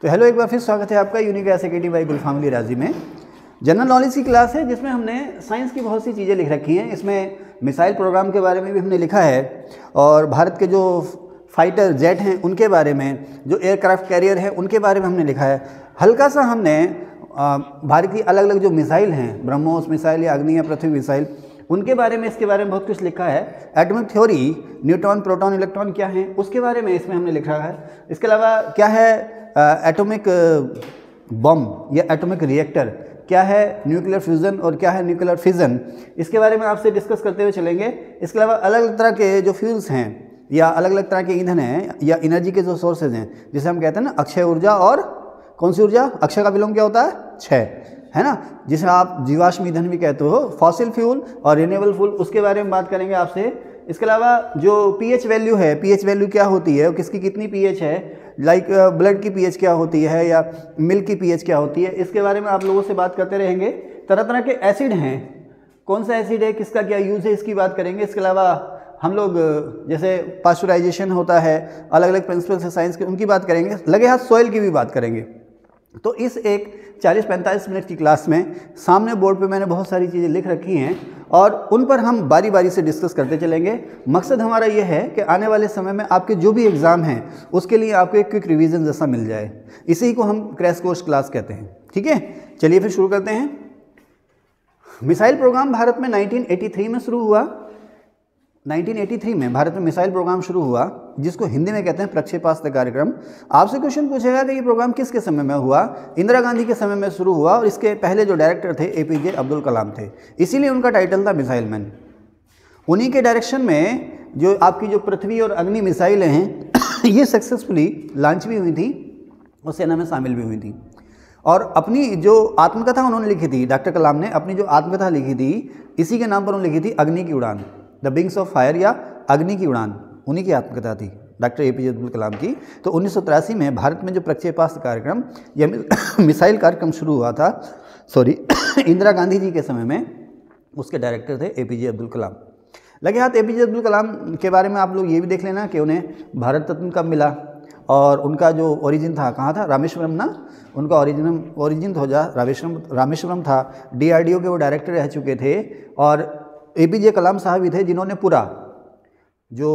तो हेलो, एक बार फिर स्वागत है आपका यूनिक एसएकेटी बाई गुलफाम राजी में। जनरल नॉलेज की क्लास है जिसमें हमने साइंस की बहुत सी चीज़ें लिख रखी हैं। इसमें मिसाइल प्रोग्राम के बारे में भी हमने लिखा है और भारत के जो फाइटर जेट हैं उनके बारे में, जो एयरक्राफ्ट कैरियर हैं उनके बारे में हमने लिखा है। हल्का सा हमने भारत की अलग अलग जो मिसाइल हैं, ब्रह्मोस मिसाइल या अग्नि या पृथ्वी मिसाइल, उनके बारे में, इसके बारे में बहुत कुछ लिखा है। Atomic theory, neutron, proton, electron क्या हैं उसके बारे में इसमें हमने लिखा है। इसके अलावा क्या है एटॉमिक बम या एटॉमिक रिएक्टर, क्या है न्यूक्लियर फ्यूज़न और क्या है न्यूक्लियर फिजन, इसके बारे में आपसे डिस्कस करते हुए चलेंगे। इसके अलावा अलग अलग तरह के जो फ्यूल्स हैं या अलग अलग तरह के ईंधन हैं या एनर्जी के जो सोर्सेज हैं, जिसे हम कहते हैं ना अक्षय ऊर्जा, और कौन सी ऊर्जा, अक्षय का विलोम क्या होता है, क्षय, है ना, जिसे आप जीवाश्म ईंधन भी कहते हो, फॉसिल फ्यूल और रिन्यूएबल फ्यूल, उसके बारे में बात करेंगे आपसे। इसके अलावा जो पीएच वैल्यू है, पीएच वैल्यू क्या होती है, किसकी कितनी पीएच है, लाइक ब्लड की पीएच क्या होती है या मिल्क की पीएच क्या होती है, इसके बारे में आप लोगों से बात करते रहेंगे। तरह तरह के एसिड हैं, कौन सा एसिड है, किसका क्या यूज़ है, इसकी बात करेंगे। इसके अलावा हम लोग जैसे पास्चुराइजेशन होता है, अलग अलग प्रिंसिपल्स है साइंस के, उनकी बात करेंगे। लगे हाथ सॉइल की भी बात करेंगे। तो इस एक 40-45 मिनट की क्लास में सामने बोर्ड पे मैंने बहुत सारी चीज़ें लिख रखी हैं और उन पर हम बारी बारी से डिस्कस करते चलेंगे। मकसद हमारा ये है कि आने वाले समय में आपके जो भी एग्ज़ाम हैं उसके लिए आपको एक क्विक रिवीजन जैसा मिल जाए। इसी को हम क्रैश कोर्स क्लास कहते हैं। ठीक है, चलिए फिर शुरू करते हैं। मिसाइल प्रोग्राम भारत में 1983 में शुरू हुआ। 1983 में भारत में मिसाइल प्रोग्राम शुरू हुआ, जिसको हिंदी में कहते हैं प्रक्षेपास्त्र कार्यक्रम। आपसे क्वेश्चन पूछेगा कि ये प्रोग्राम किसके समय में हुआ। इंदिरा गांधी के समय में शुरू हुआ और इसके पहले जो डायरेक्टर थे एपीजे अब्दुल कलाम थे, इसीलिए उनका टाइटल था मिसाइल मैन। उन्हीं के डायरेक्शन में जो आपकी जो पृथ्वी और अग्नि मिसाइलें हैं ये सक्सेसफुली लॉन्च भी हुई थी और सेना में शामिल भी हुई थी। और अपनी जो आत्मकथा उन्होंने लिखी थी, डॉक्टर कलाम ने अपनी जो आत्मकथा लिखी थी, इसी के नाम पर उन्होंने लिखी थी, अग्नि की उड़ान, द विंग्स ऑफ फायर या अग्नि की उड़ान। उन्हीं की आत्मकथा थी डॉक्टर एपीजे अब्दुल कलाम की। तो 1983 में भारत में जो प्रक्षेपास्त्र कार्यक्रम या मिसाइल कार्यक्रम शुरू हुआ था, इंदिरा गांधी जी के समय में, उसके डायरेक्टर थे एपीजे अब्दुल कलाम। लगे हाथ एपीजे अब्दुल कलाम के बारे में आप लोग ये भी देख लेना कि उन्हें भारत रत्न कब मिला और उनका जो ओरिजिन था कहाँ था, रामेश्वरम ना, उनका ओरिजिन तो रामेश्वरम था। डीआरडीओ के वो डायरेक्टर रह चुके थे और एपीजे कलाम साहब ही थे जिन्होंने पूरा जो,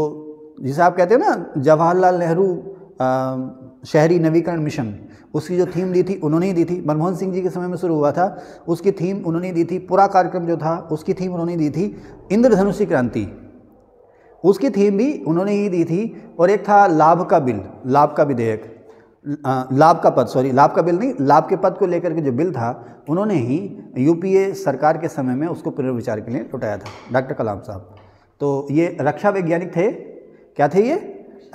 जिसे आप कहते हो ना जवाहरलाल नेहरू शहरी नवीकरण मिशन, उसकी जो थीम दी थी उन्होंने ही दी थी। मनमोहन सिंह जी के समय में शुरू हुआ था, उसकी थीम उन्होंने दी थी। पूरा कार्यक्रम जो था उसकी थीम उन्होंने दी थी। इंद्रधनुषी क्रांति, उसकी थीम भी उन्होंने ही दी थी। और एक था लाभ का बिल, लाभ का विधेयक, लाभ का पद, लाभ का बिल नहीं, लाभ के पद को लेकर के जो बिल था उन्होंने ही यूपीए सरकार के समय में उसको पुनर्विचार के लिए उठाया था, डॉक्टर कलाम साहब। तो ये रक्षा वैज्ञानिक थे। क्या थे ये?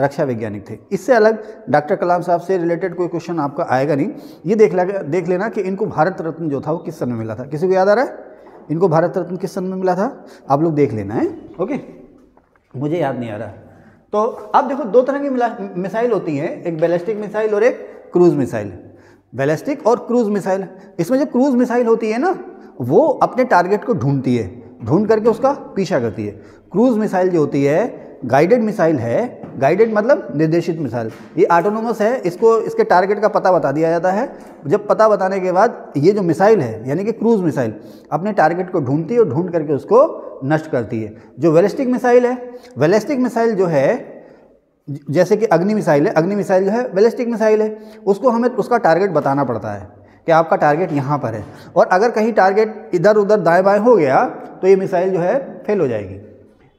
रक्षा वैज्ञानिक थे। इससे अलग डॉक्टर कलाम साहब से रिलेटेड कोई क्वेश्चन आपका आएगा नहीं। ये देख लेना कि इनको भारत रत्न जो था वो किस सन में मिला था। किसी को याद आ रहा है इनको भारत रत्न किस सन में मिला था? आप लोग देख लेना है। ओके, मुझे याद नहीं आ रहा। तो अब देखो, दो तरह की मिसाइल होती हैं, एक बैलिस्टिक मिसाइल और एक क्रूज मिसाइल। बैलिस्टिक और क्रूज मिसाइल, इसमें जो क्रूज मिसाइल होती है ना, वो अपने टारगेट को ढूंढती है, ढूंढ करके उसका पीछा करती है। क्रूज मिसाइल जो होती है गाइडेड मिसाइल है। गाइडेड मतलब निर्देशित मिसाइल, ये ऑटोनोमस है, इसको इसके टारगेट का पता बता दिया जाता है। जब पता बताने के बाद ये जो मिसाइल है यानी कि क्रूज मिसाइल अपने टारगेट को ढूंढती है और ढूंढ करके उसको नष्ट करती है। जो बैलिस्टिक मिसाइल है, बैलिस्टिक मिसाइल जो है जैसे कि अग्नि मिसाइल है, अग्नि मिसाइल जो है बैलिस्टिक मिसाइल है, उसको हमें उसका टारगेट बताना पड़ता है कि आपका टारगेट यहाँ पर है, और अगर कहीं टारगेट इधर उधर दाएं बाएं हो गया तो ये मिसाइल जो है फेल हो जाएगी।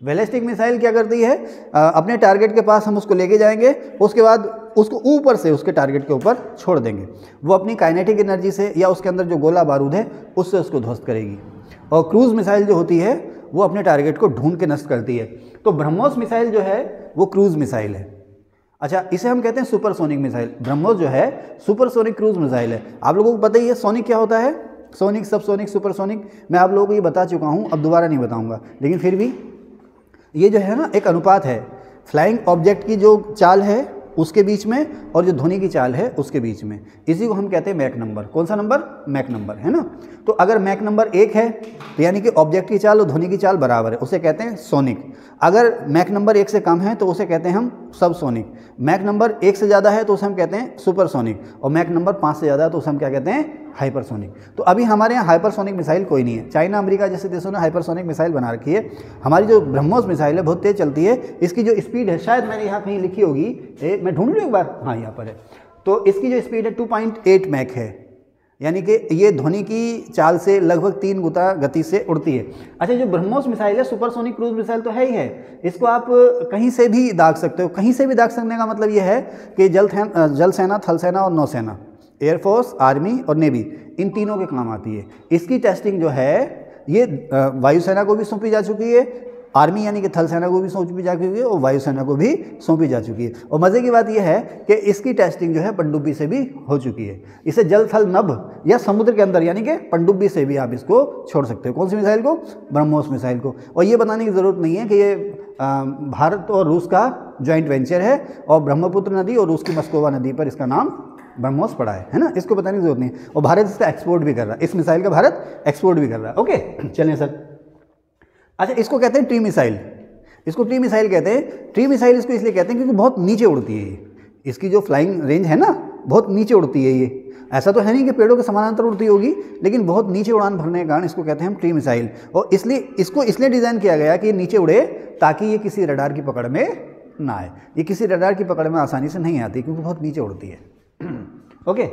बैलिस्टिक मिसाइल क्या करती है, अपने टारगेट के पास हम उसको लेके जाएंगे, उसके बाद उसको ऊपर से उसके टारगेट के ऊपर छोड़ देंगे। वो अपनी काइनेटिक एनर्जी से या उसके अंदर जो गोला बारूद है उससे उसको ध्वस्त करेगी। और क्रूज मिसाइल जो होती है वो अपने टारगेट को ढूंढ के नष्ट करती है। तो ब्रह्मोस मिसाइल जो है वो क्रूज मिसाइल है। अच्छा, इसे हम कहते हैं सुपरसोनिक मिसाइल। ब्रह्मोस जो है सुपरसोनिक क्रूज मिसाइल है। आप लोगों को पता ही है सोनिक क्या होता है, सोनिक, सबसोनिक, सुपरसोनिक, मैं आप लोगों को ये बता चुका हूँ, अब दोबारा नहीं बताऊँगा। लेकिन फिर भी ये जो है ना एक अनुपात है फ्लाइंग ऑब्जेक्ट की जो चाल है उसके बीच में और जो ध्वनि की चाल है उसके बीच में, इसी को हम कहते हैं मैक नंबर। कौन सा नंबर? मैक नंबर, है ना। तो अगर मैक नंबर 1 है तो यानी कि ऑब्जेक्ट की चाल और ध्वनि की चाल बराबर है, उसे कहते हैं सोनिक। अगर मैक नंबर 1 से कम है तो उसे कहते हैं हम सब सोनिक। मैक नंबर 1 से ज़्यादा है तो उसे हम कहते हैं सुपरसोनिक, और मैक नंबर 5 से ज़्यादा है तो उसे हम क्या कहते हैं, हाइपरसोनिक। तो अभी हमारे यहाँ हाइपरसोनिक मिसाइल कोई नहीं है। चाइना अमेरिका जैसे देशों ने हाइपरसोनिक मिसाइल बना रखी है। हमारी जो ब्रह्मोस मिसाइल है बहुत तेज़ चलती है, इसकी जो स्पीड है शायद मैंने यहाँ कहीं लिखी होगी, मैं ढूंढ लूँ एक बार, हाँ यहाँ पर है। तो इसकी जो स्पीड है 2.8 मैक है, यानी कि ये ध्वनि की चाल से लगभग 3 गुना गति से उड़ती है। अच्छा, जो ब्रह्मोस मिसाइल है सुपरसोनिक क्रूज मिसाइल तो है ही है, इसको आप कहीं से भी दाग सकते हो। कहीं से भी दाग सकने का मतलब ये है कि जल सेना, थल सेना और नौसेना, एयरफोर्स, आर्मी और नेवी, इन तीनों के काम आती है। इसकी टेस्टिंग जो है ये वायुसेना को भी सौंपी जा चुकी है, आर्मी यानी कि थल सेना को भी सौंपी जा चुकी है और वायुसेना को भी सौंपी जा चुकी है। और मज़े की बात यह है कि इसकी टेस्टिंग जो है पनडुब्बी से भी हो चुकी है। इसे जल थल नभ या समुद्र के अंदर यानी कि पनडुब्बी से भी आप इसको छोड़ सकते हो। कौन सी मिसाइल को? ब्रह्मोस मिसाइल को। और ये बताने की ज़रूरत नहीं है कि ये भारत और रूस का जॉइंट वेंचर है और ब्रह्मपुत्र नदी और रूस की मस्कोवा नदी पर इसका नाम ब्रह्मोस पड़ा है ना, इसको बताने की जरूरत नहीं है। और भारत इसका एक्सपोर्ट भी कर रहा है, इस मिसाइल का भारत एक्सपोर्ट भी कर रहा है। ओके, चलें सर। अच्छा, इसको कहते हैं ट्री मिसाइल। इसको ट्री मिसाइल कहते हैं। ट्री मिसाइल इसको इसलिए कहते हैं क्योंकि बहुत नीचे उड़ती है ये। इसकी जो फ्लाइंग रेंज है ना, बहुत नीचे उड़ती है ये। ऐसा तो है नहीं कि पेड़ों के समानांतर उड़ती होगी, लेकिन बहुत नीचे उड़ान भरने के कारण इसको कहते हैं हम ट्री मिसाइल। और इसको इसलिए डिज़ाइन किया गया कि ये नीचे उड़े ताकि ये किसी रडार की पकड़ में ना आए। ये किसी रडार की पकड़ में आसानी से नहीं आती क्योंकि बहुत नीचे उड़ती है। ओके,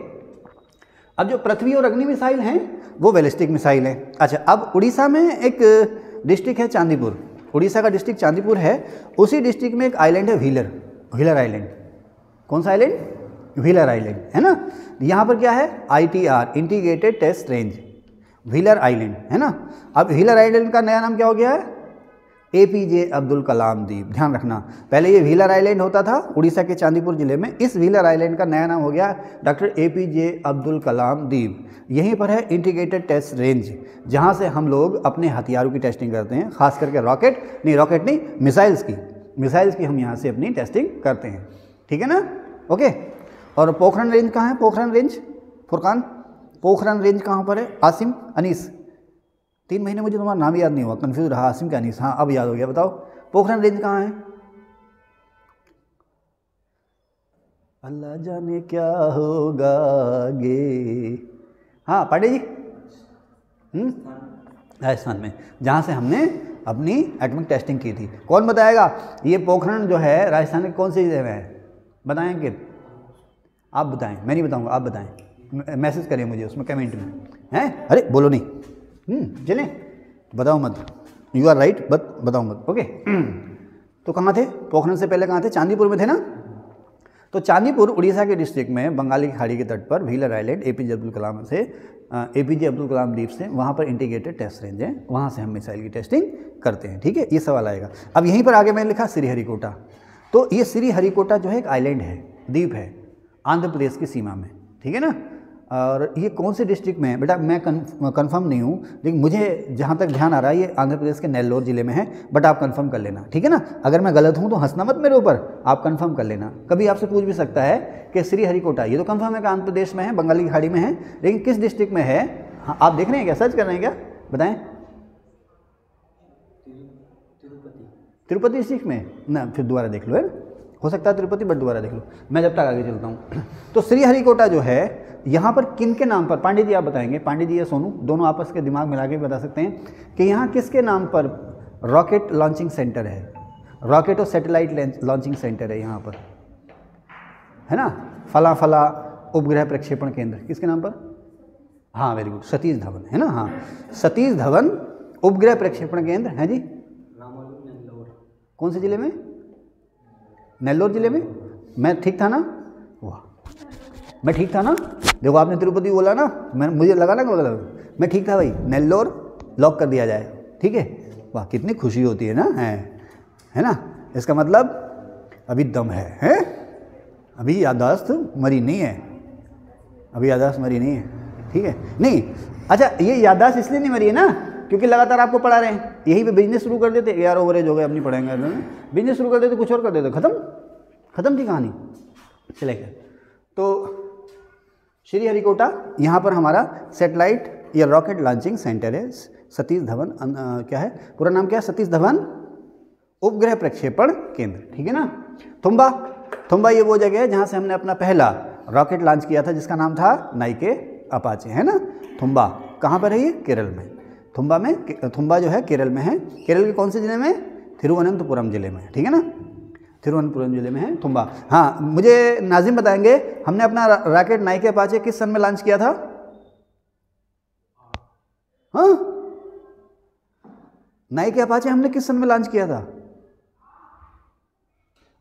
अब जो पृथ्वी और अग्नि मिसाइल हैं वो बैलिस्टिक मिसाइल है। अच्छा, अब उड़ीसा में एक डिस्ट्रिक्ट है चांदीपुर, उड़ीसा का डिस्ट्रिक्ट चांदीपुर है। उसी डिस्ट्रिक्ट में एक आइलैंड है व्हीलर आइलैंड। कौन सा आइलैंड? व्हीलर आइलैंड, है ना। यहाँ पर क्या है? ITR, integrated test range, Wheeler island, है ना। अब व्हीलर आइलैंड का नया नाम क्या हो गया है? APJ अब्दुल कलाम द्वीप। ध्यान रखना, पहले ये व्हीलर आइलैंड होता था उड़ीसा के चांदीपुर जिले में। इस व्हीलर आइलैंड का नया नाम हो गया डॉक्टर APJ अब्दुल कलाम द्वीप। यहीं पर है इंटीग्रेटेड टेस्ट रेंज, जहां से हम लोग अपने हथियारों की टेस्टिंग करते हैं, खास करके रॉकेट नहीं मिसाइल्स की हम यहाँ से अपनी टेस्टिंग करते हैं। ठीक है ना। ओके, और पोखरण रेंज कहाँ है? पोखरण रेंज, फुरकान, पोखरण रेंज कहाँ पर है? आसिम, अनीस, 3 महीने मुझे तुम्हारा नाम याद नहीं हुआ, कन्फ्यूज रहा, आसिम का अनीस। हाँ, अब याद हो गया। बताओ पोखरण रेंज कहाँ है? अल्लाह जाने क्या होगा आगे। हाँ पांडे जी, राजस्थान में, जहाँ से हमने अपनी एटॉमिक टेस्टिंग की थी। कौन बताएगा ये पोखरण जो है राजस्थान के कौन सी जगह में है? बताएंगे आप? बताएं, मैं नहीं बताऊंगा, आप बताएं। मैसेज करें मुझे उसमें कमेंट में, हैं? अरे बोलो नहीं, चलें, बताओ मत, यू आर राइट, बट बताओ मत। ओके, तो कहाँ थे? पोखरण से पहले कहाँ थे? चांदीपुर में थे ना। तो चांदीपुर उड़ीसा के डिस्ट्रिक्ट में बंगाली की खाड़ी के तट पर wheeler island, APJ Abdul Kalam द्वीप से, वहाँ पर इंटीग्रेटेड टेस्ट रेंज है, वहाँ से हम मिसाइल की टेस्टिंग करते हैं। ठीक है, ये सवाल आएगा। अब यहीं पर आगे मैंने लिखा श्रीहरिकोटा। तो ये श्रीहरिकोटा जो है एक आइलैंड है, द्वीप है, आंध्र प्रदेश की सीमा में। ठीक है ना। और ये कौन से डिस्ट्रिक्ट में है बेटा, मैं कंफर्म नहीं हूँ, लेकिन मुझे जहाँ तक ध्यान आ रहा है ये आंध्र प्रदेश के नेल्लोर जिले में है, बट आप कंफर्म कर लेना। ठीक है ना। अगर मैं गलत हूँ तो हंसना मत मेरे ऊपर, आप कंफर्म कर लेना। कभी आपसे पूछ भी सकता है कि श्रीहरिकोटा, ये तो कंफर्म है कि आंध्र प्रदेश में है, बंगाली की खाड़ी में है, लेकिन किस डिस्ट्रिक्ट में है? हाँ, आप देख रहे हैं क्या, सर्च कर रहे हैं क्या? बताएं। तिरुपति डिस्ट्रिक्ट में ना, फिर दोबारा देख लो, है, हो सकता है तिरुपति, बट दोबारा देख लो, मैं जब तक आगे चलता हूँ। तो श्रीहरिकोटा जो है, यहाँ पर किन के नाम पर? पांडे जी आप बताएंगे, पांडे जी या सोनू, दोनों आपस के दिमाग मिला के बता सकते हैं कि यहाँ किसके नाम पर रॉकेट लॉन्चिंग सेंटर है? रॉकेट और सैटेलाइट लॉन्चिंग सेंटर है यहाँ पर, है ना। फला उपग्रह प्रक्षेपण केंद्र किसके नाम पर? हाँ, वेरी गुड, सतीश धवन, है ना। हाँ, सतीश धवन उपग्रह प्रक्षेपण केंद्र है जी। कौन से जिले में? नेल्लोर जिले में। मैं ठीक था ना? वाह, मैं ठीक था ना? देखो आपने तिरुपति बोला ना, मुझे लगा ना गलत, मैं ठीक था भाई। नेल्लोर लॉक कर दिया जाए। ठीक है, वाह कितनी खुशी होती है ना, है ना। इसका मतलब अभी दम है? अभी याददाश्त मरी नहीं है, अभी याददाश्त मरी नहीं है। ठीक है, नहीं, अच्छा ये याददाश्त इसलिए नहीं मरी है ना क्योंकि लगातार आपको पढ़ा रहे हैं। यहीं पे बिजनेस शुरू कर देते यार, ओवरेज हो गए, अब नहीं पढ़ेंगे, बिजनेस शुरू कर देते, कुछ और कर देते, खत्म थी कहानी। चलेगा। तो श्रीहरिकोटा, यहाँ पर हमारा सैटेलाइट या रॉकेट लॉन्चिंग सेंटर है। सतीश धवन क्या है पूरा नाम, क्या है? सतीश धवन उपग्रह प्रक्षेपण केंद्र। ठीक है ना। तुम्बा, थुम्बा ये वो जगह है जहाँ से हमने अपना पहला रॉकेट लॉन्च किया था जिसका नाम था नाइके अपाचे, है ना। थुम्बा कहाँ पर है ये? केरल में। थुम्बा जो है केरल में है। केरल के कौन से ज़िले में? तिरुवनंतपुरम ज़िले में, ठीक है ना। तिरुवनंतपुरम ज़िले में है थुम्बा। हाँ, मुझे नाजिम बताएंगे हमने अपना रॉकेट नाइके अपाचे किस सन में लॉन्च किया था? हाँ, नाइके अपाचे हमने किस सन में लॉन्च किया था?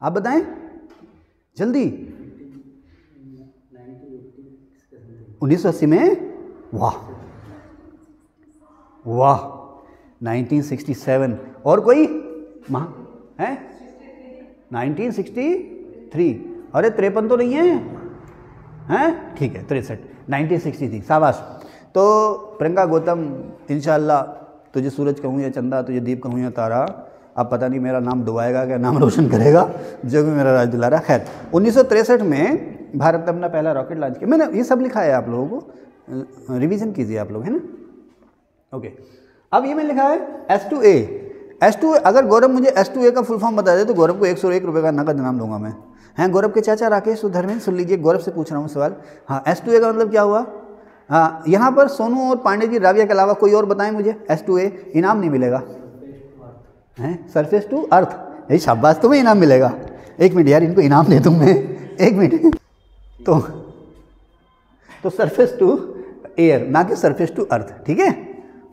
आप बताएं जल्दी। 1980 में। वाह वाह, 1967। और कोई है? 1963। अरे 53 तो नहीं है, हैं? ठीक है, 63, 1963। शाबाश। तो प्रियंका गौतम, इंशाल्लाह तुझे सूरज कहूँ या चंदा, तुझे दीप कहूँ या तारा, अब पता नहीं मेरा नाम डुबाएगा क्या नाम रोशन करेगा, जो भी मेरा राज दुलारा। खैर, 1963 में भारत ने अपना पहला रॉकेट लॉन्च किया। मैंने ये सब लिखा है, आप लोगों को रिवीजन कीजिए आप लोग, है ना। ओके, अब ये मैंने लिखा है S2A। S2A, अगर गौरव मुझे S2A का फुल फॉर्म बता दे तो गौरव को 101 रुपये का नकद इनाम दूंगा मैं। हैं गौरव के चाचा राकेश और धर्मेंद्र, सुन लीजिए, गौरव से पूछ रहा हूँ सवाल। हाँ, S2A का मतलब क्या हुआ? हाँ, यहाँ पर सोनू और पांडे जी, राविया के अलावा कोई और बताएं मुझे। S2A इनाम नहीं मिलेगा, हैं? सरफेस टू अर्थ, यही शाबाश, तुम्हें इनाम मिलेगा। एक मिनट यार, इनको इनाम दे दूँ मैं, एक मिनट। तो सरफेस टू एयर, ना कि सरफेस टू अर्थ, ठीक है।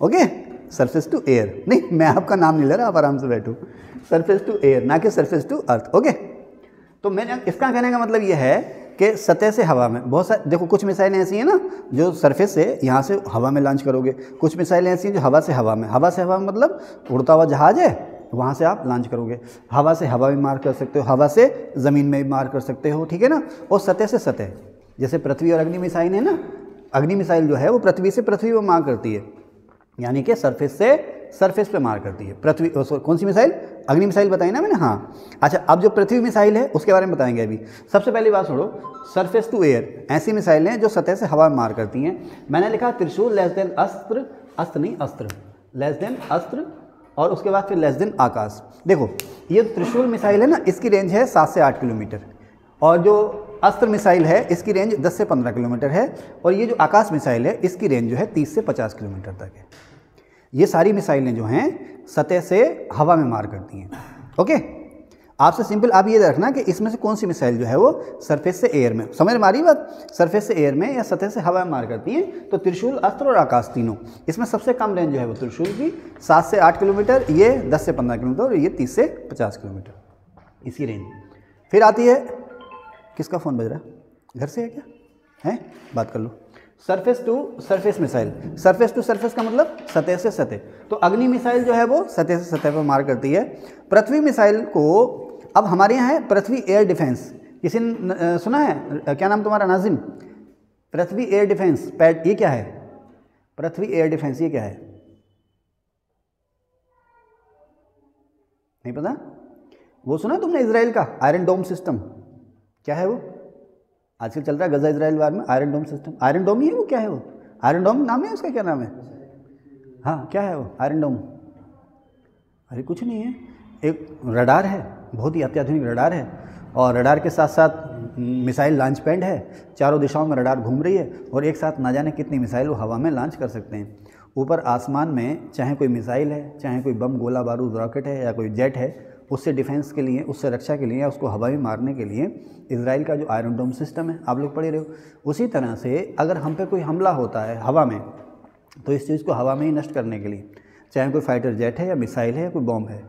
ओके, सरफेस टू एयर नहीं, मैं आपका नाम नहीं ले रहा, आप आराम से बैठो। सरफेस टू एयर, ना कि सरफेस टू अर्थ। ओके, तो मैंने इसका कहने का मतलब यह है कि सतह से हवा में बहुत सारे, देखो कुछ मिसाइलें ऐसी हैं ना जो सरफेस से यहाँ से हवा में लॉन्च करोगे, कुछ मिसाइलें ऐसी हैं जो हवा से हवा में, हवा से हवा में मतलब उड़ता हुआ जहाज है, वहाँ से आप लॉन्च करोगे। हवा से हवा में मार कर सकते हो, हवा से ज़मीन में भी मार कर सकते हो, ठीक है ना। और सतह से सतह, जैसे पृथ्वी और अग्नि मिसाइल है ना, अग्नि मिसाइल जो है वो पृथ्वी से पृथ्वी पर मार करती है, यानी कि सरफेस से सरफेस पे मार करती है। पृथ्वी, कौन सी मिसाइल? अग्नि मिसाइल बताई ना मैंने। हाँ, अच्छा, अब जो पृथ्वी मिसाइल है उसके बारे में बताएंगे अभी। सबसे पहली बात सुनो, सरफेस टू एयर ऐसी मिसाइलें जो सतह से हवा में मार करती हैं। मैंने लिखा त्रिशूल लेस देन अस्त्र, अस्त्र नहीं अस्त्र, लेस देन अस्त्र, और उसके बाद फिर लेस देन आकाश। देखो ये त्रिशूल मिसाइल है ना, इसकी रेंज है 7 से 8 किलोमीटर, और जो अस्त्र मिसाइल है इसकी रेंज 10 से 15 किलोमीटर है, और ये जो आकाश मिसाइल है इसकी रेंज जो है 30 से 50 किलोमीटर तक है। ये सारी मिसाइलें जो हैं सतह से हवा में मार करती हैं। ओके, आपसे सिंपल आप ये रखना कि इसमें से कौन सी मिसाइल जो है वो सरफेस से एयर में, समझ में आ रही बात, सरफेस से एयर में या सतह से हवा में मार करती हैं। तो त्रिशूल, अस्त्र और आकाश तीनों, इसमें सबसे कम रेंज जो है वो त्रिशूल की 7 से 8 किलोमीटर, ये 10 से 15 किलोमीटर, और ये 30 से 50 किलोमीटर, इसकी रेंज। फिर आती है, किसका फ़ोन बज रहा है? घर से है क्या? है, बात कर लो। Surface to surface missile, surface to surface का मतलब सतह से सतह। तो अग्नि मिसाइल जो है वो सतह से सतह पर मार करती है। पृथ्वी मिसाइल को, अब हमारे यहाँ है पृथ्वी एयर डिफेंस, किसी ने सुना है? क्या नाम तुम्हारा? नाजिम। पृथ्वी एयर डिफेंस पैड, ये क्या है? पृथ्वी एयर डिफेंस ये क्या है? नहीं पता? वो सुना तुमने इजराइल का आयरन डोम सिस्टम? क्या है वो? आजकल चल रहा है गजा इजराइल वार में, आयरन डोम सिस्टम। आयरन डोम ही है वो? क्या है वो? आयरन डोम नाम है उसका, क्या नाम है? हाँ, क्या है वो आयरन डोम? अरे कुछ नहीं है, एक रडार है, बहुत ही अत्याधुनिक रडार है, और रडार के साथ साथ मिसाइल लॉन्च पैड है, चारों दिशाओं में रडार घूम रही है, और एक साथ ना जाने कितनी मिसाइल वो हवा में लॉन्च कर सकते हैं। ऊपर आसमान में चाहे कोई मिसाइल है, चाहे कोई बम, गोला बारूद, रॉकेट है, या कोई जेट है, उससे डिफेंस के लिए, उससे रक्षा के लिए, या उसको हवा में मारने के लिए इजराइल का जो आयरन डोम सिस्टम है, आप लोग पढ़े रहे हो। उसी तरह से अगर हम पे कोई हमला होता है हवा में, तो इस चीज़ को हवा में ही नष्ट करने के लिए, चाहे कोई फाइटर जेट है, या मिसाइल है, या कोई बॉम्ब है,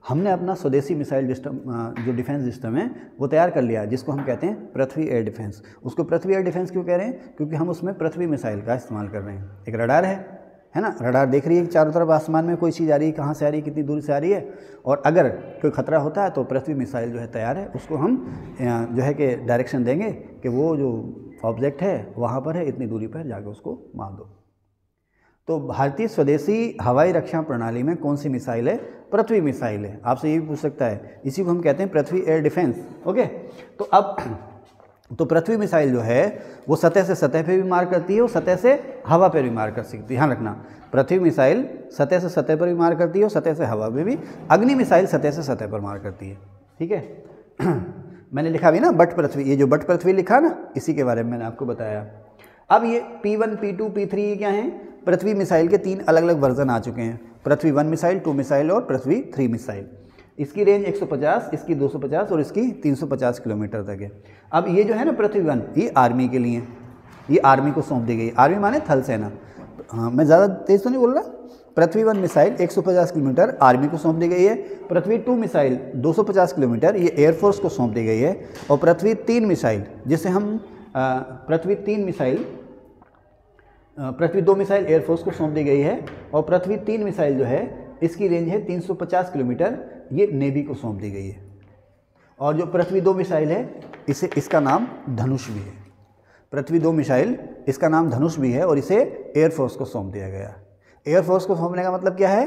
हमने अपना स्वदेशी मिसाइल सिस्टम, जो डिफेंस सिस्टम है वो तैयार कर लिया, जिसको हम कहते हैं पृथ्वी एयर डिफेंस। उसको पृथ्वी एयर डिफेंस क्यों कह रहे हैं? क्योंकि हम उसमें पृथ्वी मिसाइल का इस्तेमाल कर रहे हैं। एक रडार है ना, रडार देख रही है कि चारों तरफ आसमान में कोई चीज़ आ रही है, कहाँ से आ रही है, कितनी दूर से आ रही है, और अगर कोई खतरा होता है तो पृथ्वी मिसाइल जो है तैयार है, उसको हम जो है कि डायरेक्शन देंगे कि वो जो ऑब्जेक्ट है वहाँ पर है, इतनी दूरी पर जाकर उसको मार दो। तो भारतीय स्वदेशी हवाई रक्षा प्रणाली में कौन सी मिसाइल है? पृथ्वी मिसाइल है। आपसे ये भी पूछ सकता है, इसी को हम कहते हैं पृथ्वी एयर डिफेंस। ओके, तो अब तो पृथ्वी मिसाइल जो है वो सतह से सतह पे भी मार करती है, और सतह से हवा पे भी मार कर सकती है। ध्यान रखना, पृथ्वी मिसाइल सतह से सतह पर भी मार करती है, और सतह से हवा पे भी। अग्नि मिसाइल सतह से सतह पर मार करती है, ठीक है। मैंने लिखा भी ना बट पृथ्वी, ये जो बट पृथ्वी लिखा ना, इसी के बारे में मैंने आपको बताया। अब ये P1, P2, P3 क्या हैं? पृथ्वी मिसाइल के 3 अलग अलग वर्जन आ चुके हैं, पृथ्वी 1 मिसाइल, 2 मिसाइल और पृथ्वी 3 मिसाइल। इसकी रेंज 150, इसकी 250 और इसकी 350 किलोमीटर तक है। अब ये जो है ना पृथ्वी 1, ये आर्मी के लिए, ये आर्मी को सौंप दी गई। आर्मी माने थल सेना। हाँ, मैं ज़्यादा तेज़ तो नहीं बोल रहा। पृथ्वी 1 मिसाइल 150 किलोमीटर आर्मी को सौंप दी गई है। पृथ्वी 2 मिसाइल 250 किलोमीटर ये एयरफोर्स को सौंप दी गई है। और पृथ्वी 3 मिसाइल, जिसे हम पृथ्वी 3 मिसाइल, पृथ्वी 2 मिसाइल एयरफोर्स को सौंप दी गई है। और पृथ्वी 3 मिसाइल जो है इसकी रेंज है 350 किलोमीटर, ये नेवी को सौंप दी गई है। और जो पृथ्वी 2 मिसाइल है इसका नाम धनुष भी है। पृथ्वी 2 मिसाइल इसका नाम धनुष भी है और इसे एयरफोर्स को सौंप दिया गया। एयरफोर्स को सौंपने का मतलब क्या है?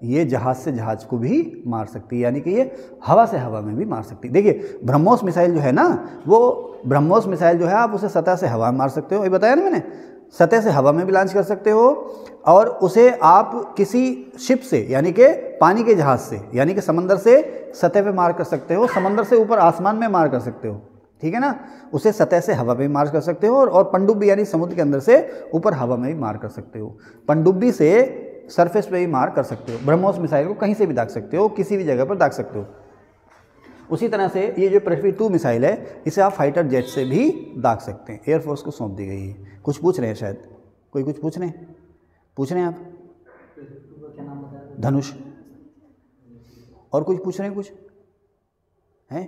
ये जहाज़ से जहाज़ को भी मार सकती है, यानी कि ये हवा से हवा में भी मार सकती है। देखिए ब्रह्मोस मिसाइल जो है ना, वो ब्रह्मोस मिसाइल जो है आप उसे सतह से हवा में मार सकते हो, ये बताया ना मैंने, सतह से हवा में भी लॉन्च कर सकते हो। और उसे आप किसी शिप से, यानी कि पानी के जहाज़ से, यानी कि समंदर से सतह पे मार कर सकते हो, समंदर से ऊपर आसमान में मार कर सकते हो, ठीक है ना। उसे सतह से हवा में भी मार कर सकते हो और पनडुब्बी यानी समुद्र के अंदर से ऊपर हवा में भी मार कर सकते हो। पनडुब्बी से सरफेस पे भी मार कर सकते हो। ब्रह्मोस मिसाइल को कहीं से भी दाग सकते हो, किसी भी जगह पर दाग सकते हो। उसी तरह से ये जो पृथ्वी 2 मिसाइल है इसे आप फाइटर जेट से भी दाग सकते हैं। एयरफोर्स को सौंप दी गई है। कुछ पूछ रहे हैं शायद, कोई कुछ पूछ रहे हैं आप? धनुष। और कुछ पूछ रहे हैं? कुछ है?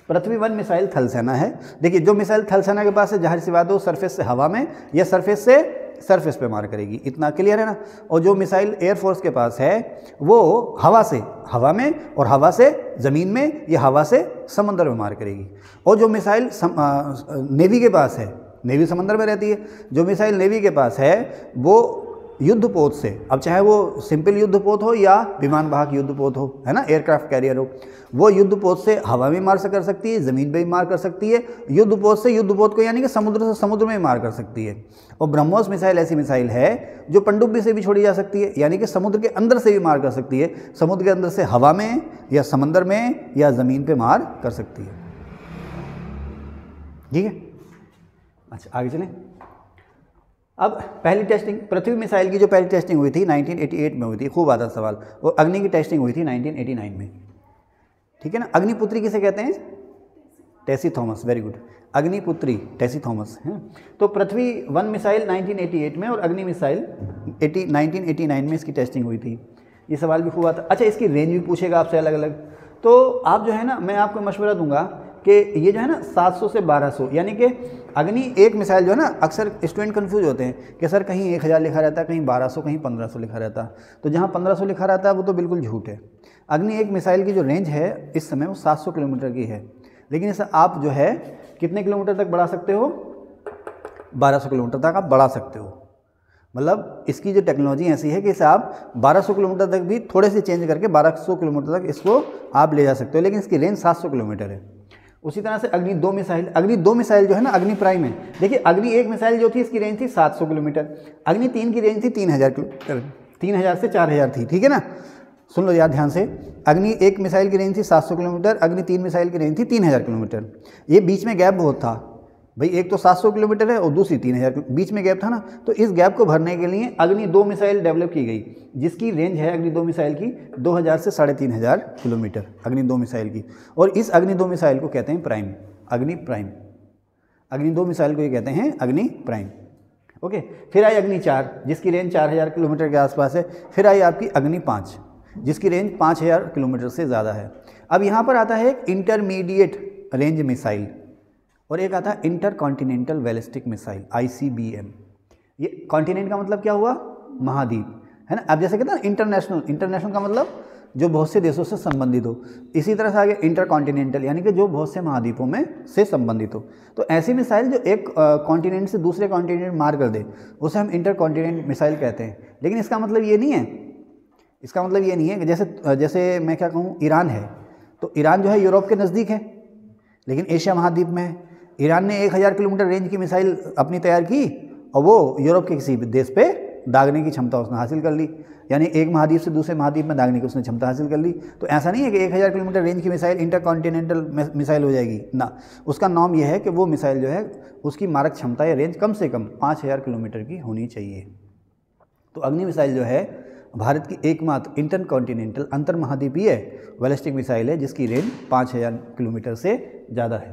पृथ्वी 1 मिसाइल थल सेना है। देखिए जो मिसाइल थल सेना के पास है, जाहिर सी बात है वो सरफेस से हवा में या सरफेस से सरफेस पे मार करेगी, इतना क्लियर है ना। और जो मिसाइल एयरफोर्स के पास है वो हवा से हवा में और हवा से ज़मीन में या हवा से समंदर में मार करेगी। और जो मिसाइल नेवी के पास है, नेवी समंदर में रहती है, जो मिसाइल नेवी के पास है वो युद्धपोत से, अब चाहे वो सिंपल युद्धपोत हो या विमान वाहक युद्धपोत हो, है ना, एयरक्राफ्ट कैरियर हो, वो युद्धपोत से हवा में मार कर सकती है, ज़मीन पे भी मार कर सकती है, युद्धपोत से युद्धपोत को यानी कि समुद्र से समुद्र में मार कर सकती है। और ब्रह्मोस मिसाइल ऐसी मिसाइल है जो पनडुब्बी से भी छोड़ी जा सकती है, यानी कि समुद्र के अंदर से भी मार कर सकती है, समुद्र के अंदर से हवा में या समंदर में या ज़मीन पर मार कर सकती है। ठीक है, अच्छा आगे चलें। अब पहली टेस्टिंग पृथ्वी मिसाइल की जो पहली टेस्टिंग हुई थी 1988 में हुई थी, खूब आता सवाल। और अग्नि की टेस्टिंग हुई थी 1989 में, ठीक है ना। अग्निपुत्री किसे कहते हैं? टेसी थॉमस, वेरी गुड, अग्निपुत्री टेसी थॉमस है। तो पृथ्वी 1 मिसाइल 1988 में और अग्नि मिसाइल 1989 में इसकी टेस्टिंग हुई थी। ये सवाल भी खूब आता। अच्छा, इसकी रेंज भी पूछेगा आपसे अलग अलग। तो आप जो है ना, मैं आपको मशवरा दूंगा कि ये जो है ना 700 से 1200, यानी कि अग्नि 1 मिसाइल जो है ना, अक्सर स्टूडेंट कंफ्यूज होते हैं कि सर कहीं 1000 लिखा रहता है, कहीं 1200, कहीं 1500 लिखा रहता है। तो जहाँ 1500 लिखा रहता है वो तो बिल्कुल झूठ है। अग्नि 1 मिसाइल की जो रेंज है इस समय वो 700 किलोमीटर की है, लेकिन इसे आप जो है कितने किलोमीटर तक बढ़ा सकते हो? 1200 किलोमीटर तक आप बढ़ा सकते हो। मतलब इसकी जो टेक्नोलॉजी ऐसी है कि इसे आप 1200 किलोमीटर तक भी थोड़े से चेंज करके 1200 किलोमीटर तक इसको आप ले जा सकते हो, लेकिन इसकी रेंज 700 किलोमीटर है। उसी तरह से अग्नि 2 मिसाइल, अग्नि 2 मिसाइल जो है ना, अग्नि प्राइम है। देखिए अग्नि 1 मिसाइल जो थी इसकी रेंज थी 700 किलोमीटर, अग्नि 3 की रेंज थी 3000 किलोमीटर, 3000 से 4000 थी, ठीक है ना। सुन लो यार ध्यान से, अग्नि 1 मिसाइल की रेंज थी 700 किलोमीटर, अग्नि 3 मिसाइल की रेंज थी 3000 किलोमीटर। ये बीच में गैप बहुत था भाई, एक तो 700 किलोमीटर है और दूसरी 3000, बीच में गैप था ना। तो इस गैप को भरने के लिए अग्नि 2 मिसाइल डेवलप की गई, जिसकी रेंज है अग्नि 2 मिसाइल की 2000 से 3500 किलोमीटर, अग्नि 2 मिसाइल की। और इस अग्नि 2 मिसाइल को कहते हैं प्राइम, अग्नि प्राइम। अग्नि 2 मिसाइल को ये कहते हैं अग्नि प्राइम। ओके, फिर आई अग्नि 4 जिसकी रेंज 4000 किलोमीटर के आसपास है। फिर आई आपकी अग्नि 5 जिसकी रेंज 5000 किलोमीटर से ज़्यादा है। अब यहाँ पर आता है एक इंटरमीडिएट रेंज मिसाइल और एक आता है inter continental ballistic missile, ICBM। ये कॉन्टिनेंट का मतलब क्या हुआ? महाद्वीप, है ना। अब जैसे कहते हैं इंटरनेशनल, इंटरनेशनल का मतलब जो बहुत से देशों से संबंधित हो। इसी तरह से आगे इंटर कॉन्टिनेंटल यानी कि जो बहुत से महाद्वीपों में से संबंधित हो। तो ऐसी मिसाइल जो एक कॉन्टिनेंट से दूसरे कॉन्टिनेंट मार कर दे उसे हम इंटर कॉन्टिनेंट मिसाइल कहते हैं। लेकिन इसका मतलब ये नहीं है, इसका मतलब ये नहीं है कि जैसे मैं क्या कहूँ, ईरान है तो ईरान जो है यूरोप के नज़दीक है लेकिन एशिया महाद्वीप में है। ईरान ने 1000 किलोमीटर रेंज की मिसाइल अपनी तैयार की और वो यूरोप के किसी देश पे दागने की क्षमता उसने हासिल कर ली, यानी एक महाद्वीप से दूसरे महाद्वीप में दागने की उसने क्षमता हासिल कर ली। तो ऐसा नहीं है कि 1000 किलोमीटर रेंज की मिसाइल इंटरकॉन्टिनेंटल मिसाइल हो जाएगी ना, उसका नाम यह है कि वो मिसाइल जो है उसकी मारक क्षमता या रेंज कम से कम 5000 किलोमीटर की होनी चाहिए। तो अग्नि मिसाइल जो है भारत की एकमात्र इंटरकॉन्टिनेंटल अंतर महाद्वीपीय बैलिस्टिक मिसाइल है जिसकी रेंज 5000 किलोमीटर से ज़्यादा है।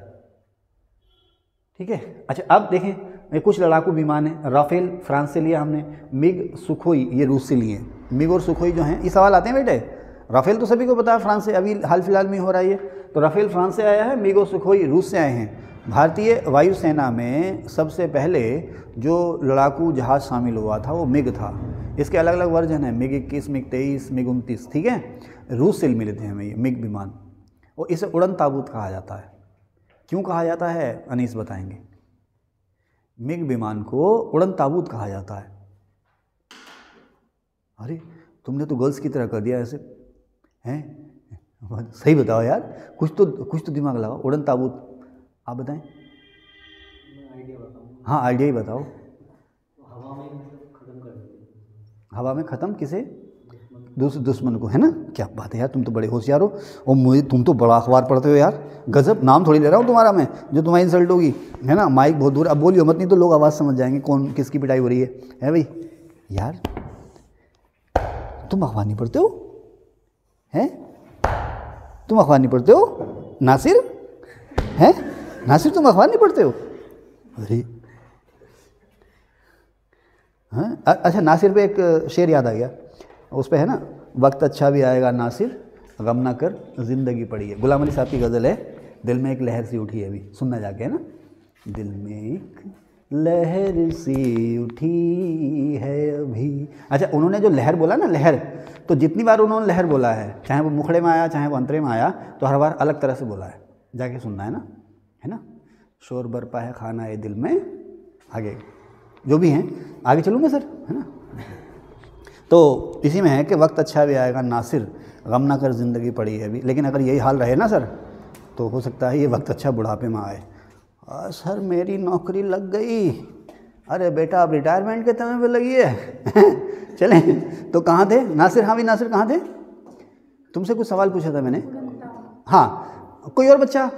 ठीक है, अच्छा अब देखें, ये कुछ लड़ाकू विमान हैं। राफेल फ्रांस से लिया हमने, मिग सुखोई ये रूस से लिए। मिग और सुखोई जो हैं, ये सवाल आते हैं बेटे। राफेल तो सभी को पता है फ्रांस से, अभी हाल फिलहाल में हो रहा है ये, तो राफेल फ्रांस से आया है, मिग और सुखोई रूस से आए हैं। भारतीय वायुसेना में सबसे पहले जो लड़ाकू जहाज़ शामिल हुआ था वो मिग था। इसके अलग अलग वर्जन हैं, मिग 21, मिग 23, मिग 29, ठीक है। रूस से मिले थे हमें ये मिग विमान, और इसे उड़न ताबूत कहा जाता है। क्यों कहा जाता है अनीस बताएंगे। मिग विमान को उड़न ताबूत कहा जाता है। अरे तुमने तो गर्ल्स की तरह कर दिया ऐसे, हैं? सही बताओ यार, कुछ तो दिमाग लगाओ। उड़न ताबूत आप बताएं। हाँ आइडिया ही बताओ। हवा में ख़त्म किसे? दुश्मन को, है ना। क्या बात है यार, तुम तो बड़े होशियार हो। और मुझे तुम तो बड़ा अखबार पढ़ते हो यार, गजब। नाम थोड़ी ले रहा हूँ तुम्हारा मैं, जो तुम्हारी इंसल्ट होगी, है ना। माइक बहुत दूर, अब बोलियो मत, नहीं तो लोग आवाज़ समझ जाएंगे कौन किसकी पिटाई हो रही है भाई। यार तुम अखबार नहीं पढ़ते हो, हैं? तुम अखबार नहीं पढ़ते हो नासिर, हैं? नासिर तुम अखबार नहीं पढ़ते हो? अरे हाँ, अच्छा नासिर पे एक शेर याद आ गया, उस पे है ना, वक्त अच्छा भी आएगा नासिर, गम ना कर जिंदगी पड़ी है। गुलाम अली साहब की गज़ल है, दिल में एक लहर सी उठी है, अभी सुनना जाके, है ना। दिल में एक लहर सी उठी है अभी। अच्छा उन्होंने जो लहर बोला ना, लहर, तो जितनी बार उन्होंने लहर बोला है, चाहे वो मुखड़े में आया चाहे वो अंतरे में आया, तो हर बार अलग तरह से बोला है, जाके सुनना है ना। शोर बरपा है खाना है दिल में, आगे जो भी हैं, आगे चलूँ मैं सर, है ना। तो इसी में है कि वक्त अच्छा भी आएगा नासिर, गम ना कर ज़िंदगी पड़ी है अभी। लेकिन अगर यही हाल रहे ना सर, तो हो सकता है ये वक्त अच्छा बुढ़ापे में आए। सर मेरी नौकरी लग गई। अरे बेटा अब रिटायरमेंट के समय पे लगी है। चलें, तो कहाँ थे नासिर? हाँ भाई नासिर कहाँ थे? तुमसे कुछ सवाल पूछा था मैंने। हाँ, कोई और बच्चा?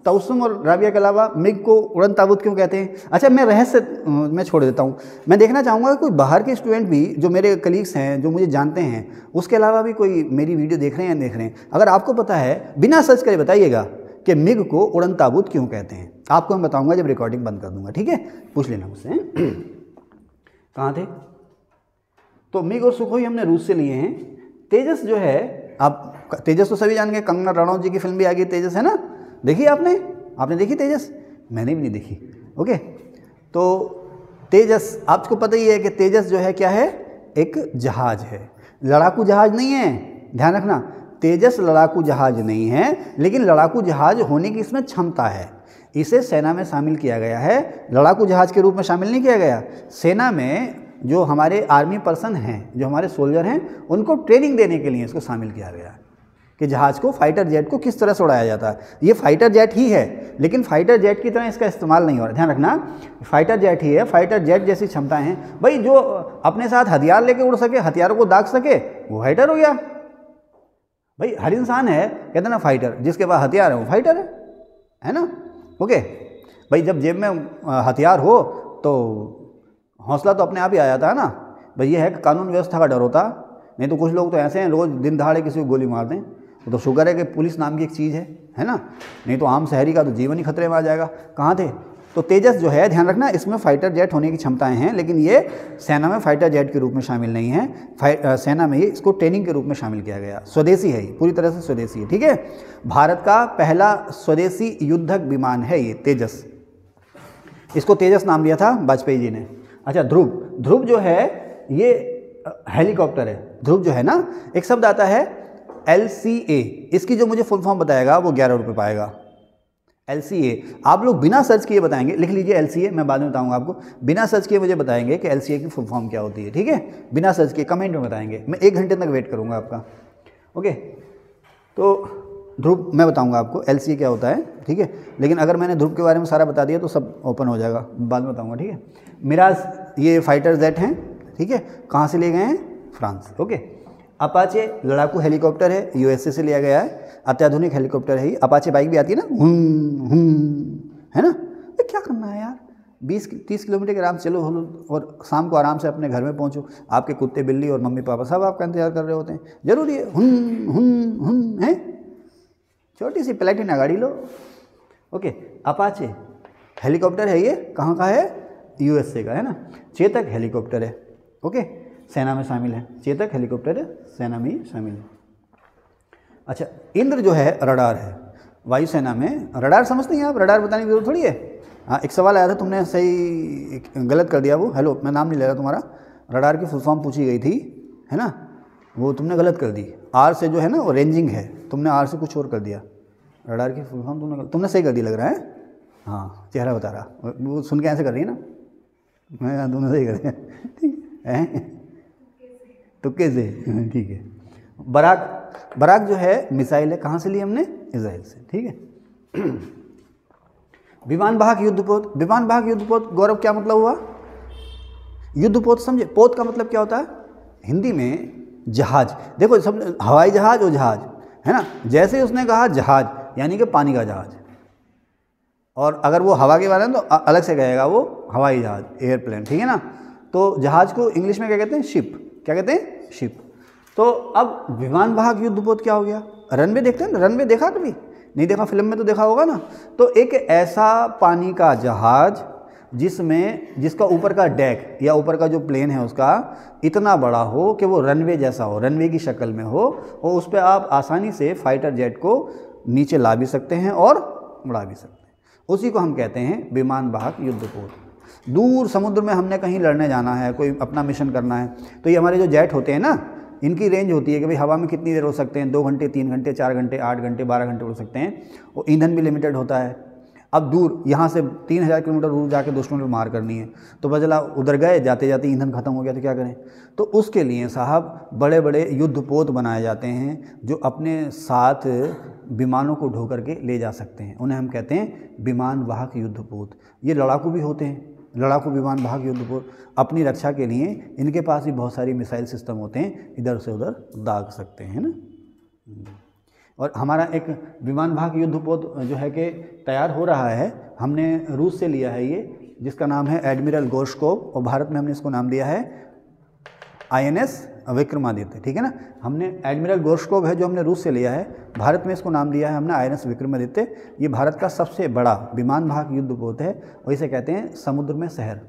तबस्सुम और राबिया के अलावा मिग को उड़न ताबूत क्यों कहते हैं? अच्छा मैं रहस्य मैं छोड़ देता हूँ। मैं देखना चाहूँगा कोई बाहर के स्टूडेंट भी, जो मेरे कलीग्स हैं, जो मुझे जानते हैं, उसके अलावा भी कोई मेरी वीडियो देख रहे हैं या देख रहे हैं, अगर आपको पता है बिना सर्च करे बताइएगा कि मिग को उड़न ताबूत क्यों कहते हैं। आपको मैं बताऊँगा जब रिकॉर्डिंग बंद कर दूँगा, ठीक है। पूछ लेना मुझसे। कहाँ थे? तो मिग और सुखोई हमने रूस से लिए हैं। तेजस जो है, आप तेजस तो सभी जान गए, कंगना रनौत जी की फिल्म भी आ गई तेजस, है ना। देखी आपने देखी तेजस? मैंने भी नहीं देखी। ओके, तो तेजस आपको पता ही है कि तेजस जो है क्या है, एक जहाज है, लड़ाकू जहाज नहीं है, ध्यान रखना। तेजस लड़ाकू जहाज नहीं है, लेकिन लड़ाकू जहाज होने की इसमें क्षमता है। इसे सेना में शामिल किया गया है, लड़ाकू जहाज के रूप में शामिल नहीं किया गया। सेना में जो हमारे आर्मी पर्सन हैं, जो हमारे सोल्जर हैं, उनको ट्रेनिंग देने के लिए इसको शामिल किया गया कि जहाज़ को, फाइटर जेट को किस तरह से उड़ाया जाता है। ये फाइटर जेट ही है, लेकिन फाइटर जेट की तरह इसका इस्तेमाल नहीं हो रहा, ध्यान रखना। फाइटर जेट ही है, फाइटर जेट जैसी क्षमताएं हैं। भाई जो अपने साथ हथियार लेके उड़ सके, हथियारों को दाग सके, वो फाइटर हो गया। भाई हर इंसान है, कहते ना फाइटर, जिसके पास हथियार है वो फाइटर है ना। ओके भाई, जब जेब में हथियार हो तो हौसला तो अपने आप ही आ जाता है ना। भाई ये है कि कानून व्यवस्था का डर होता, नहीं तो कुछ लोग तो ऐसे हैं रोज़ दिन दहाड़े किसी को गोली मार दें। तो शुक्र है कि पुलिस नाम की एक चीज़ है ना, नहीं तो आम शहरी का तो जीवन ही खतरे में आ जाएगा। कहाँ थे? तो तेजस जो है, ध्यान रखना, इसमें फाइटर जेट होने की क्षमताएं हैं, लेकिन ये सेना में फाइटर जेट के रूप में शामिल नहीं है। सेना में ही इसको ट्रेनिंग के रूप में शामिल किया गया। स्वदेशी है, पूरी तरह से स्वदेशी है, ठीक है। भारत का पहला स्वदेशी युद्धक विमान है ये तेजस। इसको तेजस नाम दिया था वाजपेयी जी ने। अच्छा ध्रुव जो है ये हेलीकॉप्टर है। ध्रुव जो है ना, एक शब्द आता है LCA, इसकी जो मुझे फुल फॉर्म बताएगा वो 11 रुपये पाएगा। LCA आप लोग बिना सर्च किए बताएंगे, लिख लीजिए LCA, मैं बाद में बताऊंगा आपको। बिना सर्च किए मुझे बताएंगे कि LCA की फुल फॉर्म क्या होती है, ठीक है। बिना सर्च किए कमेंट में बताएंगे, मैं 1 घंटे तक वेट करूंगा आपका। ओके, तो ध्रुव मैं बताऊंगा आपको LCA क्या होता है, ठीक है। लेकिन अगर मैंने ध्रुव के बारे में सारा बता दिया तो सब ओपन हो जाएगा, बाद में बताऊंगा, ठीक है। मिराज ये फाइटर जेट हैं, ठीक है। कहाँ से लिए गए हैं? फ्रांस से। ओके। अपाचे लड़ाकू हेलीकॉप्टर है, यूएसए से लिया गया है, अत्याधुनिक हेलीकॉप्टर है। अपाचे बाइक भी आती है ना, है ना। ये क्या करना है यार, 20-30 किलोमीटर के आराम से चलो और शाम को आराम से अपने घर में पहुंचो। आपके कुत्ते बिल्ली और मम्मी पापा सब आपका इंतजार कर रहे होते हैं। जरूरी है हुन है? छोटी सी प्लेटिना गाड़ी लो। ओके। अपाचे हेलीकॉप्टर है, ये कहाँ का है? यूएसए का है ना। चेतक हेलीकॉप्टर है, ओके, सेना में शामिल है। चेतक हेलीकॉप्टर है, सेना में शामिल है। अच्छा, इंद्र जो है रडार है, वायुसेना में। रडार समझते हैं आप? रडार बताने की जरूरत थोड़ी है। हाँ, एक सवाल आया था, तुमने सही गलत कर दिया वो। हेलो, मैं नाम नहीं ले रहा तुम्हारा। रडार की फुल फॉर्म पूछी गई थी, है ना, वो तुमने गलत कर दी। आर से जो है ना वो रेंजिंग है, तुमने आर से कुछ और कर दिया। रडार की फुल फॉर्म तुमने सही कर दी लग रहा है। हाँ, चेहरा बता रहा, वो सुन के ऐसे कर रही है ना, मैं तुमने सही कर दिया, ठीक है, तुक्के से, ठीक है। बराक जो है मिसाइल है, कहाँ से ली हमने? इजराइल से, ठीक है। विमान वाहक युद्धपोत। विमान वाहक युद्धपोत, गौरव क्या मतलब हुआ? युद्धपोत समझे? पोत का मतलब क्या होता है हिंदी में? जहाज। देखो सब, हवाई जहाज और जहाज, है ना। जैसे उसने कहा जहाज, यानी कि पानी का जहाज, और अगर वो हवा के बारे में तो अलग से कहेगा वो हवाई जहाज, एयरप्लेन, ठीक है ना। तो जहाज को इंग्लिश में क्या कहते हैं? शिप। क्या कहते हैं? शिप। तो अब विमान वाहक युद्धपोत क्या हो गया? रनवे देखते हैं ना, रनवे देखा कभी? नहीं देखा, फिल्म में तो देखा होगा ना। तो एक ऐसा पानी का जहाज जिसका ऊपर का डेक या ऊपर का जो प्लेन है उसका इतना बड़ा हो कि वो रनवे जैसा हो, रनवे की शक्ल में हो, और उस पर आप आसानी से फाइटर जेट को नीचे ला भी सकते हैं और उड़ा भी सकते हैं। उसी को हम कहते हैं विमान वाहक युद्धपोत। दूर समुद्र में हमने कहीं लड़ने जाना है, कोई अपना मिशन करना है, तो ये हमारे जो जेट होते हैं ना, इनकी रेंज होती है कि भाई हवा में कितनी देर उड़ सकते हैं, 2 घंटे, 3 घंटे, 4 घंटे, 8 घंटे, 12 घंटे उड़ सकते हैं। और ईंधन भी लिमिटेड होता है। अब दूर यहाँ से 3000 किलोमीटर दूर जाके दुश्मन को मार करनी है, तो बजला उधर गए, जाते जाते ईंधन खत्म हो गया तो क्या करें? तो उसके लिए साहब बड़े बड़े युद्धपोत बनाए जाते हैं जो अपने साथ विमानों को ढो करके ले जा सकते हैं। उन्हें हम कहते हैं विमान वाहक युद्धपोत। ये लड़ाकू भी होते हैं, लड़ाकू विमान वाहक युद्धपोत। अपनी रक्षा के लिए इनके पास भी बहुत सारी मिसाइल सिस्टम होते हैं, इधर से उधर दाग सकते हैं ना। और हमारा एक विमान वाहक युद्धपोत जो है कि तैयार हो रहा है, हमने रूस से लिया है ये, जिसका नाम है एडमिरल गोर्शकोव, और भारत में हमने इसको नाम दिया है INS विक्रमादित्य, ठीक है ना। हमने एडमिरल गोर्शकोव है जो हमने रूस से लिया है, भारत में इसको नाम दिया है हमने INS विक्रमादित्य। ये भारत का सबसे बड़ा विमान वाहक युद्धपोत है, और इसे कहते हैं समुद्र में शहर,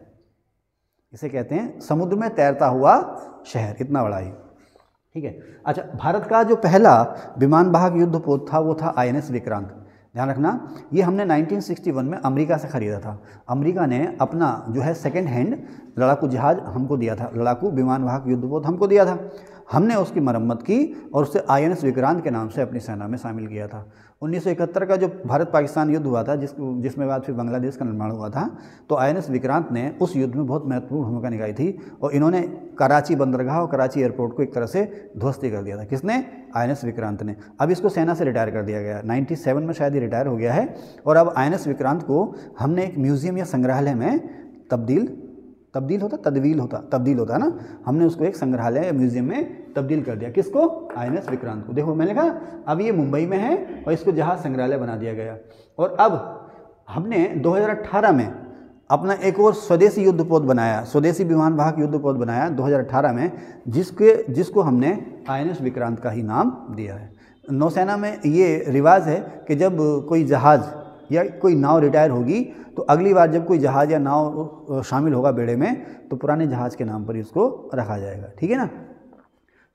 इसे कहते हैं समुद्र में तैरता हुआ शहर, इतना बड़ा ही, ठीक है। अच्छा, भारत का जो पहला विमान वाहक युद्धपोत था वो था INS विक्रांत। ध्यान रखना, ये हमने 1961 में अमेरिका से ख़रीदा था। अमेरिका ने अपना जो है सेकेंड हैंड लड़ाकू जहाज़ हमको दिया था, लड़ाकू विमान वाहक युद्धपोत हमको दिया था। हमने उसकी मरम्मत की और उसे INS विक्रांत के नाम से अपनी सेना में शामिल किया था। 1971 का जो भारत पाकिस्तान युद्ध हुआ था, जिसमें बाद फिर बांग्लादेश का निर्माण हुआ था, तो INS विक्रांत ने उस युद्ध में बहुत महत्वपूर्ण भूमिका निभाई थी, और इन्होंने कराची बंदरगाह और कराची एयरपोर्ट को एक तरह से ध्वस्त कर दिया था। किसने? INS विक्रांत ने। अब इसको सेना से रिटायर कर दिया गया, 97 में शायद ये रिटायर हो गया है, और अब INS विक्रांत को हमने एक म्यूज़ियम या संग्रहालय में तब्दील होता ना, हमने उसको एक संग्रहालय या म्यूजियम में तब्दील कर दिया। किसको? INS विक्रांत को। देखो मैंने कहा अब ये मुंबई में है और इसको जहाज संग्रहालय बना दिया गया। और अब हमने 2018 में अपना एक और स्वदेशी युद्धपोत बनाया, स्वदेशी विमान वाहक युद्धपोत बनाया 2018 में, जिसको हमने INS विक्रांत का ही नाम दिया है। नौसेना में ये रिवाज है कि जब कोई जहाज़ या कोई नाव रिटायर होगी तो अगली बार जब कोई जहाज़ या नाव शामिल होगा बेड़े में, तो पुराने जहाज़ के नाम पर इसको रखा जाएगा, ठीक है ना।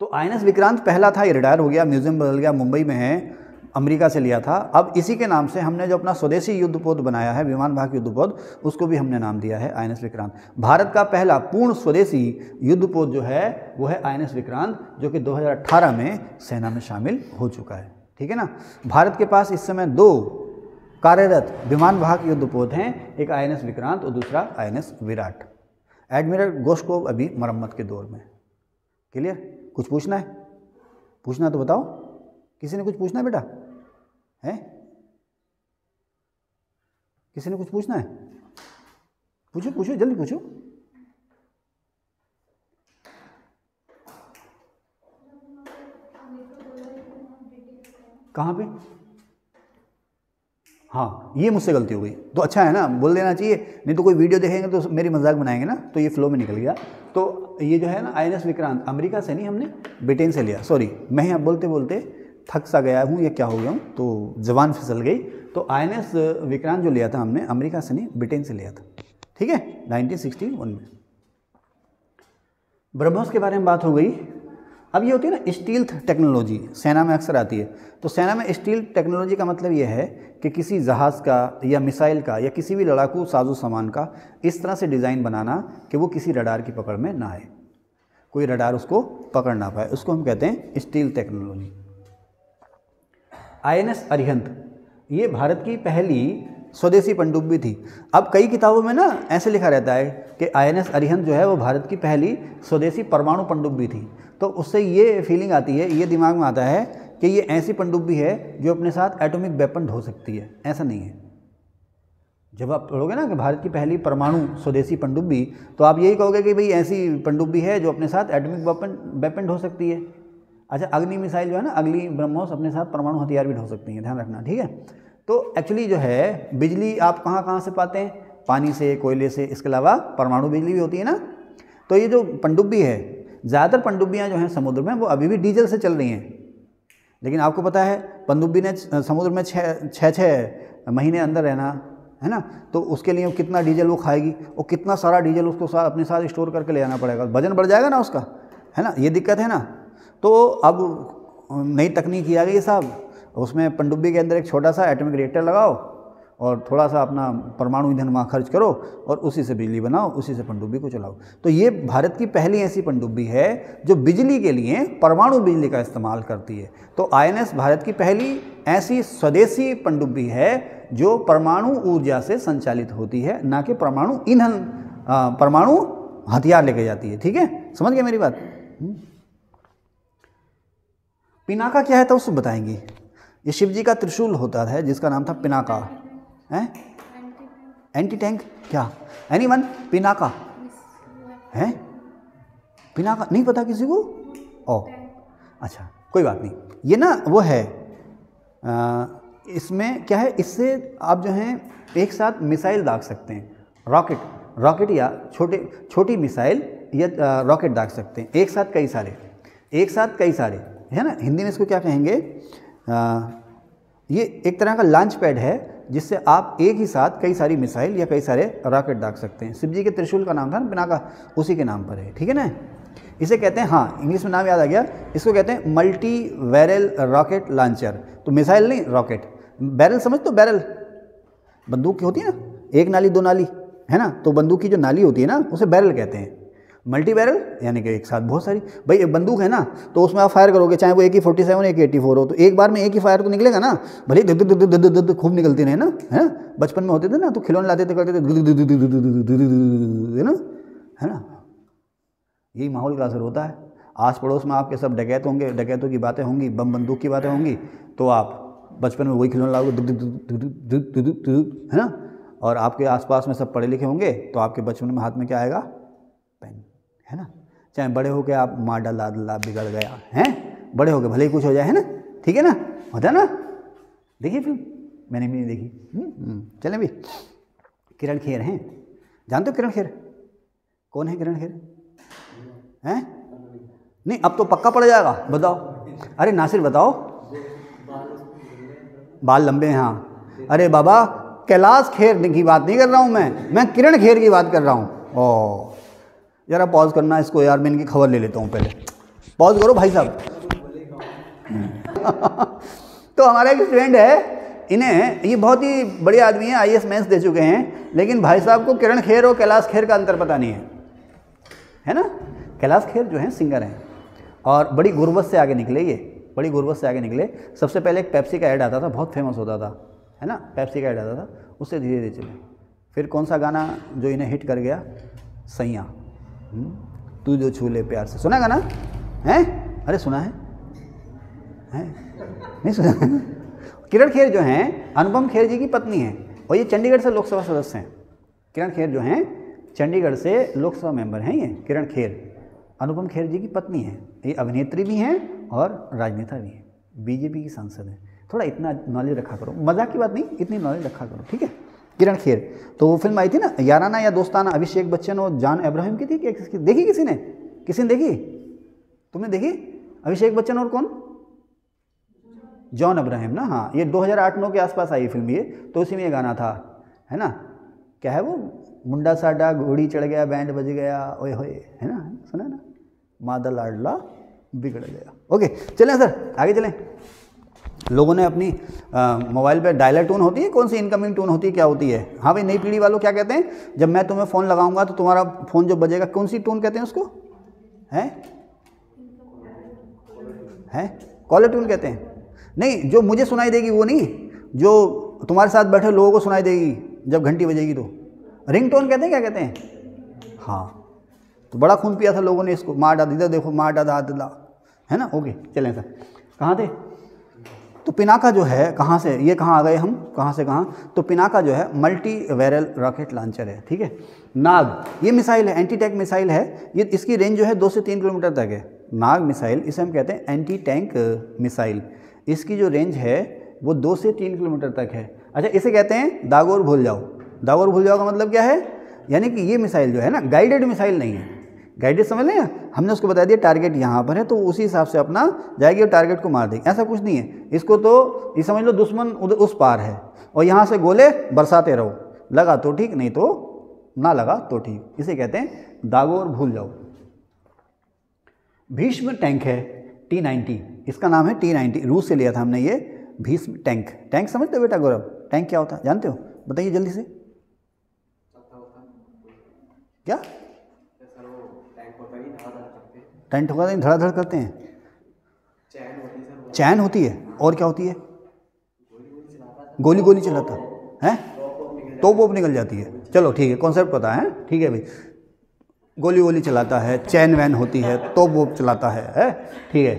तो INS विक्रांत पहला था, ये रिटायर हो गया, म्यूजियम बदल गया, मुंबई में है, अमेरिका से लिया था। अब इसी के नाम से हमने जो अपना स्वदेशी युद्धपोत बनाया है, विमान वाहक युद्धपोत, उसको भी हमने नाम दिया है INS विक्रांत। भारत का पहला पूर्ण स्वदेशी युद्धपोत जो है वो है INS विक्रांत, जो कि 2018 में सेना में शामिल हो चुका है, ठीक है ना। भारत के पास इस समय 2 कार्यरत विमान वाहक युद्धपोत हैं, एक INS विक्रांत और दूसरा INS विराट। एडमिरल गोर्शकोव अभी मरम्मत के दौर में। क्लियर? कुछ पूछना है? पूछना है तो बताओ, किसी ने कुछ पूछना है बेटा? है किसी ने कुछ पूछना है? पूछो जल्दी पूछो। कहाँ पे? हाँ, ये मुझसे गलती हो गई, तो अच्छा है ना, बोल देना चाहिए, नहीं तो कोई वीडियो देखेंगे तो मेरी मजाक बनाएंगे ना, तो ये फ्लो में निकल गया। तो ये जो है ना INS विक्रांत अमेरिका से नहीं, हमने ब्रिटेन से लिया। सॉरी, मैं यहाँ बोलते बोलते थक सा गया हूँ या क्या हो गया हूँ, तो जबान फिसल गई। तो INS विक्रांत जो लिया था हमने अमेरिका से नहीं, ब्रिटेन से लिया था, ठीक है, 1961 में। ब्रह्मोस के बारे में बात हो गई। अब ये होती है ना स्टील्थ टेक्नोलॉजी, सेना में अक्सर आती है। तो सेना में स्टील्थ टेक्नोलॉजी का मतलब ये है कि किसी जहाज़ का या मिसाइल का या किसी भी लड़ाकू साजो सामान का इस तरह से डिज़ाइन बनाना कि वो किसी रडार की पकड़ में ना आए, कोई रडार उसको पकड़ ना पाए, उसको हम कहते हैं स्टील्थ टेक्नोलॉजी। INS अरिहंत ये भारत की पहली स्वदेशी पनडुब्बी थी। अब कई किताबों में ना ऐसे लिखा रहता है कि INS अरिहंत जो है वो भारत की पहली स्वदेशी परमाणु पनडुब्बी थी। तो उससे ये फीलिंग आती है, ये दिमाग में आता है कि ये ऐसी पनडुब्बी है जो अपने साथ एटॉमिक वेपन ढो सकती है। ऐसा नहीं है। जब आप पढ़ोगे ना कि भारत की पहली परमाणु स्वदेशी पनडुब्बी, तो आप यही कहोगे कि भाई ऐसी पनडुब्बी है जो अपने साथ एटॉमिक वेपन ढो सकती है। अच्छा, अग्नि मिसाइल जो है ना, अगली ब्रह्मोस अपने साथ परमाणु हथियार भी ढो सकती हैं, ध्यान रखना, ठीक है। तो एक्चुअली जो है बिजली आप कहाँ कहाँ से पाते हैं? पानी से, कोयले से, इसके अलावा परमाणु बिजली भी होती है ना। तो ये जो पनडुब्बी है, ज़्यादातर पनडुब्बियाँ जो हैं समुद्र में वो अभी भी डीजल से चल रही हैं। लेकिन आपको पता है पनडुब्बी ने समुद्र में छः महीने अंदर रहना है ना, तो उसके लिए कितना डीजल वो खाएगी, और कितना सारा डीजल उसको अपने साथ स्टोर करके ले आना पड़ेगा, वजन बढ़ जाएगा ना उसका, है ना, ये दिक्कत है ना। तो अब नई तकनीक आ गई है साहब, उसमें पनडुब्बी के अंदर एक छोटा सा एटॉमिक रिएक्टर लगाओ और थोड़ा सा अपना परमाणु ईंधन वहाँ खर्च करो और उसी से बिजली बनाओ, उसी से पनडुब्बी को चलाओ। तो ये भारत की पहली ऐसी पनडुब्बी है जो बिजली के लिए परमाणु बिजली का इस्तेमाल करती है। तो INS भारत की पहली ऐसी स्वदेशी पनडुब्बी है जो परमाणु ऊर्जा से संचालित होती है, ना कि परमाणु ईंधन, परमाणु हथियार लेके जाती है, ठीक है, समझ गए मेरी बात। पिनाका क्या है तो उसको बताएंगे। ये शिव जी का त्रिशूल होता है जिसका नाम था पिनाका, है एंटी टैंक, क्या एनीवन? पिनाका है, पिनाका नहीं पता किसी को? ओ अच्छा, कोई बात नहीं, ये ना वो है, इसमें क्या है, इससे आप जो हैं एक साथ मिसाइल दाग सकते हैं, रॉकेट या छोटी मिसाइल या रॉकेट दाग सकते हैं, एक साथ कई सारे, है ना। हिंदी में इसको क्या कहेंगे? ये एक तरह का लॉन्च पैड है जिससे आप एक ही साथ कई सारी मिसाइल या कई सारे रॉकेट दाग सकते हैं। शिव जी के त्रिशूल का नाम था ना पिनाका, उसी के नाम पर है, ठीक है ना। इसे कहते हैं, हाँ इंग्लिश में नाम याद आ गया, इसको कहते हैं मल्टी बैरल रॉकेट लॉन्चर। तो मिसाइल नहीं, रॉकेट। बैरल समझ, तो बैरल बंदूक की होती है ना, एक नाली दो नाली, है ना, तो बंदूक की जो नाली होती है ना उसे बैरल कहते हैं। मल्टी बैरल यानी कि एक साथ बहुत सारी, भाई एक बंदूक है ना तो उसमें आप फायर करोगे, चाहे वो AK-47 AK-84 हो, तो एक बार में एक ही फायर तो निकलेगा ना, भले ही खूब निकलती रहे ना, है ना। बचपन में होते थे ना तो खिलौने लाते थे, करते थे, है ना। यही माहौल का असर होता है। आस पड़ोस में आपके सब डकैत होंगे, डकैतों की बातें होंगी, बम बंदूक की बातें होंगी, तो आप बचपन में वही खिलौने लाओगे, है ना। और आपके आसपास में सब पढ़े लिखे होंगे तो आपके बचपन में हाथ में क्या आएगा? पेन, है ना। चाहे बड़े हो के आप मार डाला बिगड़ गया हैं, बड़े हो के भले ही कुछ हो जाए, है ना, ठीक है ना, होता है ना। देखिए फिल्म, मैंने भी नहीं देखी। चलें भी, किरण खेर हैं, जानते हो किरण खेर? कौन है किरण खेर? हैं? नहीं, अब तो पक्का पड़ जाएगा, बताओ। अरे नासिर बताओ। बाल लंबे हैं, हाँ। अरे बाबा, कैलाश खेर की बात नहीं कर रहा हूँ मैं किरण खेर की बात कर रहा हूँ। ओ जरा पॉज करना इसको यार, मैं इनकी खबर ले लेता हूँ पहले, पॉज करो भाई साहब। तो हमारा एक स्टूडेंट है, इन्हें, ये बहुत ही बड़े आदमी हैं, IAS मेंस दे चुके हैं, लेकिन भाई साहब को किरण खेर और कैलाश खेर का अंतर पता नहीं है ना। कैलाश खेर जो हैं सिंगर हैं और बड़ी गुर्बत से आगे निकले, ये बड़ी गुर्बत से आगे निकले। सबसे पहले एक पेप्सी का ऐड आता था, बहुत फेमस होता था, है ना, पेप्सी का ऐड आता था, उससे धीरे धीरे चले। फिर कौन सा गाना जो इन्हें हिट कर गया? सैया तू जो छू ले प्यार से, सुना गाना है? अरे सुना है? नहीं सुना? किरण खेर जो हैं अनुपम खेर जी की पत्नी हैं और ये चंडीगढ़ से लोकसभा सदस्य हैं। किरण खेर जो हैं चंडीगढ़ से लोकसभा मेंबर हैं। ये किरण खेर अनुपम खेर जी की पत्नी हैं। ये अभिनेत्री भी हैं और राजनेता भी हैं, BJP की सांसद हैं। थोड़ा इतना नॉलेज रखा करो, मजाक की बात नहीं, इतनी नॉलेज रखा करो, ठीक है। किरण खेर, तो वो फिल्म आई थी ना याराना या दोस्ताना, अभिषेक बच्चन और जॉन अब्राहम की थी क्या, देखी किसी ने देखी? तुमने देखी? अभिषेक बच्चन और कौन? जॉन अब्राहम ना, हाँ, ये 2008-9 के आसपास आई फिल्म ये, तो उसी में ये गाना था, है ना, क्या है वो, मुंडा साडा घोड़ी चढ़ गया बैंड बज गया ओए होए, है ना, सुना ना, मादा लाडला बिगड़ गया। ओके चलें सर, आगे चलें। लोगों ने अपनी मोबाइल पे डायलर टून होती है, कौन सी इनकमिंग टून होती है, क्या होती है? हाँ भाई, नई पीढ़ी वालों क्या कहते हैं, जब मैं तुम्हें फ़ोन लगाऊंगा तो तुम्हारा फ़ोन जो बजेगा, कौन सी टून कहते हैं उसको? हैं कॉलर टून कहते हैं? नहीं, जो मुझे सुनाई देगी वो नहीं, जो तुम्हारे साथ बैठे लोगों को सुनाई देगी जब घंटी बजेगी तो रिंग टोन कहते हैं, क्या कहते हैं? हाँ, तो बड़ा खून पिया था लोगों ने इसको, मार डाल, इधर देखो मार डाल, है ना। ओके चलें सर, कहाँ थे? तो पिनाका जो है, कहाँ से ये कहाँ आ गए हम, कहाँ से कहाँ? तो पिनाका जो है मल्टी बैरल रॉकेट लॉन्चर है, ठीक है। नाग, ये मिसाइल है, एंटी टैंक मिसाइल है, ये इसकी रेंज जो है 2 से 3 किलोमीटर तक है। नाग मिसाइल, इसे हम कहते हैं एंटी टैंक मिसाइल, इसकी जो रेंज है वो 2 से 3 किलोमीटर तक है। अच्छा, इसे कहते हैं दागो और भूल जाओ। दागो और भूल जाओ का मतलब क्या है? यानी कि ये मिसाइल जो है ना, गाइडेड मिसाइल नहीं है। गाइडेड समझ लें, हमने उसको बता दिया टारगेट यहाँ पर है तो उसी हिसाब से अपना जाएगी और टारगेट को मार देगी, ऐसा कुछ नहीं है। इसको तो ये समझ लो दुश्मन उधर उस पार है और यहाँ से गोले बरसाते रहो, लगा तो ठीक, नहीं तो ना लगा तो ठीक, इसे कहते हैं दागो और भूल जाओ। भीष्म टैंक है T-90, इसका नाम है T-90, रूस से लिया था हमने ये भीष्म टैंक। टैंक समझते हो बेटा गौरव, टैंक क्या होता है जानते हो? बताइए जल्दी से। क्या टैंक होता है? धड़ाधड़ करते हैं, चैन होती है, और क्या होती है? गोली गोली चलाता है, तोप वोप निकल जाती है। चलो ठीक है, कॉन्सेप्ट पता है, ठीक है भाई, गोली वोली चलाता है, चैन वैन होती है, तोप वोप चलाता है, ठीक है।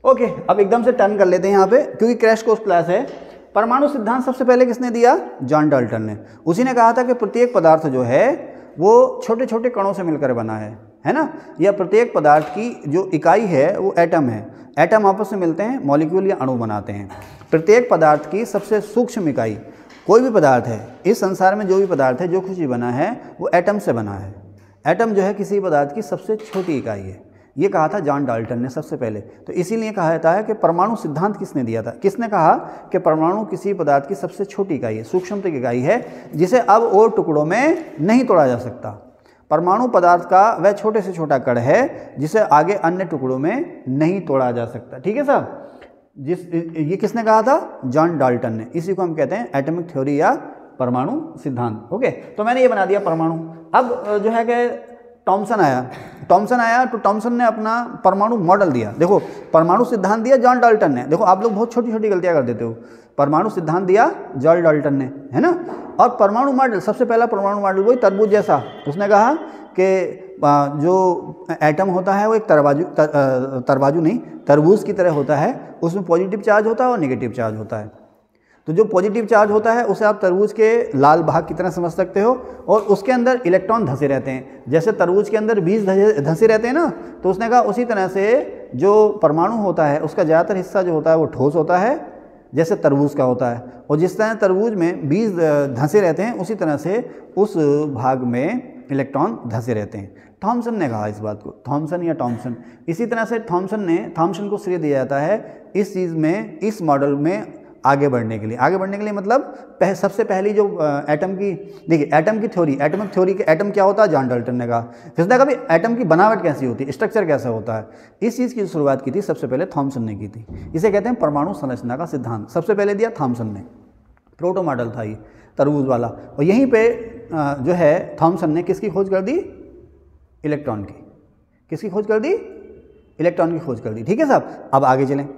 ओके, अब एकदम से टर्न कर लेते हैं यहाँ पे, क्योंकि क्रैश कोर्स क्लास है। परमाणु सिद्धांत सबसे पहले किसने दिया? जॉन डाल्टन ने। उसी ने कहा था कि प्रत्येक पदार्थ जो है वो छोटे छोटे कणों से मिलकर बना है ना। यह प्रत्येक पदार्थ की जो इकाई है वो एटम है। एटम आपस में मिलते हैं, मॉलिक्यूल या अणु बनाते हैं। प्रत्येक पदार्थ की सबसे सूक्ष्म इकाई, कोई भी पदार्थ है इस संसार में, जो भी पदार्थ है, जो कुछ भी बना है वो एटम से बना है। एटम जो है किसी पदार्थ की सबसे छोटी इकाई है, ये कहा था जॉन डाल्टन ने सबसे पहले। तो इसीलिए कहा जाता है कि परमाणु सिद्धांत किसने दिया था? किसने कहा कि परमाणु किसी पदार्थ की सबसे छोटी इकाई है, सूक्ष्मतम इकाई है, जिसे अब और टुकड़ों में नहीं तोड़ा जा सकता। परमाणु पदार्थ का वह छोटे से छोटा कण है जिसे आगे अन्य टुकड़ों में नहीं तोड़ा जा सकता, ठीक है साहब। ये किसने कहा था? जॉन डाल्टन ने। इसी को हम कहते हैं एटॉमिक थ्योरी या परमाणु सिद्धांत। ओके, तो मैंने ये बना दिया परमाणु। अब जो है कि टॉमसन आया तो टॉमसन ने अपना परमाणु मॉडल दिया। देखो, परमाणु सिद्धांत दिया जॉन डाल्टन ने। देखो आप लोग बहुत छोटी छोटी गलतियां कर देते हो। परमाणु सिद्धांत दिया जॉन डाल्टन ने, है ना। और परमाणु मॉडल, सबसे पहला परमाणु मॉडल वही तरबूज जैसा। उसने कहा कि जो एटम होता है वो एक तरबूज की तरह होता है। उसमें पॉजिटिव चार्ज होता है और नेगेटिव चार्ज होता है। तो जो पॉजिटिव चार्ज होता है उसे आप तरबूज के लाल भाग की तरह समझ सकते हो, और उसके अंदर इलेक्ट्रॉन धंसे रहते हैं। जैसे तरबूज के अंदर बीज धंसे रहते हैं ना, तो उसने कहा उसी तरह से जो परमाणु होता है उसका ज़्यादातर हिस्सा जो होता है वो ठोस होता है, जैसे तरबूज का होता है। और जिस तरह तरबूज में बीज धंसे रहते हैं उसी तरह से उस भाग में इलेक्ट्रॉन धंसे रहते हैं। थॉमसन ने कहा इस बात को, थॉमसन या टॉमसन। इसी तरह से थॉमसन को श्रेय दिया जाता है इस चीज़ में, इस मॉडल में आगे बढ़ने के लिए मतलब सबसे पहली जो एटम की, देखिए एटम की थ्योरी, एटॉमिक थ्योरी के एटम क्या होता है जॉन डाल्टन ने कहा। किसने कहा भाई एटम की बनावट कैसी होती है, स्ट्रक्चर कैसा होता है। इस चीज़ की शुरुआत की थी सबसे पहले थॉमसन ने की थी। इसे कहते हैं परमाणु संरचना का सिद्धांत। सबसे पहले दिया थॉमसन ने, प्रोटो मॉडल था ये तरबूज वाला। और यहीं पर जो है थॉमसन ने किसकी खोज कर दी? इलेक्ट्रॉन की। किसकी खोज कर दी? इलेक्ट्रॉन की खोज कर दी, ठीक है साहब। अब आगे चलें।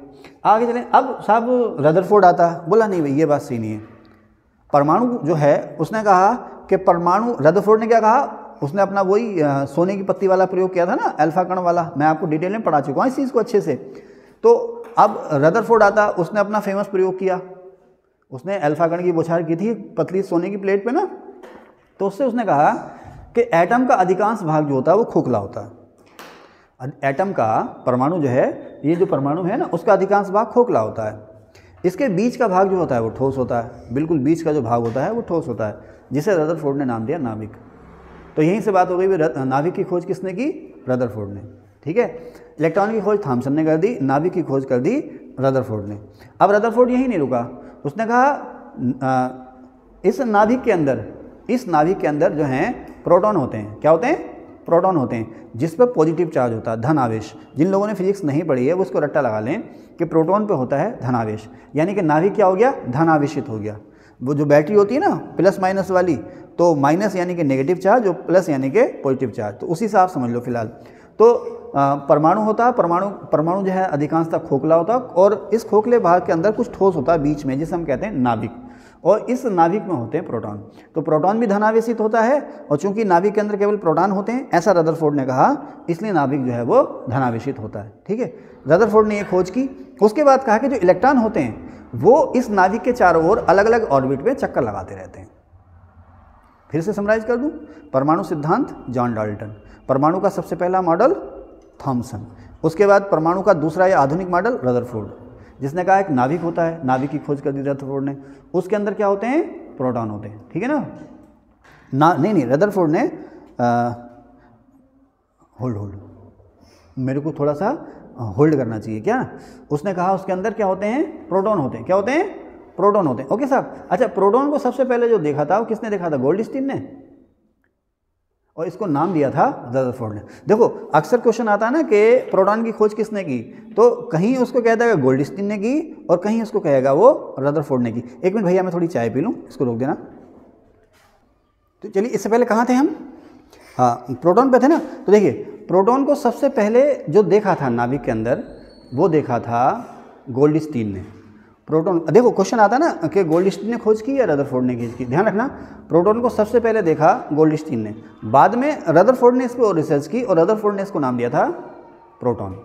अब साहब रदरफोर्ड आता है, बोला नहीं भाई ये बात सही नहीं है। परमाणु जो है उसने कहा कि परमाणु, रदरफोर्ड ने क्या कहा? उसने अपना वही सोने की पत्ती वाला प्रयोग किया था ना, अल्फा कण वाला। मैं आपको डिटेल में पढ़ा चुका हूँ इस चीज़ को अच्छे से। तो अब रदरफोर्ड आता, उसने अपना फेमस प्रयोग किया। उसने अल्फा कण की बौछार की थी पतली सोने की प्लेट पे ना, तो उससे उसने कहा कि एटम का अधिकांश भाग जो होता है वो खोखला होता है। एटम का, परमाणु जो है, ये जो परमाणु है ना, उसका अधिकांश भाग खोखला होता है। इसके बीच का भाग जो होता है वो ठोस होता है, बिल्कुल बीच का जो भाग होता है वो ठोस होता है, जिसे रदरफोर्ड ने नाम दिया नाभिक। तो यहीं से बात हो गई, नाभिक की खोज किसने की? रदरफोर्ड ने। ठीक है, इलेक्ट्रॉन की खोज थॉमसन ने कर दी, नाभिक की खोज कर दी रदरफोर्ड ने। अब रदरफोर्ड यहीं नहीं रुका, उसने कहा इस नाभिक के अंदर जो हैं प्रोटॉन होते हैं। क्या होते हैं? प्रोटॉन होते हैं, जिस पर पॉजिटिव चार्ज होता है, धन आवेश। जिन लोगों ने फिजिक्स नहीं पढ़ी है वो उसको रट्टा लगा लें कि प्रोटॉन पे होता है धन आवेश, यानी कि नाभिक क्या हो गया? धन आवेशित हो गया। वो जो बैटरी होती है ना प्लस माइनस वाली, तो माइनस यानी कि नेगेटिव चार्ज और प्लस यानी कि पॉजिटिव चार्ज, तो उसी से आप समझ लो फिलहाल। तो परमाणु होता है, परमाणु जो है अधिकांशतः खोखला होता है, और इस खोखले भाग के अंदर कुछ ठोस होता है बीच में, जिसे हम कहते हैं नाभिक, और इस नाभिक में होते हैं प्रोटॉन। तो प्रोटॉन भी धनावेशित होता है, और चूंकि नाभिक के अंदर केवल प्रोटॉन होते हैं, ऐसा रदरफोर्ड ने कहा, इसलिए नाभिक जो है वो धनावेशित होता है। ठीक है, रदरफोर्ड ने ये खोज की। उसके बाद कहा कि जो इलेक्ट्रॉन होते हैं वो इस नाभिक के चारों ओर अलग अलग ऑर्बिट में चक्कर लगाते रहते हैं। फिर से समराइज कर दूं, परमाणु सिद्धांत जॉन डाल्टन, परमाणु का सबसे पहला मॉडल थॉमसन, उसके बाद परमाणु का दूसरा या आधुनिक मॉडल रदरफोर्ड, जिसने कहा एक नाभिक होता है, नाभिक की खोज कर दी रदरफोर्ड ने, उसके अंदर क्या होते हैं? प्रोटॉन होते हैं। ठीक है ना? नहीं, रदरफोर्ड ने होल्ड मेरे को थोड़ा सा होल्ड करना चाहिए क्या? उसने कहा उसके अंदर क्या होते हैं? प्रोटॉन होते हैं। क्या होते हैं? प्रोटॉन होते हैं। ओके साहब, अच्छा, प्रोटॉन को सबसे पहले जो देखा था वो किसने देखा था? गोल्डस्टीन ने, और इसको नाम दिया था रदरफोर्ड ने। देखो अक्सर क्वेश्चन आता है ना कि प्रोटॉन की खोज किसने की, तो कहीं उसको कहता है गोल्डस्टीन ने की, और कहीं उसको कहेगा वो रदरफोर्ड ने की। एक मिनट भैया, मैं थोड़ी चाय पी लूँ, इसको रोक देना। तो चलिए, इससे पहले कहाँ थे हम? हाँ, प्रोटॉन पे थे ना। तो देखिए, प्रोटॉन को सबसे पहले जो देखा था नाभिक के अंदर, वो देखा था गोल्डस्टीन ने। प्रोटॉन, देखो क्वेश्चन आता है ना कि गोल्डस्टीन ने खोज की या रदरफोर्ड ने खोज की, ध्यान रखना। प्रोटॉन को सबसे पहले देखा गोल्डस्टीन ने, बाद में रदरफोर्ड ने इस पर रिसर्च की, और रदरफोर्ड ने इसको नाम दिया था प्रोटॉन।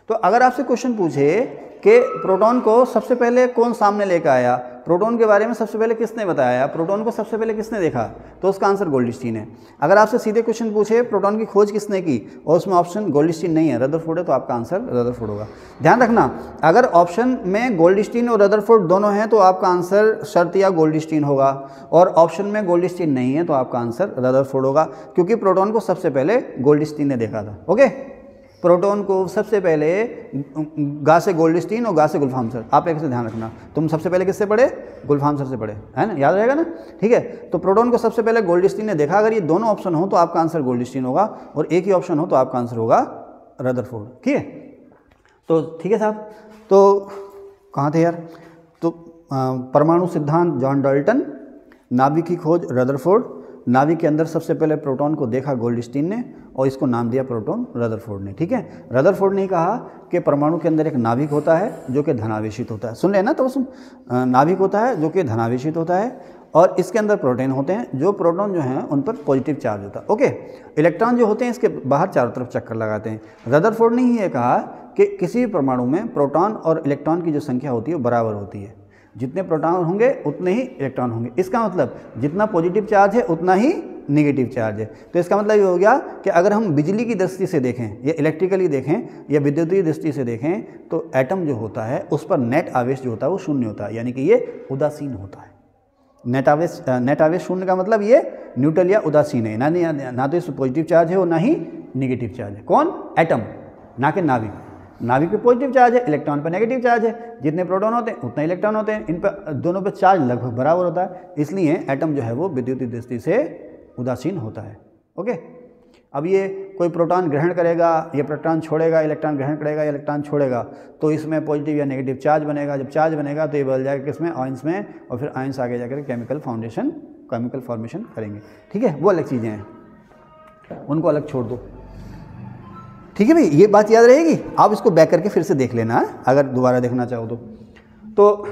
तो अगर आपसे क्वेश्चन पूछे कि प्रोटॉन को सबसे पहले कौन सामने लेकर आया, प्रोटॉन के बारे में सबसे पहले किसने बताया, प्रोटॉन को सबसे पहले किसने देखा, तो उसका आंसर गोल्डस्टीन है। अगर आपसे सीधे क्वेश्चन पूछे प्रोटॉन की खोज किसने की, और उसमें ऑप्शन गोल्डस्टीन नहीं है, रदरफोर्ड है, तो आपका आंसर रदरफोर्ड होगा। ध्यान रखना, अगर ऑप्शन में गोल्डस्टीन और रदरफोर्ड दोनों हैं तो आपका आंसर शर्तिया गोल्डस्टीन होगा, और ऑप्शन में गोल्डस्टीन नहीं है तो आपका आंसर रदरफोर्ड होगा, क्योंकि प्रोटॉन को सबसे पहले गोल्डस्टीन ने देखा था। ओके, प्रोटॉन को सबसे पहले गा से गोल्डस्टीन और गा से गुल्फामसर, आप एक से ध्यान रखना। तुम सबसे पहले किससे पढ़े? गुल्फामसर से पढ़े, है ना, याद रहेगा ना? ठीक है, तो प्रोटॉन को सबसे पहले गोल्डस्टीन ने देखा। अगर ये दोनों ऑप्शन हो तो आपका आंसर गोल्डस्टीन होगा, और एक ही ऑप्शन हो तो आपका आंसर होगा रदरफोर्ड। ठीक है, तो ठीक है साहब, तो कहाँ थे यार? तो परमाणु सिद्धांत जॉन डाल्टन, नाभिक की खोज रदरफोर्ड, नाभिक के अंदर सबसे पहले प्रोटॉन को देखा गोल्डस्टीन ने, और इसको नाम दिया प्रोटॉन रदरफोर्ड ने। ठीक है, रदरफोर्ड ने कहा कि परमाणु के अंदर एक नाभिक होता है जो कि धनावेशित होता है। सुन लेना, तो सुन, नाभिक होता है जो कि धनावेशित होता है, और इसके अंदर प्रोटॉन होते हैं, जो प्रोटॉन जो हैं उन पर पॉजिटिव चार्ज होता है। ओके, इलेक्ट्रॉन जो होते हैं इसके बाहर चारों तरफ चक्कर लगाते हैं। रदरफोर्ड ने ही ये कहा कि किसी भी परमाणु में प्रोटॉन और इलेक्ट्रॉन की जो संख्या होती है वो बराबर होती है, जितने प्रोटॉन होंगे उतने ही इलेक्ट्रॉन होंगे। इसका मतलब जितना पॉजिटिव चार्ज है उतना ही नेगेटिव चार्ज है। तो इसका मतलब ये हो गया कि अगर हम बिजली की दृष्टि से देखें, या इलेक्ट्रिकली देखें, या विद्युतीय दृष्टि से देखें, तो एटम जो होता है उस पर नेट आवेश जो होता है वो शून्य होता है, यानी कि ये उदासीन होता है। नेट आवेश शून्य का मतलब ये न्यूट्रल या उदासीन है, ना तो इसमें पॉजिटिव चार्ज है और ना ही नेगेटिव चार्ज है। कौन? एटम, ना कि नाभिक। नाभिक पे पॉजिटिव चार्ज है, इलेक्ट्रॉन पर नेगेटिव चार्ज है। जितने प्रोटॉन होते हैं उतना इलेक्ट्रॉन होते हैं, इन पर दोनों पे चार्ज लगभग बराबर होता है, इसलिए एटम जो है वो विद्युतीय दृष्टि से उदासीन होता है। ओके, अब ये कोई प्रोटॉन ग्रहण करेगा, ये प्रोटॉन छोड़ेगा, इलेक्ट्रॉन ग्रहण करेगा, इलेक्ट्रॉन छोड़ेगा, तो इसमें पॉजिटिव या नेगेटिव चार्ज बनेगा। जब चार्ज बनेगा तो ये बदल जाएगा किसमें? आयंस में, और फिर आयंस आगे जाकर केमिकल फॉर्मेशन करेंगे। ठीक है, वो अलग चीज़ें हैं, उनको अलग छोड़ दो। ठीक है भाई, ये बात याद रहेगी। आप इसको बैक करके फिर से देख लेना अगर दोबारा देखना चाहो तो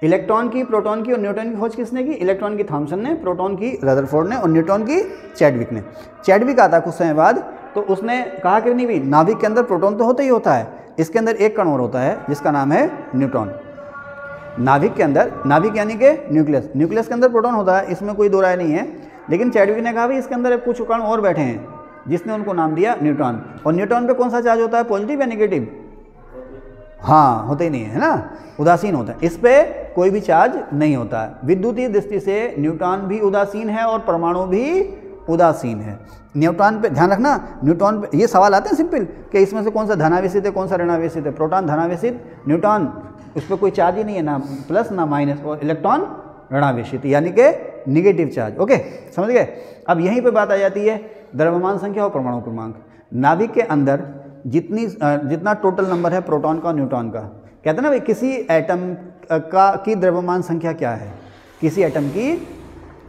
इलेक्ट्रॉन की, प्रोटॉन की और न्यूट्रॉन की खोज किसने की? इलेक्ट्रॉन की थॉमसन ने, प्रोटॉन की रदरफोर्ड ने, और न्यूट्रॉन की चैडविक ने। चैडविक आता कुछ समय बाद, तो उसने कहा कि नहीं भाई, नाभिक के अंदर प्रोटॉन तो होता ही होता है, इसके अंदर एक कण और होता है जिसका नाम है न्यूट्रॉन। नाभिक के अंदर, नाभिक यानी कि न्यूक्लियस के अंदर प्रोटॉन होता है, इसमें कोई दो राय नहीं है। लेकिन चैडविक ने कहा भाई इसके अंदर कुछ कण और बैठे हैं, जिसने उनको नाम दिया न्यूट्रॉन। और न्यूट्रॉन पे कौन सा चार्ज होता है? पॉजिटिव या नेगेटिव? हाँ होते ही नहीं है ना, उदासीन होता है। इस पे कोई भी चार्ज नहीं होता है। विद्युतीय दृष्टि से न्यूट्रॉन भी उदासीन है और परमाणु भी उदासीन है। न्यूट्रॉन पे ध्यान रखना, न्यूट्रॉन पे ये सवाल आते हैं सिंपल कि इसमें से कौन सा धनावेशित है कौन सा ऋणावेशित है। प्रोटॉन धनावेशित, न्यूट्रॉन उस पर कोई चार्ज ही नहीं है, ना प्लस ना माइनस, और इलेक्ट्रॉन ऋणावेशित यानी कि निगेटिव चार्ज। ओके समझ गए। अब यहीं पे बात आ जाती है द्रव्यमान संख्या और परमाणु क्रमांक। नाभिक के अंदर जितना टोटल नंबर है प्रोटॉन का और न्यूट्रॉन का, कहते हैं ना भाई किसी एटम की द्रव्यमान संख्या क्या है, किसी एटम की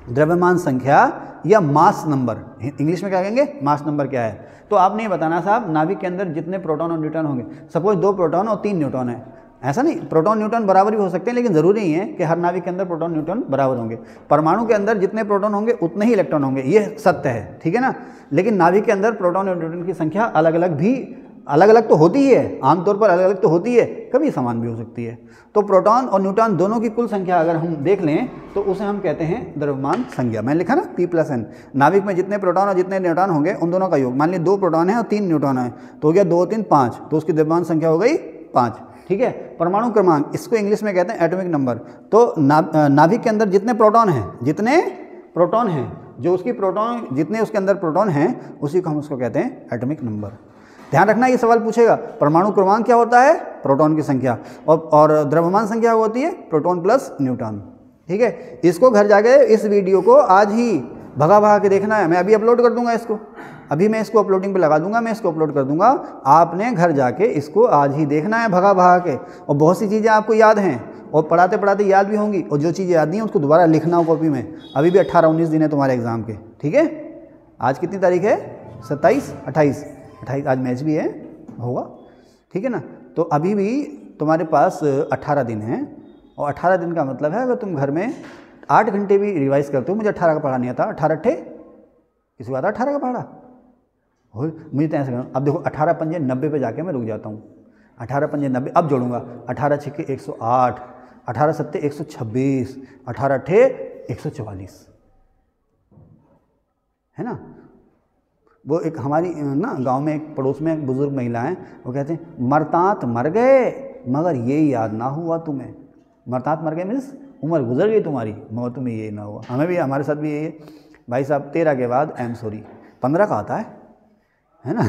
द्रव्यमान संख्या या मास नंबर, इंग्लिश में क्या कहेंगे, मास नंबर क्या है। तो आपने ये बताना साहब नाभिक के अंदर जितने प्रोटॉन और न्यूट्रॉन होंगे, सपोज 2 प्रोटॉन और 3 न्यूट्रॉन है, ऐसा नहीं, प्रोटॉन न्यूट्रॉन बराबर भी हो सकते हैं, लेकिन ज़रूरी नहीं है कि हर नाभिक के अंदर प्रोटॉन न्यूट्रॉन बराबर होंगे। परमाणु के अंदर जितने प्रोटॉन होंगे उतने ही इलेक्ट्रॉन होंगे, ये सत्य है, ठीक है ना। लेकिन नाभिक के अंदर प्रोटॉन और न्यूट्रॉन की संख्या अलग अलग तो होती ही है, आमतौर पर अलग अलग तो होती है, कभी समान भी हो सकती है। तो प्रोटॉन और न्यूट्रॉन दोनों की कुल संख्या अगर हम देख लें तो उसे हम कहते हैं द्रव्यमान संख्या। मैंने लिखा ना P+N, नाभिक में जितने प्रोटॉन और जितने न्यूट्रॉन होंगे उन दोनों का योग। मान लीजिए 2 प्रोटॉन है और 3 न्यूट्रॉन है, तो हो गया 2 3 5, तो उसकी द्रव्यमान संख्या हो गई 5, ठीक है। परमाणु क्रमांक, इसको इंग्लिश में कहते हैं एटॉमिक नंबर। तो नाभिक के अंदर जितने प्रोटॉन हैं जो उसकी प्रोटॉन, जितने उसके अंदर प्रोटॉन हैं उसी को हम उसको कहते हैं एटॉमिक नंबर। ध्यान रखना ये सवाल पूछेगा, परमाणु क्रमांक क्या होता है, प्रोटॉन की संख्या, और द्रव्यमान संख्या होती है प्रोटॉन प्लस न्यूट्रॉन, ठीक है। इसको घर जाके इस वीडियो को आज ही भगा के देखना है। मैं अभी अपलोड कर दूंगा इसको, अभी मैं इसको अपलोडिंग पे लगा दूंगा, मैं इसको अपलोड कर दूंगा। आपने घर जाके इसको आज ही देखना है भगा के, और बहुत सी चीज़ें आपको याद हैं और पढ़ाते पढ़ाते याद भी होंगी, और जो चीज़ें याद नहीं है उसको दोबारा लिखना हो कॉपी में। अभी भी 18-19 दिन है तुम्हारे एग्ज़ाम के, ठीक है। आज कितनी तारीख है, 27 28 आज मैच भी है, होगा, ठीक है ना। तो अभी भी तुम्हारे पास 18 दिन हैं, और 18 दिन का मतलब है अगर तुम घर में 8 घंटे भी रिवाइज करते हो। मुझे 18 का पढ़ा नहीं आता, 18 अट्ठे किसी बात 18 का पढ़ा हो, मुझे तो ऐसे करना। अब देखो 18 पंजे 90 पे जाके मैं रुक जाता हूँ, 18 पंजे 90, अब जोड़ूंगा 18 छक्के 108, 18 सत्ते 126, 18 अट्ठे 144, है ना। वो एक हमारी ना गांव में एक पड़ोस में एक बुजुर्ग महिला हैं, वो कहते हैं मरतात मर गए मगर ये याद ना हुआ तुम्हें। मरतात मर गए मीन्स उम्र गुजर गई तुम्हारी मगर तुम्हें ये ना हुआ। हमें भी, हमारे साथ भी यही है भाई साहब। 13 के बाद आई एम सॉरी, 15 का आता है ना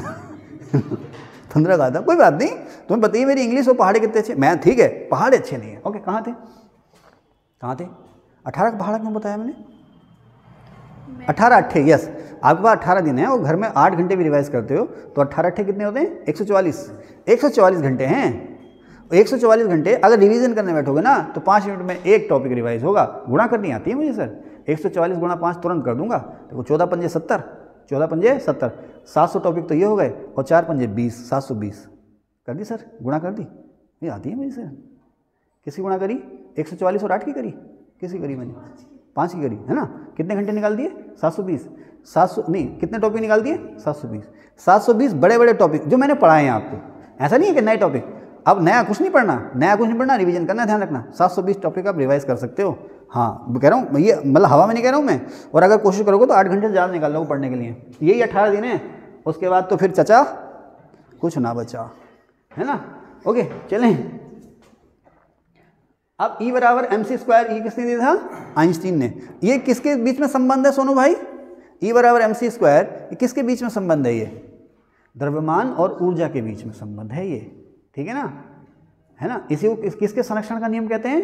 15 का आता, कोई बात नहीं। तुम्हें बताइए मेरी इंग्लिश और पहाड़े कितने अच्छे, मैं ठीक है, पहाड़े अच्छे नहीं है। ओके कहाँ थे 18 का पहाड़ा क्यों बताया मैंने, 18 अट्ठे, यस। आपके पास 18 दिन है और घर में 8 घंटे भी रिवाइज करते हो, तो 18 अट्ठे कितने होते हैं, 144 घंटे हैं। 144 घंटे अगर रिवीजन करने बैठोगे ना तो 5 मिनट में एक टॉपिक रिवाइज होगा। गुणा करनी आती है मुझे सर, 144 गुणा 5 तुरंत कर दूंगा। देखो 14 पंजे 70, 700 टॉपिक तो ये हो गए, और 4 पंजे 20, 720 कर दी सर, गुणा कर दी, ये आती है मुझे सर। किसी गुणा करी, 144 और 8 की करी, किसी करी मैंने 5 की करी, है ना। कितने घंटे निकाल दिए, 720, 700 नहीं, कितने टॉपिक निकाल दिए, 720 बड़े बड़े टॉपिक जो मैंने पढ़ाए हैं आपको। ऐसा नहीं है कि नए टॉपिक, अब नया कुछ नहीं पढ़ना, रिवीजन करना, ध्यान रखना। 720 टॉपिक आप रिवाइज कर सकते हो। हाँ कह रहा हूँ ये, मतलब हवा में नहीं कह रहा हूँ मैं। और अगर कोशिश करोगे तो 8 घंटे से ज़्यादा निकाल लोगे पढ़ने के लिए। यही 18 दिन है, उसके बाद तो फिर चचा कुछ ना बचा, है ना। ओके चलें। अब E बराबर mc², ये किसने दिया था, आइंस्टीन ने। ये किसके बीच में संबंध है सोनू भाई, E बराबर mc², ये किसके बीच में संबंध है, ये द्रव्यमान और ऊर्जा के बीच में संबंध है ये, ठीक है ना। इसी को किसके संरक्षण का नियम कहते हैं,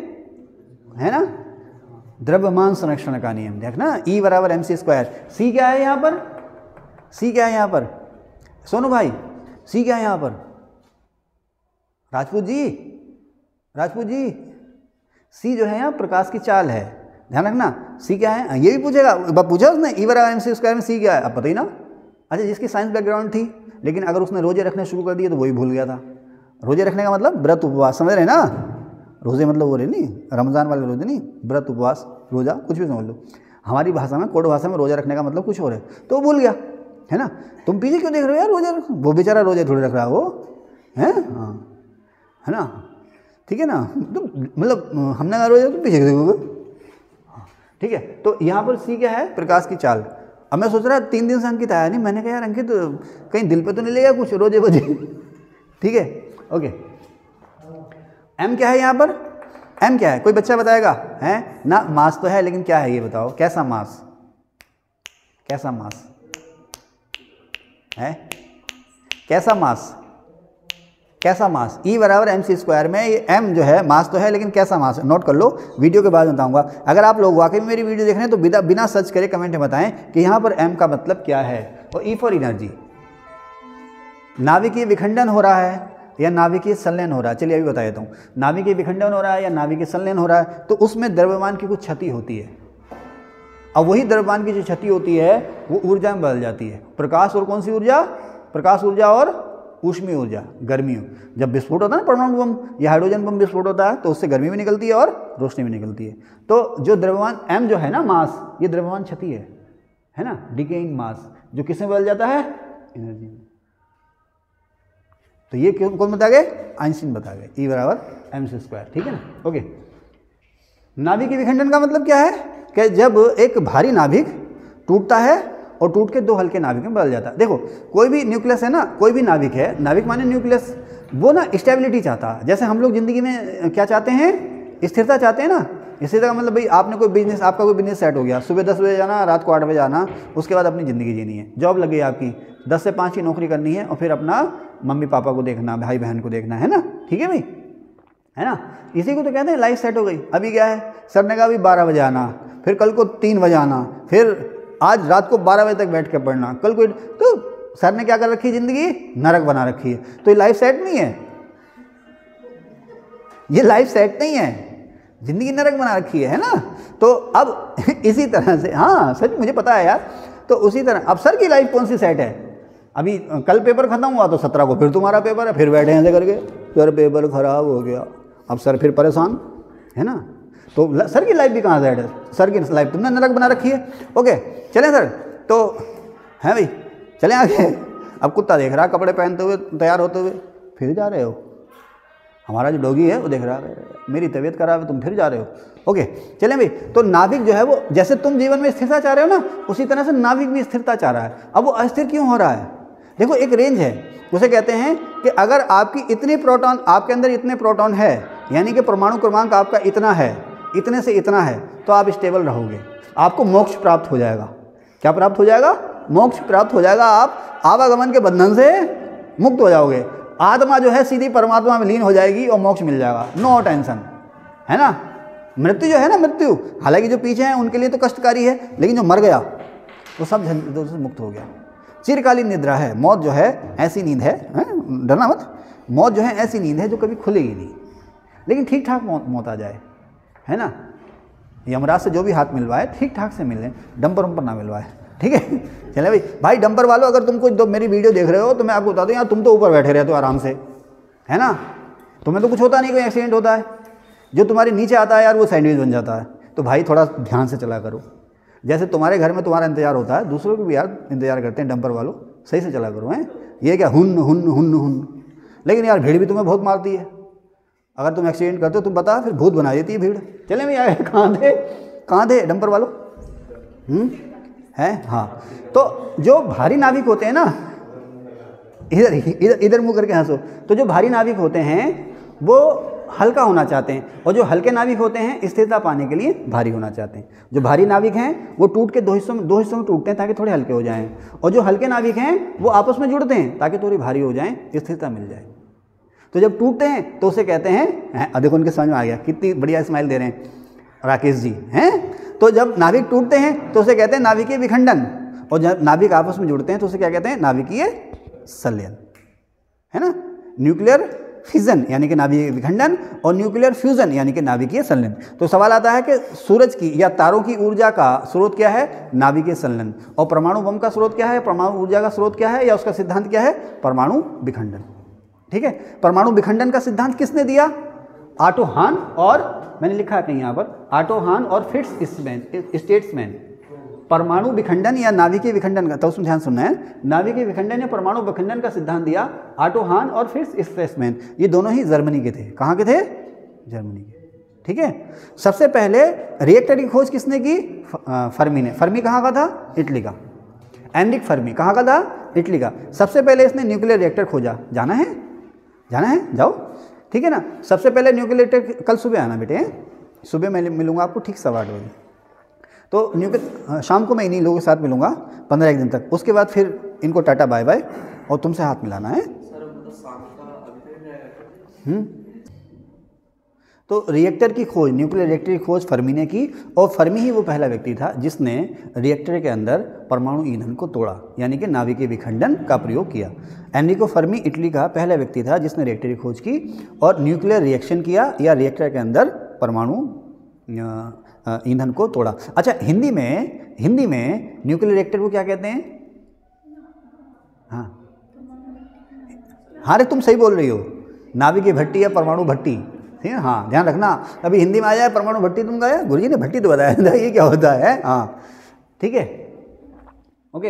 है ना, द्रव्यमान संरक्षण का नियम। देखना E बराबर mc²। C क्या है यहाँ पर, C क्या है यहाँ पर सोनू भाई, C क्या है यहाँ पर, राजपूत जी, C जो है यहाँ प्रकाश की चाल है, ध्यान रखना। C क्या है, ये भी पूछेगा, पूछा उसने E बराबर mc² में C क्या है, अब पता ही ना। अच्छा जिसकी साइंस बैकग्राउंड थी, लेकिन अगर उसने रोजे रखने शुरू कर दिए तो वही भूल गया था। रोजे रखने का मतलब व्रत उपवास, समझ रहे ना। रोजे मतलब वो रहे नहीं, रमज़ान वाले रोजे नहीं, व्रत उपवास रोजा कुछ भी समझ लो। हमारी भाषा में, कोड भाषा में रोजा रखने का मतलब कुछ और है, तो भूल गया, है ना। तुम पीछे क्यों देख रहे हो यार, रोजा वो बेचारा रोजे थोड़े रख रहा है वो, है, हाँ, है ना, ठीक है ना। तो मतलब हमने कहा रोजा, तो पीछे देखोगे, ठीक है। तो यहाँ पर C क्या है, प्रकाश की चाल। अब मैं सोच रहा 3 दिन से अंकित आया नहीं, मैंने कहा यार अंकित कहीं दिल पे तो नहीं लेगा कुछ रोजे वोजे, ठीक है। ओके एम क्या है यहाँ पर? एम क्या है? कोई बच्चा बताएगा? है ना, मास तो है, लेकिन क्या है ये बताओ, कैसा मास? कैसा मास है? कैसा मास? कैसा मास? E बराबर mc² में ये m जो है मास तो है, लेकिन कैसा मास है? नोट कर लो, वीडियो के बाद बताऊंगा। अगर आप लोग वाकई में मेरी वीडियो देख रहे हैं तो बिना सर्च करे कमेंट में बताएं कि यहाँ पर m का मतलब क्या है। और E फॉर एनर्जी, नाभिकीय विखंडन हो रहा है या नाभिकीय संलयन हो रहा है? चलिए अभी बता देता हूँ। नाभिकीय विखंडन हो रहा है या नाभिकीय संलयन हो रहा है, तो उसमें द्रव्यमान की कुछ क्षति होती है। अब वही द्रव्यमान की जो क्षति होती है वो ऊर्जा में बदल जाती है। प्रकाश और कौन सी ऊर्जा? प्रकाश ऊर्जा और ऊष्मीय ऊर्जा, गर्मियों। जब विस्फोट होता है ना, परमाणु बम या हाइड्रोजन बम विस्फोट होता है, तो उससे गर्मी भी निकलती है और रोशनी भी निकलती है। तो जो द्रव्यमान m जो है ना, मास, ये द्रव्यमान क्षति है ना, डिकेइंग मास, जो किसमें बदल जाता है? एनर्जी में। तो ये कौन बता गए? आइंस्टीन बता गए, E बराबर mc²। ठीक है ना, ओके। नाभिकीय विखंडन का मतलब क्या है कि जब एक भारी नाभिक टूटता है और टूट के दो हल्के नाभिक में बदल जाता है। देखो, कोई भी न्यूक्लियस है ना, कोई भी नाभिक है, नाभिक माने न्यूक्लियस, वो ना स्टेबिलिटी चाहता है। जैसे हम लोग जिंदगी में क्या चाहते हैं? स्थिरता चाहते हैं ना। स्थिरता का मतलब भाई आपने कोई बिजनेस, आपका कोई बिजनेस सेट हो गया, सुबह 10 बजे जाना, रात को 8 बजे आना, उसके बाद अपनी ज़िंदगी जीनी है, जॉब लग गई आपकी, 10 से 5 की नौकरी करनी है, और फिर अपना मम्मी पापा को देखना, भाई बहन को देखना है ना। ठीक है भाई, है ना, इसी को तो कहते हैं लाइफ सेट हो गई। अभी क्या है, सर ने कहा अभी 12 बजे आना, फिर कल को 3 बजे आना, फिर आज रात को 12 बजे तक बैठ के पढ़ना, कल को, तो सर ने क्या कर रखी है? ज़िंदगी नरक बना रखी है। तो ये लाइफ सेट नहीं है, ये लाइफ सेट नहीं है, ज़िंदगी नरक बना रखी है ना। तो अब इसी तरह से, हाँ सच मुझे पता है यार, तो उसी तरह अब सर की लाइफ कौन सी सेट है? अभी कल पेपर खत्म हुआ तो 17 को फिर तुम्हारा पेपर है, फिर बैठे ऐसे करके, सर पेपर खराब हो गया, अब सर फिर परेशान, है ना। तो सर की लाइफ भी कहाँ सेट है? सर की लाइफ तुमने नरक बना रखी है। ओके चलें सर, तो हैं भाई, चलें आगे। अब कुत्ता देख रहा है कपड़े पहनते हुए, तैयार होते हुए, फिर जा रहे हो। हमारा जो डॉगी है वो देख रहा है मेरी तबीयत खराब है, तुम फिर जा रहे हो। ओके चलें भाई, तो नाभिक जो है वो, जैसे तुम जीवन में स्थिरता चाह रहे हो ना, उसी तरह से नाभिक भी स्थिरता चाह रहा है। अब वो अस्थिर क्यों हो रहा है? देखो, एक रेंज है, उसे कहते हैं कि अगर आपकी इतनी प्रोटॉन, आपके अंदर इतने प्रोटॉन है, यानी कि परमाणु क्रमांक आपका इतना है, इतने से इतना है, तो आप स्टेबल रहोगे, आपको मोक्ष प्राप्त हो जाएगा। क्या प्राप्त हो जाएगा? मोक्ष प्राप्त हो जाएगा। आप आवागमन के बंधन से मुक्त हो जाओगे। आत्मा जो है सीधी परमात्मा में लीन हो जाएगी और मोक्ष मिल जाएगा, नो टेंशन, है ना। मृत्यु जो है ना, मृत्यु हालांकि जो पीछे हैं उनके लिए तो कष्टकारी है, लेकिन जो मर गया वो सब झंझटों से मुक्त हो गया। चिरकालीन निद्रा है मौत, जो है ऐसी नींद है, डरना मत, मौत जो है ऐसी नींद है जो कभी खुलेगी नहीं, लेकिन ठीक ठाक मौत आ जाए, है ना। यमराज से जो भी हाथ मिलवाए ठीक ठाक से मिले, डंपर वंपर ना मिलवाए, ठीक है। चले भाई डंपर वालों, अगर तुम कोई मेरी वीडियो देख रहे हो तो मैं आपको बता दूं यार, तुम तो ऊपर बैठे रहते हो आराम से, है ना, तुम्हें तो कुछ होता नहीं, कोई एक्सीडेंट होता है, जो तुम्हारे नीचे आता है यार वो सैंडविच बन जाता है। तो भाई थोड़ा ध्यान से चला करो, जैसे तुम्हारे घर में तुम्हारा इंतजार होता है, दूसरों को भी यार इंतजार करते हैं डंपर वालों, सही से चला करो, हैं। ये क्या हुन हुन हुन हुन, लेकिन यार भीड़ भी तुम्हें बहुत मारती है, अगर तुम एक्सीडेंट करते हो तुम बता, फिर भूत बना देती है भीड़। चले भैया, कहाँ थे डंपर वालों? हैं, हाँ। तो जो भारी नाभिक होते हैं ना, इधर इधर इधर मुँह करके हंसो, तो जो भारी नाभिक होते हैं वो हल्का होना चाहते हैं, और जो हल्के नाभिक होते हैं स्थिरता पाने के लिए भारी होना चाहते हैं। जो भारी नाभिक हैं वो टूट के दो हिस्सों में टूटते हैं ताकि थोड़े हल्के हो जाएं, और जो हल्के नाभिक हैं वो आपस में जुड़ते हैं ताकि थोड़ी भारी हो जाएं, स्थिरता मिल जाए। तो जब टूटते हैं तो उसे कहते हैं, देखो उनके समझ में आ गया, कितनी बढ़िया स्माइल दे रहे हैं राकेश जी, हैं। तो जब नाभिक टूटते हैं तो उसे कहते हैं नाभिकीय विखंडन, और जब नाभिक आपस में जुड़ते हैं तो उसे क्या कहते हैं? नाभिकीय संलयन, है ना। न्यूक्लियर फिजन यानी कि नाभिकीय विखंडन, और न्यूक्लियर फ्यूजन यानी कि नाभिकीय संलयन। तो सवाल आता है कि सूरज की या तारों की ऊर्जा का स्रोत क्या है? नाभिकीय संलयन। और परमाणु बम का स्रोत क्या है? परमाणु ऊर्जा का स्रोत क्या है, या उसका सिद्धांत क्या है? परमाणु विखंडन, ठीक है। परमाणु विखंडन का सिद्धांत किसने दिया? ऑटो हान, और मैंने लिखा है कहीं यहाँ पर, ऑटो हान और फिट्ज स्टेट्समैन। परमाणु विखंडन या नाभिकीय विखंडन का, तो उसमें ध्यान सुनना है, नाभिकीय विखंडन या परमाणु विखंडन का सिद्धांत दिया ऑटो हान और फिट्ज स्टेट्समैन। ये दोनों ही जर्मनी के थे। कहाँ के थे? जर्मनी के, ठीक है। सबसे पहले रिएक्टर की खोज किसने की? फर्मी ने। फर्मी कहाँ का था? इटली का। एनरिक फर्मी कहाँ का था? इटली का। सबसे पहले इसने न्यूक्लियर रिएक्टर खोजा। जाना है? जाना है? जाओ। ठीक है ना। सबसे पहले न्यूक्लियर रिएक्टर कल सुबह आना बेटे, सुबह मैं मिलूंगा आपको ठीक 8:15 बजे। तो न्यूक्लियर शाम को मैं इन्हीं लोगों के साथ मिलूंगा 15 दिन तक। उसके बाद फिर इनको टाटा बाय बाय और तुमसे हाथ मिलाना है। तो रिएक्टर की खोज, न्यूक्लियर रिएक्टर की खोज फर्मी ने की, और फर्मी ही वो पहला व्यक्ति था जिसने रिएक्टर के अंदर परमाणु ईंधन को तोड़ा, यानी कि नाभिकीय विखंडन का प्रयोग किया। एनरिको फर्मी इटली का पहला व्यक्ति था जिसने रिएक्टर की खोज की और न्यूक्लियर रिएक्शन किया या रिएक्टर के अंदर परमाणु ईंधन को तोड़ा। अच्छा, हिंदी में न्यूक्लियर रिएक्टर को क्या कहते हैं? हाँ रे, तुम सही बोल रही हो, नाभिकीय भट्टी या परमाणु भट्टी, ठीक है। हाँ, ध्यान रखना, अभी हिंदी में आ जाए परमाणु भट्टी तुम गाया, गुरुजी ने भट्टी तो बताया था ये क्या होता है। हाँ ठीक है, ओके।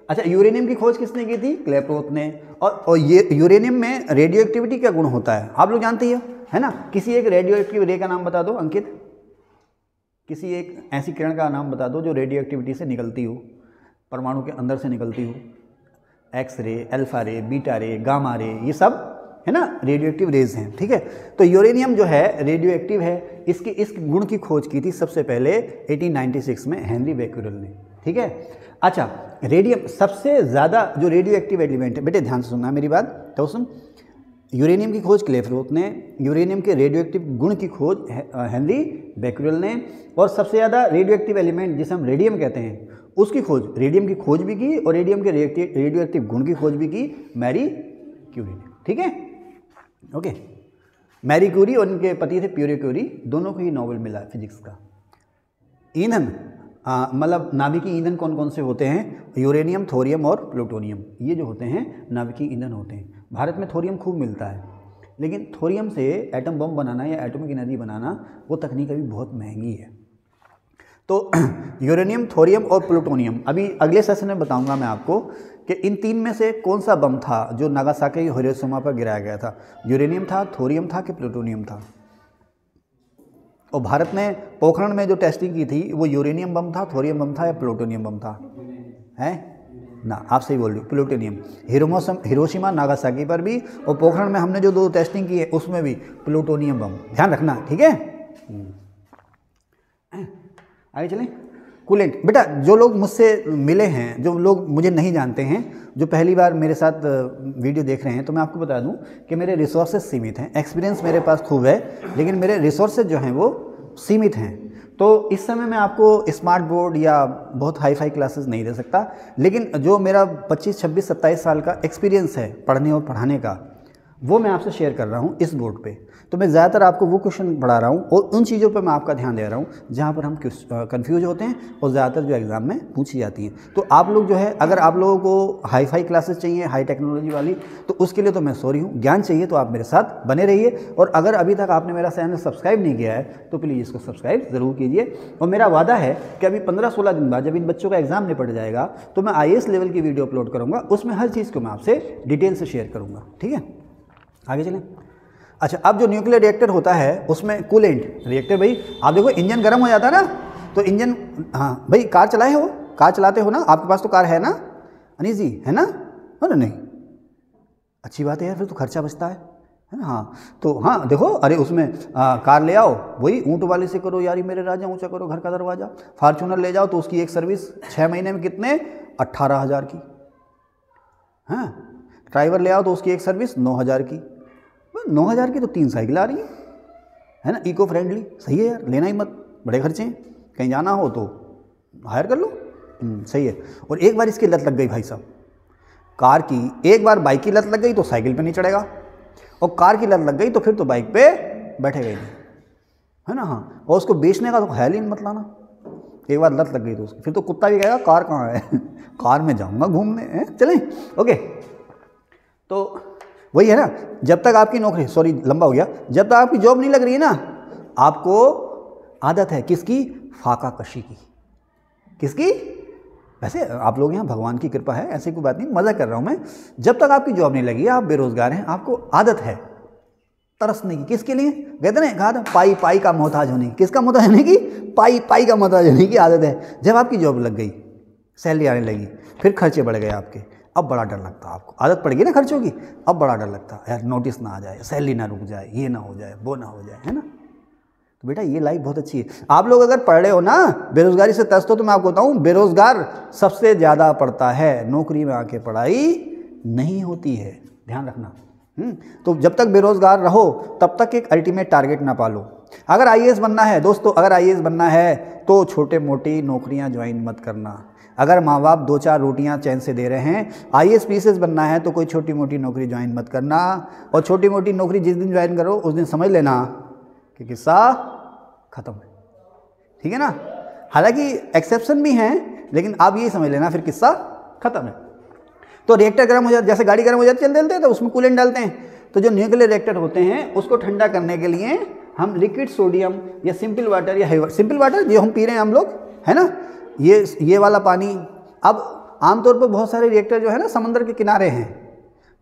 अच्छा, यूरेनियम की खोज किसने की थी? क्लेप्रोथ ने। और ये यूरेनियम में रेडियो एक्टिविटी क्या गुण होता है आप लोग जानते ही है ना। किसी एक रेडियो एक्टिव रे का नाम बता दो अंकित, किसी एक ऐसी किरण का नाम बता दो जो रेडियो एक्टिविटी से निकलती हो, परमाणु के अंदर से निकलती हो। एक्स रे, अल्फा रे, बीटा रे, गामा रे, ये सब है ना रेडियो एक्टिव रेज हैं, ठीक है। तो यूरेनियम जो है रेडियो एक्टिव है, इस गुण की खोज की थी सबसे पहले 1896 में हेनरी बेक्यूरेल ने, ठीक है। अच्छा, रेडियम सबसे ज़्यादा जो रेडियो एक्टिव एलिमेंट है, बेटे ध्यान से सुनना मेरी बात, तो सुन। यूरेनियम की खोज क्लेप्रोथ ने, यूरेनियम के रेडियो एक्टिव गुण की खोज हेनरी बेक्यूरेल ने, और सबसे ज़्यादा रेडियो एक्टिव एलिमेंट जिसे हम रेडियम कहते हैं उसकी खोज, रेडियम की खोज भी की और रेडियम के रेडियो एक्टिव गुण की खोज भी की मैरी क्यूरी ने, ठीक है, ओके। मैरी क्यूरी और उनके पति थे प्यूरे क्यूरी, दोनों को ही नोबेल मिला फिजिक्स का। ईंधन मतलब नाभिकीय ईंधन कौन कौन से होते हैं? यूरेनियम, थोरियम और प्लूटोनियम, ये जो होते हैं नाभिकीय ईंधन होते हैं। भारत में थोरियम खूब मिलता है, लेकिन थोरियम से एटम बम बनाना या एटॉमिक एनर्जी बनाना वो तकनीक अभी बहुत महंगी है। तो यूरेनियम, थोरियम और प्लूटोनियम, अभी अगले सेशन में बताऊंगा मैं आपको कि इन तीन में से कौन सा बम था जो नागासाकी, हिरोशिमा पर गिराया गया था। यूरेनियम था, थोरियम था कि प्लूटोनियम था। और भारत ने पोखरण में जो टेस्टिंग की थी वो यूरेनियम बम था, थोरियम बम था या प्लूटोनियम बम था? है ना, आप सही बोल रहे हो, प्लूटोनियम। हिरोशिमा, नागासाकी पर भी, और पोखरण में हमने जो 2 टेस्टिंग की है उसमें भी प्लूटोनियम बम, ध्यान रखना, ठीक है। आगे चलें। कूलेंट, बेटा जो लोग मुझसे मिले हैं, जो लोग मुझे नहीं जानते हैं, जो पहली बार मेरे साथ वीडियो देख रहे हैं, तो मैं आपको बता दूं कि मेरे रिसोर्सेज सीमित हैं। एक्सपीरियंस मेरे पास खूब है, लेकिन मेरे रिसोर्सेज जो हैं वो सीमित हैं। तो इस समय मैं आपको स्मार्ट बोर्ड या बहुत हाई फाई क्लासेस नहीं दे सकता, लेकिन जो मेरा 25, 26, 27 साल का एक्सपीरियंस है पढ़ने और पढ़ाने का, वो मैं आपसे शेयर कर रहा हूँ इस बोर्ड पे। तो मैं ज़्यादातर आपको वो क्वेश्चन पढ़ा रहा हूँ और उन चीज़ों पे मैं आपका ध्यान दे रहा हूँ जहाँ पर हम कंफ्यूज होते हैं और ज़्यादातर जो एग्ज़ाम में पूछी जाती हैं। तो आप लोग जो है, अगर आप लोगों को हाई फाई क्लासेस चाहिए, हाई टेक्नोलॉजी वाली, तो उसके लिए तो मैं सॉरी हूँ। ज्ञान चाहिए तो आप मेरे साथ बने रहिए, और अगर अभी तक आपने मेरा चैनल सब्सक्राइब नहीं किया है तो प्लीज़ इसको सब्सक्राइब ज़रूर कीजिए। और मेरा वादा है कि अभी 15-16 दिन बाद जब इन बच्चों का एग्ज़ाम निपट जाएगा तो मैं IAS लेवल की वीडियो अपलोड करूँगा, उसमें हर चीज़ को मैं आपसे डिटेल से शेयर करूँगा, ठीक है। आगे चलें। अच्छा, अब जो न्यूक्लियर रिएक्टर होता है उसमें कूलेंट रिएक्टर, भाई आप देखो इंजन गर्म हो जाता है ना, तो इंजन, हाँ भाई कार चलाए हो, कार चलाते हो ना, आपके पास तो कार है ना अनीस जी, है ना नहीं? अच्छी बात है यार, फिर तो खर्चा बचता है ना। हाँ तो हाँ देखो, अरे उसमें कार ले आओ, वही ऊँट वाले से करो, यारी मेरे राजा ऊँचा करो घर का दरवाजा। फॉर्च्यूनर ले जाओ तो उसकी एक सर्विस 6 महीने में कितने, 18,000 की। हाँ, ड्राइवर ले आओ तो उसकी एक सर्विस 9,000 की। 9,000 की तो 3 साइकिल आ रही है ना, इको फ्रेंडली, सही है यार, लेना ही मत, बड़े खर्चे हैं, कहीं जाना हो तो हायर कर लो, सही है। और एक बार इसकी लत लग गई भाई साहब, कार की, एक बार बाइक की लत लग गई तो साइकिल पे नहीं चढ़ेगा, और कार की लत लग गई तो फिर तो बाइक पे बैठेगा ही नहीं, है ना। हाँ, और उसको बेचने का तो ख्याल ही मत लाना, एक बार लत लग गई तो उसकी, फिर तो कुत्ता भी कहेगा कार कहाँ है कार में जाऊँगा घूमने, चलें, ओके। तो वही है ना, जब तक आपकी नौकरी, सॉरी लंबा हो गया, जब तक आपकी जॉब नहीं लग रही है ना, आपको आदत है किसकी, फाका कशी की, किसकी। वैसे आप लोग यहाँ भगवान की कृपा है, ऐसी कोई बात नहीं, मज़ा कर रहा हूँ मैं। जब तक आपकी जॉब नहीं लगी, आप बेरोजगार हैं, आपको आदत है तरसने की, किसके लिए, कहते ना, कहा था पाई पाई का मोहताज होने की, किसका मोहताज होने की, पाई पाई का मोहताज होने की आदत है। जब आपकी जॉब लग गई, सैलरी आने लगी, फिर खर्चे बढ़ गए आपके, अब बड़ा डर लगता है आपको, आदत पड़ गई ना खर्चों की, अब बड़ा डर लगता है यार नोटिस ना आ जाए, सैलरी ना रुक जाए, ये ना हो जाए, वो ना हो जाए, है ना। तो बेटा ये लाइफ बहुत अच्छी है। आप लोग अगर पढ़ रहे हो ना, बेरोजगारी से त्रस्त हो, तो मैं आपको बताऊँ बेरोजगार सबसे ज़्यादा पढ़ता है, नौकरी में आके पढ़ाई नहीं होती है, ध्यान रखना। तो जब तक बेरोजगार रहो तब तक एक अल्टीमेट टारगेट ना पालो। अगर आईएएस बनना है दोस्तों, अगर आईएएस बनना है तो छोटे मोटी नौकरियां ज्वाइन मत करना। अगर माँ बाप 2-4 रोटियां चैन से दे रहे हैं, आईएएस पीसीएस बनना है तो कोई छोटी मोटी नौकरी ज्वाइन मत करना। और छोटी मोटी नौकरी जिस दिन ज्वाइन करो उस दिन समझ लेना कि किस्सा खत्म है, ठीक है ना। हालांकि एक्सेप्शन भी हैं, लेकिन आप ये समझ लेना फिर किस्सा खत्म है। तो रिएक्टर गर्म हो जाता, जैसे गाड़ी गर्म हो जाती चल देते हैं तो उसमें कूलेंट डालते हैं। तो जो न्यूक्लियर रिएक्टर होते हैं उसको ठंडा करने के लिए हम लिक्विड सोडियम या सिंपल वाटर या हेवी, सिंपल वाटर जो हम पी रहे हैं हम लोग, है ना, ये वाला पानी। अब आमतौर पर बहुत सारे रिएक्टर जो है ना समंदर के किनारे हैं,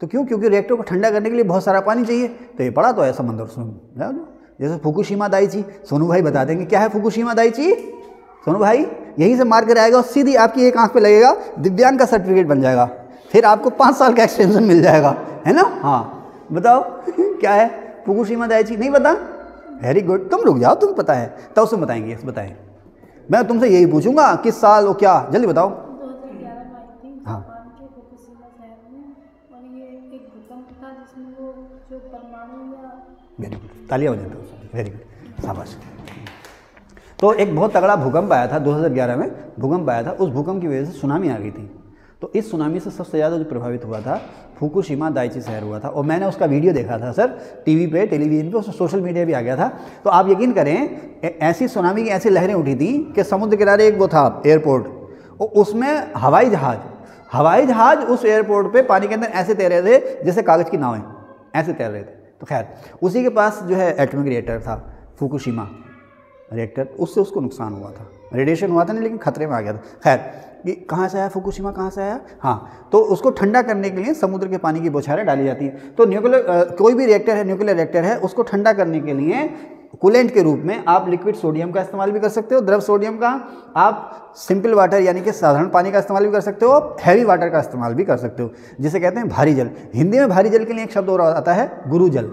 तो क्योंकि रिएक्टर को ठंडा करने के लिए बहुत सारा पानी चाहिए। तो ये पड़ा तो है समंदर उसमें, जैसे फुकुशिमा दाइची, सोनू भाई बता देंगे क्या है फुकुशिमा दाइची। सोनू भाई यहीं से मार कर आएगा और सीधी आपकी एक आंख पे लगेगा, दिव्यांग का सर्टिफिकेट बन जाएगा, फिर आपको 5 साल का एक्सटेंशन मिल जाएगा, है ना। हाँ बताओ क्या है फुकुशिमा दाइची, नहीं पता? वेरी गुड, तुम रुक जाओ, तुम पता है तब उसमें बताएंगे, बताएं। मैं तुमसे यही पूछूंगा किस साल वो क्या, जल्दी बताओ। 2011 में आई थी हाँ जापान के फुकुशिमा शहर में, और ये एक भूकंप था जिसमें वो जो परमाणु या वेरी गुड, तालियां हो जाती, वेरी गुड, शाबाश। तो एक बहुत तगड़ा भूकंप आया था 2011 में, भूकंप आया था, उस भूकंप की वजह से सुनामी आ गई थी। तो इस सुनामी से सबसे ज़्यादा जो प्रभावित हुआ था फुकुशिमा दाइची शहर हुआ था, और मैंने उसका वीडियो देखा था सर टीवी पे, टेलीविजन पे, सोशल मीडिया भी आ गया था। तो आप यकीन करें ऐसी सुनामी की ऐसी लहरें उठी थी कि समुद्र किनारे एक वो था एयरपोर्ट, उसमें हवाई जहाज़ उस एयरपोर्ट पे पानी के अंदर ऐसे तैर रहे थे जैसे कागज़ की नावें, ऐसे तैर रहे थे। तो खैर उसी के पास जो है एटॉमिक रिएक्टर था, फुकुशिमा रिएक्टर, उससे उसको नुकसान हुआ था, रेडिएशन हुआ था नहीं, लेकिन खतरे में आ गया था। खैर ये कहाँ से आया फुकुशिमा, कहाँ से आया? हाँ, तो उसको ठंडा करने के लिए समुद्र के पानी की बौछारें डाली जाती हैं। तो न्यूक्लियर कोई भी रिएक्टर है, न्यूक्लियर रिएक्टर है, उसको ठंडा करने के लिए कूलेंट के रूप में आप लिक्विड सोडियम का इस्तेमाल भी कर सकते हो, द्रव सोडियम का, आप सिंपल वाटर यानी कि साधारण पानी का इस्तेमाल भी कर सकते हो, हैवी वाटर का इस्तेमाल भी कर सकते हो, जिसे कहते हैं भारी जल। हिंदी में भारी जल के लिए एक शब्द और आता है गुरु जल,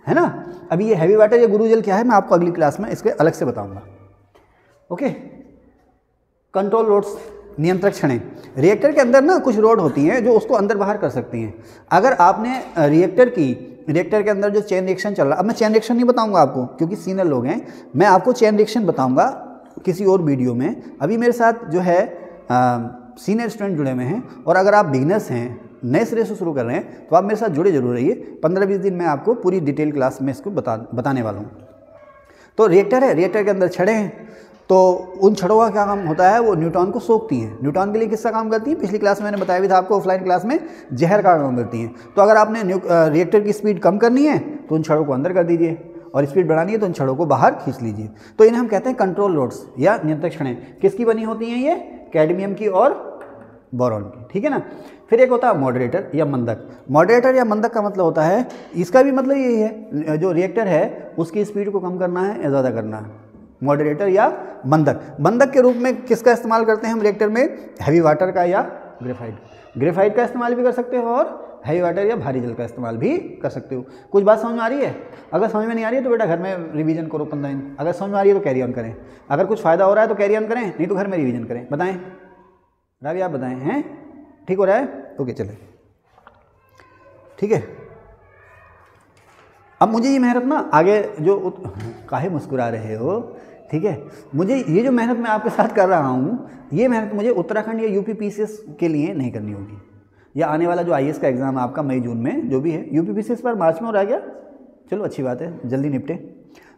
है ना। अभी ये हैवी वाटर या गुरु जल क्या है मैं आपको अगली क्लास में इसके अलग से बताऊंगा। ओके, कंट्रोल रोड्स, नियंत्रक छड़ें। रिएक्टर के अंदर ना कुछ रोड होती हैं जो उसको अंदर बाहर कर सकती हैं। अगर आपने रिएक्टर के अंदर जो चेन रिएक्शन चल रहा, अब मैं चेन रिएक्शन नहीं बताऊंगा आपको क्योंकि सीनियर लोग हैं, मैं आपको चेन रिएक्शन बताऊंगा किसी और वीडियो में। अभी मेरे साथ जो है सीनियर स्टूडेंट जुड़े हुए हैं, और अगर आप बिगिनर्स हैं, नए सिरे से शुरू कर रहे हैं, तो आप मेरे साथ जुड़े जरूर रहिए। 15-20 दिन में आपको पूरी डिटेल क्लास में इसको बताने वाला हूँ। तो रिएक्टर है, रिएक्टर के अंदर छड़ें हैं, तो उन छड़ों का क्या काम होता है, वो न्यूट्रॉन को सोखती हैं। न्यूट्रॉन के लिए किसका काम करती हैं, पिछली क्लास में मैंने बताया भी था आपको ऑफलाइन क्लास में, जहर का काम करती हैं। तो अगर आपने रिएक्टर की स्पीड कम करनी है तो उन छड़ों को अंदर कर दीजिए, और स्पीड बढ़ानी है तो उन छड़ों को बाहर खींच लीजिए। तो इन्हें हम कहते हैं कंट्रोल रोड्स या नियंत्रक छड़ें। किसकी बनी होती हैं ये? कैडमियम की और बोरॉन की, ठीक है ना। फिर एक होता है मॉडरेटर या मंदक। मॉडरेटर या मंदक का मतलब होता है, इसका भी मतलब यही है, जो रिएक्टर है उसकी स्पीड को कम करना है या ज़्यादा करना है, मॉडरेटर या मंदक। मंदक के रूप में किसका इस्तेमाल करते हैं हम रिएक्टर में? हैवी वाटर का या ग्रेफाइट का इस्तेमाल भी कर सकते हो, और हैवी वाटर या भारी जल का इस्तेमाल भी कर सकते हो। कुछ बात समझ में आ रही है? अगर समझ में नहीं आ रही है तो बेटा घर में रिवीजन करो 15 दिन, अगर समझ में आ रही है तो कैरी ऑन करें, अगर कुछ फ़ायदा हो रहा है तो कैरी ऑन करें, नहीं तो घर में रिवीजन करें। बताएं रावी, आप बताएं, हैं ठीक हो रहा है? ओके चले, ठीक है। अब मुझे ये मेहनत ना आगे जो काहे मुस्कुरा रहे हो, ठीक है, मुझे ये जो मेहनत मैं आपके साथ कर रहा हूँ, ये मेहनत मुझे उत्तराखंड या यूपी पीसीएस के लिए नहीं करनी होगी, या आने वाला जो आईएएस का एग्ज़ाम है आपका मई जून में जो भी है, यूपी पीसीएस पर मार्च में हो रहा गया, चलो अच्छी बात है, जल्दी निपटे।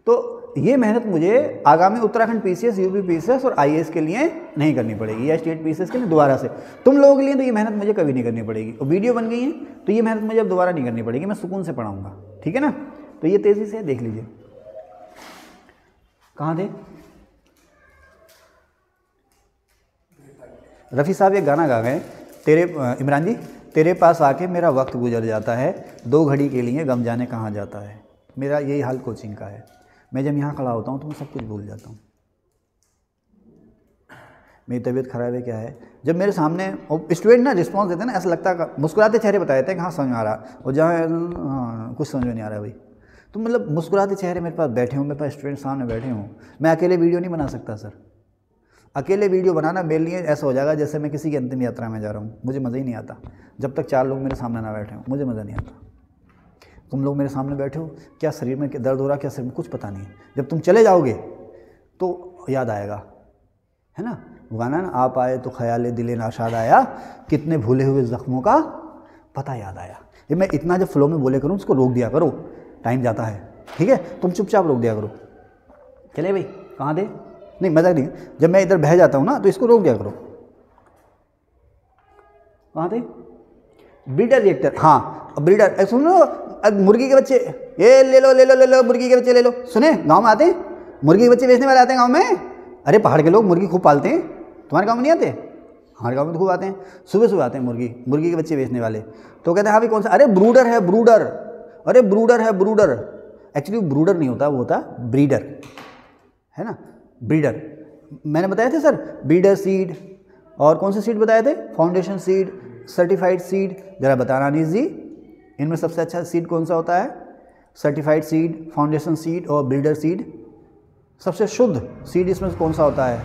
तो ये मेहनत मुझे आगामी उत्तराखंड पीसीएस, यूपी पीसीएस और आईएएस के लिए नहीं करनी पड़ेगी, या स्टेट पीसीएस के लिए दोबारा से। तुम लोगों के लिए तो ये मेहनत मुझे कभी नहीं करनी पड़ेगी, और वीडियो बन गई है तो ये मेहनत मुझे अब दोबारा नहीं करनी पड़ेगी, मैं सुकून से पढ़ाऊँगा, ठीक है ना। तो ये तेज़ी से देख लीजिए, कहाँ थे रफ़ी साहब? ये गाना गा गए, तेरे इमरान जी, तेरे पास आके मेरा वक्त गुजर जाता है, 2 घड़ी के लिए गम जाने कहाँ जाता है। मेरा यही हाल कोचिंग का है, मैं जब यहाँ खड़ा होता हूँ तो मैं सब कुछ भूल जाता हूँ। मेरी तबीयत ख़राब है क्या है, जब मेरे सामने स्टूडेंट ना रिस्पॉन्स देते हैं ना, ऐसा लगता है मुस्कुराते चेहरे बता देते हैं कि हाँ समझ में आ रहा, और जहाँ हाँ कुछ समझ में नहीं आ रहा भाई। तो मतलब मुस्कुराते चेहरे मेरे पास बैठे हों, मेरे पास स्टूडेंट सामने बैठे हों, मैं अकेले वीडियो नहीं बना सकता सर। अकेले वीडियो बनाना मेरे लिए ऐसा हो जाएगा जैसे मैं किसी की अंतिम यात्रा में जा रहा हूँ, मुझे मज़ा ही नहीं आता जब तक 4 लोग मेरे सामने ना बैठे हों, मुझे मज़ा नहीं आता। तुम लोग मेरे सामने बैठे हो, क्या शरीर में दर्द हो रहा, क्या शरीर में कुछ पता नहीं है, जब तुम चले जाओगे तो याद आएगा, है ना वो गाना ना, आप आए तो ख्याल दिले नाशाद आया, कितने भूले हुए ज़ख्मों का पता याद आया। ये मैं इतना जब फ्लो में बोले करूँ उसको रोक दिया करो, टाइम जाता है, ठीक है, तुम चुपचाप रोक दिया करो। चले भाई कहाँ थे, नहीं मजाक नहीं, जब मैं इधर बह जाता हूँ ना तो इसको रोक दिया करो। कहाँ थे, ब्रीडर रिएक्टर, हाँ ब्रीडर, सुनो मुर्गी के बच्चे, ये ले लो ले लो ले लो, मुर्गी के बच्चे ले लो। सुने गांव में आते हैं मुर्गी के बच्चे बेचने वाले आते हैं गांव में, अरे पहाड़ के लोग मुर्गी खूब पालते हैं, तुम्हारे गांव में नहीं आते, हमारे गांव में तो खूब आते हैं, सुबह सुबह आते हैं मुर्गी के बच्चे बेचने वाले। तो कहते हैं हाँ भाई कौन सा, अरे ब्रूडर है ब्रूडर, अरे ब्रूडर है ब्रूडर। एक्चुअली ब्रूडर नहीं होता, वो होता ब्रीडर, है ना ब्रीडर। मैंने बताया थे सर ब्रीडर सीड, और कौन से सीड बताए थे, फाउंडेशन सीड, सर्टिफाइड सीड। ज़रा बताना अनीस जी, इनमें सबसे अच्छा सीड कौन सा होता है, सर्टिफाइड सीड, फाउंडेशन सीड और ब्रीडर सीड। सबसे शुद्ध सीड इसमें कौन सा होता है,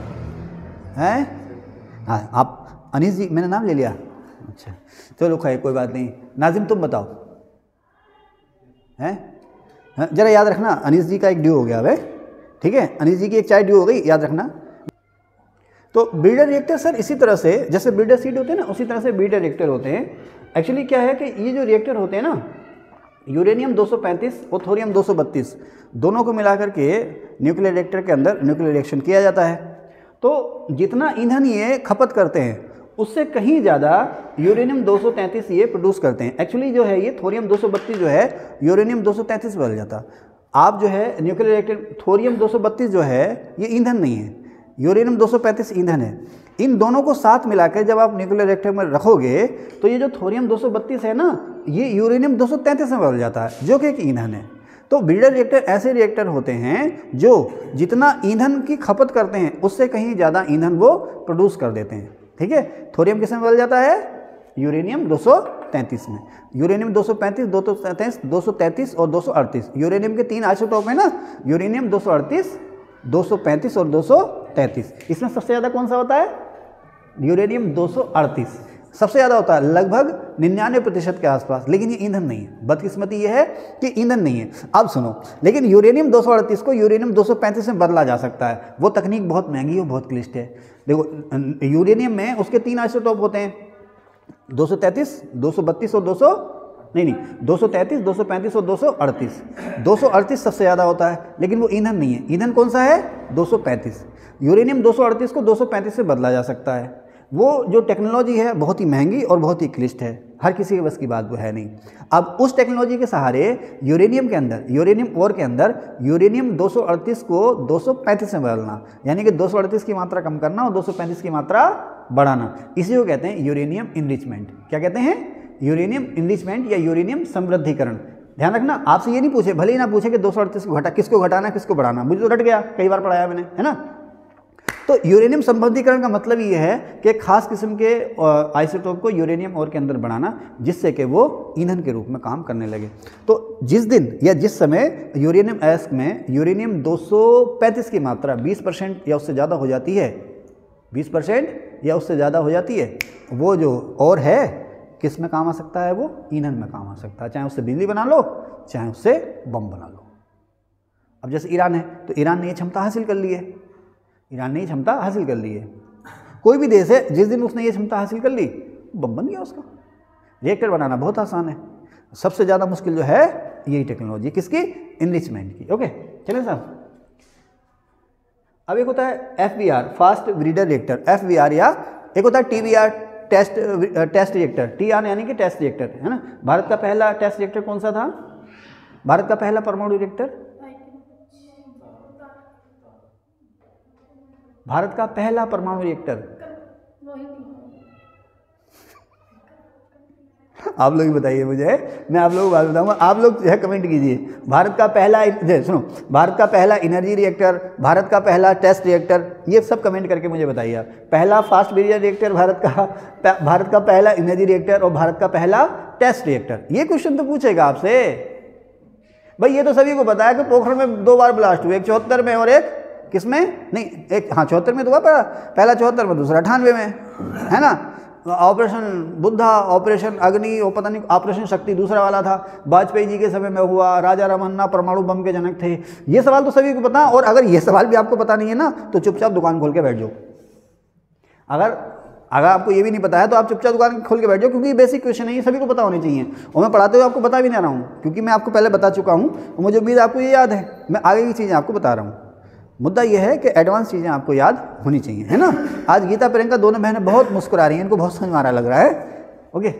हैं? हाँ आप अनीस जी, मैंने नाम ले लिया, अच्छा चलो खैर कोई बात नहीं। नाजिम तुम बताओ, हैं जरा याद रखना, अनीस जी का एक ड्यू हो गया अब, ठीक है, अनीस जी की एक चाय ड्यू हो गई, याद रखना। तो ब्रीडर रिएक्टर सर इसी तरह से जैसे ब्रीडर सीड होते हैं ना, उसी तरह से ब्रीडर रिएक्टर होते हैं। एक्चुअली क्या है कि ये जो रिएक्टर होते हैं ना, यूरेनियम 235 और थोरियम 232 दोनों को मिलाकर के न्यूक्लियर रिएक्टर के अंदर न्यूक्लियर रिएक्शन किया जाता है। तो जितना ईंधन ये खपत करते हैं उससे कहीं ज़्यादा यूरेनियम 233 ये प्रोड्यूस करते हैं। एक्चुअली जो है ये थोरियम 232 जो है यूरेनियम 233 बदल जाता। आप जो है न्यूक्लियर रिएक्टर, थोरियम 232 जो है ये ईंधन नहीं है, यूरेनियम 235 ईंधन है। इन दोनों को साथ मिलाकर जब आप न्यूक्लियर रिएक्टर में रखोगे तो ये जो थोरियम 232 है ना, ये यूरेनियम 233 में बदल जाता है, जो कि एक ईंधन है। तो ब्रीडर रिएक्टर ऐसे रिएक्टर होते हैं जो जितना ईंधन की खपत करते हैं उससे कहीं ज़्यादा ईंधन वो प्रोड्यूस कर देते हैं, ठीक है। थोरियम किस में बदल जाता है, यूरेनियम 233 में। यूरेनियम 235, 233 और 238, यूरेनियम के 3 आइसोटोप है ना, यूरेनियम 238, 235 और 233। इसमें सबसे ज़्यादा कौन सा होता है, यूरेनियम 238 सबसे ज़्यादा होता है, लगभग 99% के आसपास। लेकिन ये ईंधन नहीं है, बदकिस्मती ये है कि ईंधन नहीं है। अब सुनो, लेकिन यूरेनियम 238 को यूरेनियम 235 में बदला जा सकता है। वो तकनीक बहुत महंगी और बहुत क्लिष्ट है। देखो यूरेनियम में उसके 3 आइसोटोप होते हैं, 233, 232 और 233, 235 और 238। 238 सबसे ज़्यादा होता है, लेकिन वो ईंधन नहीं है। ईंधन कौन सा है, 235। यूरेनियम 238 को 235 से बदला जा सकता है। वो जो टेक्नोलॉजी है बहुत ही महंगी और बहुत ही क्लिष्ट है, हर किसी के बस की बात वो है नहीं। अब उस टेक्नोलॉजी के सहारे यूरेनियम के अंदर, यूरेनियम ओर के अंदर यूरेनियम 238 को 235 में बदलना, यानी कि 238 की मात्रा कम करना और 235 की मात्रा बढ़ाना, इसी को कहते हैं यूरेनियम इनरिचमेंट। क्या कहते हैं, यूरेनियम इनरिचमेंट या यूरेनियम समृद्धिकरण। ध्यान रखना, आपसे ये नहीं पूछे, भले ही ना पूछे कि 238 को किसको घटाना किसको बढ़ाना, मुझे तो रट गया, कई बार पढ़ाया मैंने, है ना। तो यूरेनियम समृद्धिकरण का मतलब ये है कि खास किस्म के आइसोटोप को यूरेनियम ओर के अंदर बढ़ाना, जिससे कि वो ईंधन के रूप में काम करने लगे। तो जिस दिन या जिस समय यूरेनियम एस्क में यूरेनियम 235 की मात्रा 20% या उससे ज़्यादा हो जाती है, 20% या उससे ज़्यादा हो जाती है, वो जो और है किस में काम आ सकता है, वो ईंधन में काम आ सकता है। चाहे उससे बिजली बना लो, चाहे उससे बम बना लो। अब जैसे ईरान है, तो ईरान ने ये क्षमता हासिल कर ली है, ईरान ने ये क्षमता हासिल कर ली है। कोई भी देश है, जिस दिन उसने ये क्षमता हासिल कर ली, बम बन गया उसका। रिएक्टर बनाना बहुत आसान है, सबसे ज़्यादा मुश्किल जो है यही टेक्नोलॉजी, किसकी, इनरिचमेंट की। ओके चलें साहब। अब एक होता है FBR, fast breeder reactor, FBR, या एक होता है TBR, टेस्ट रिएक्टर। TR यानी कि टेस्ट रिएक्टर, है ना। भारत का पहला टेस्ट रिएक्टर कौन सा था, भारत का पहला परमाणु रिएक्टर, भारत का पहला परमाणु रिएक्टर आप लोग ही बताइए मुझे, मैं आप लोगों को बात बताऊंगा, आप लोग जो है कमेंट कीजिए। भारत का पहला सुनो, भारत का पहला एनर्जी रिएक्टर, भारत का पहला टेस्ट रिएक्टर, ये सब कमेंट करके मुझे बताइए आप। पहला फास्ट ब्रीडर रिएक्टर भारत का पहला एनर्जी रिएक्टर और भारत का पहला टेस्ट रिएक्टर, ये क्वेश्चन तो पूछेगा आपसे भाई। ये तो सभी को पता है कि पोखरण में 2 बार ब्लास्ट हुए, एक 74 में और एक किसमें, नहीं एक, हाँ 74 में तो हुआ, पहला 74 में, दूसरा 98 में, है ना। ऑपरेशन बुद्धा, ऑपरेशन अग्नि, और पता नहीं ऑपरेशन शक्ति दूसरा वाला था, वाजपेयी जी के समय में हुआ, राजा रमन्ना परमाणु बम के जनक थे। ये सवाल तो सभी को पता, और अगर ये सवाल भी आपको पता नहीं है ना तो चुपचाप दुकान खोल के बैठ जाओ। अगर आपको ये भी नहीं पता है तो आप चुपचाप दुकान खोल के बैठ जाओ, क्योंकि ये बेसिक क्वेश्चन है, ये सभी को पता होने चाहिए। और मैं पढ़ाते हुए आपको बता भी नहीं रहा हूँ, क्योंकि मैं आपको पहले बता चुका हूँ और मुझे उम्मीद है आपको ये याद है। मैं आगे की चीज़ें आपको बता रहा हूँ। मुद्दा यह है कि एडवांस चीज़ें आपको याद होनी चाहिए, है ना। आज गीता प्रियंका दोनों बहनें बहुत मुस्कुरा रही हैं, इनको बहुत समझ में आ रहा लग रहा है। ओके,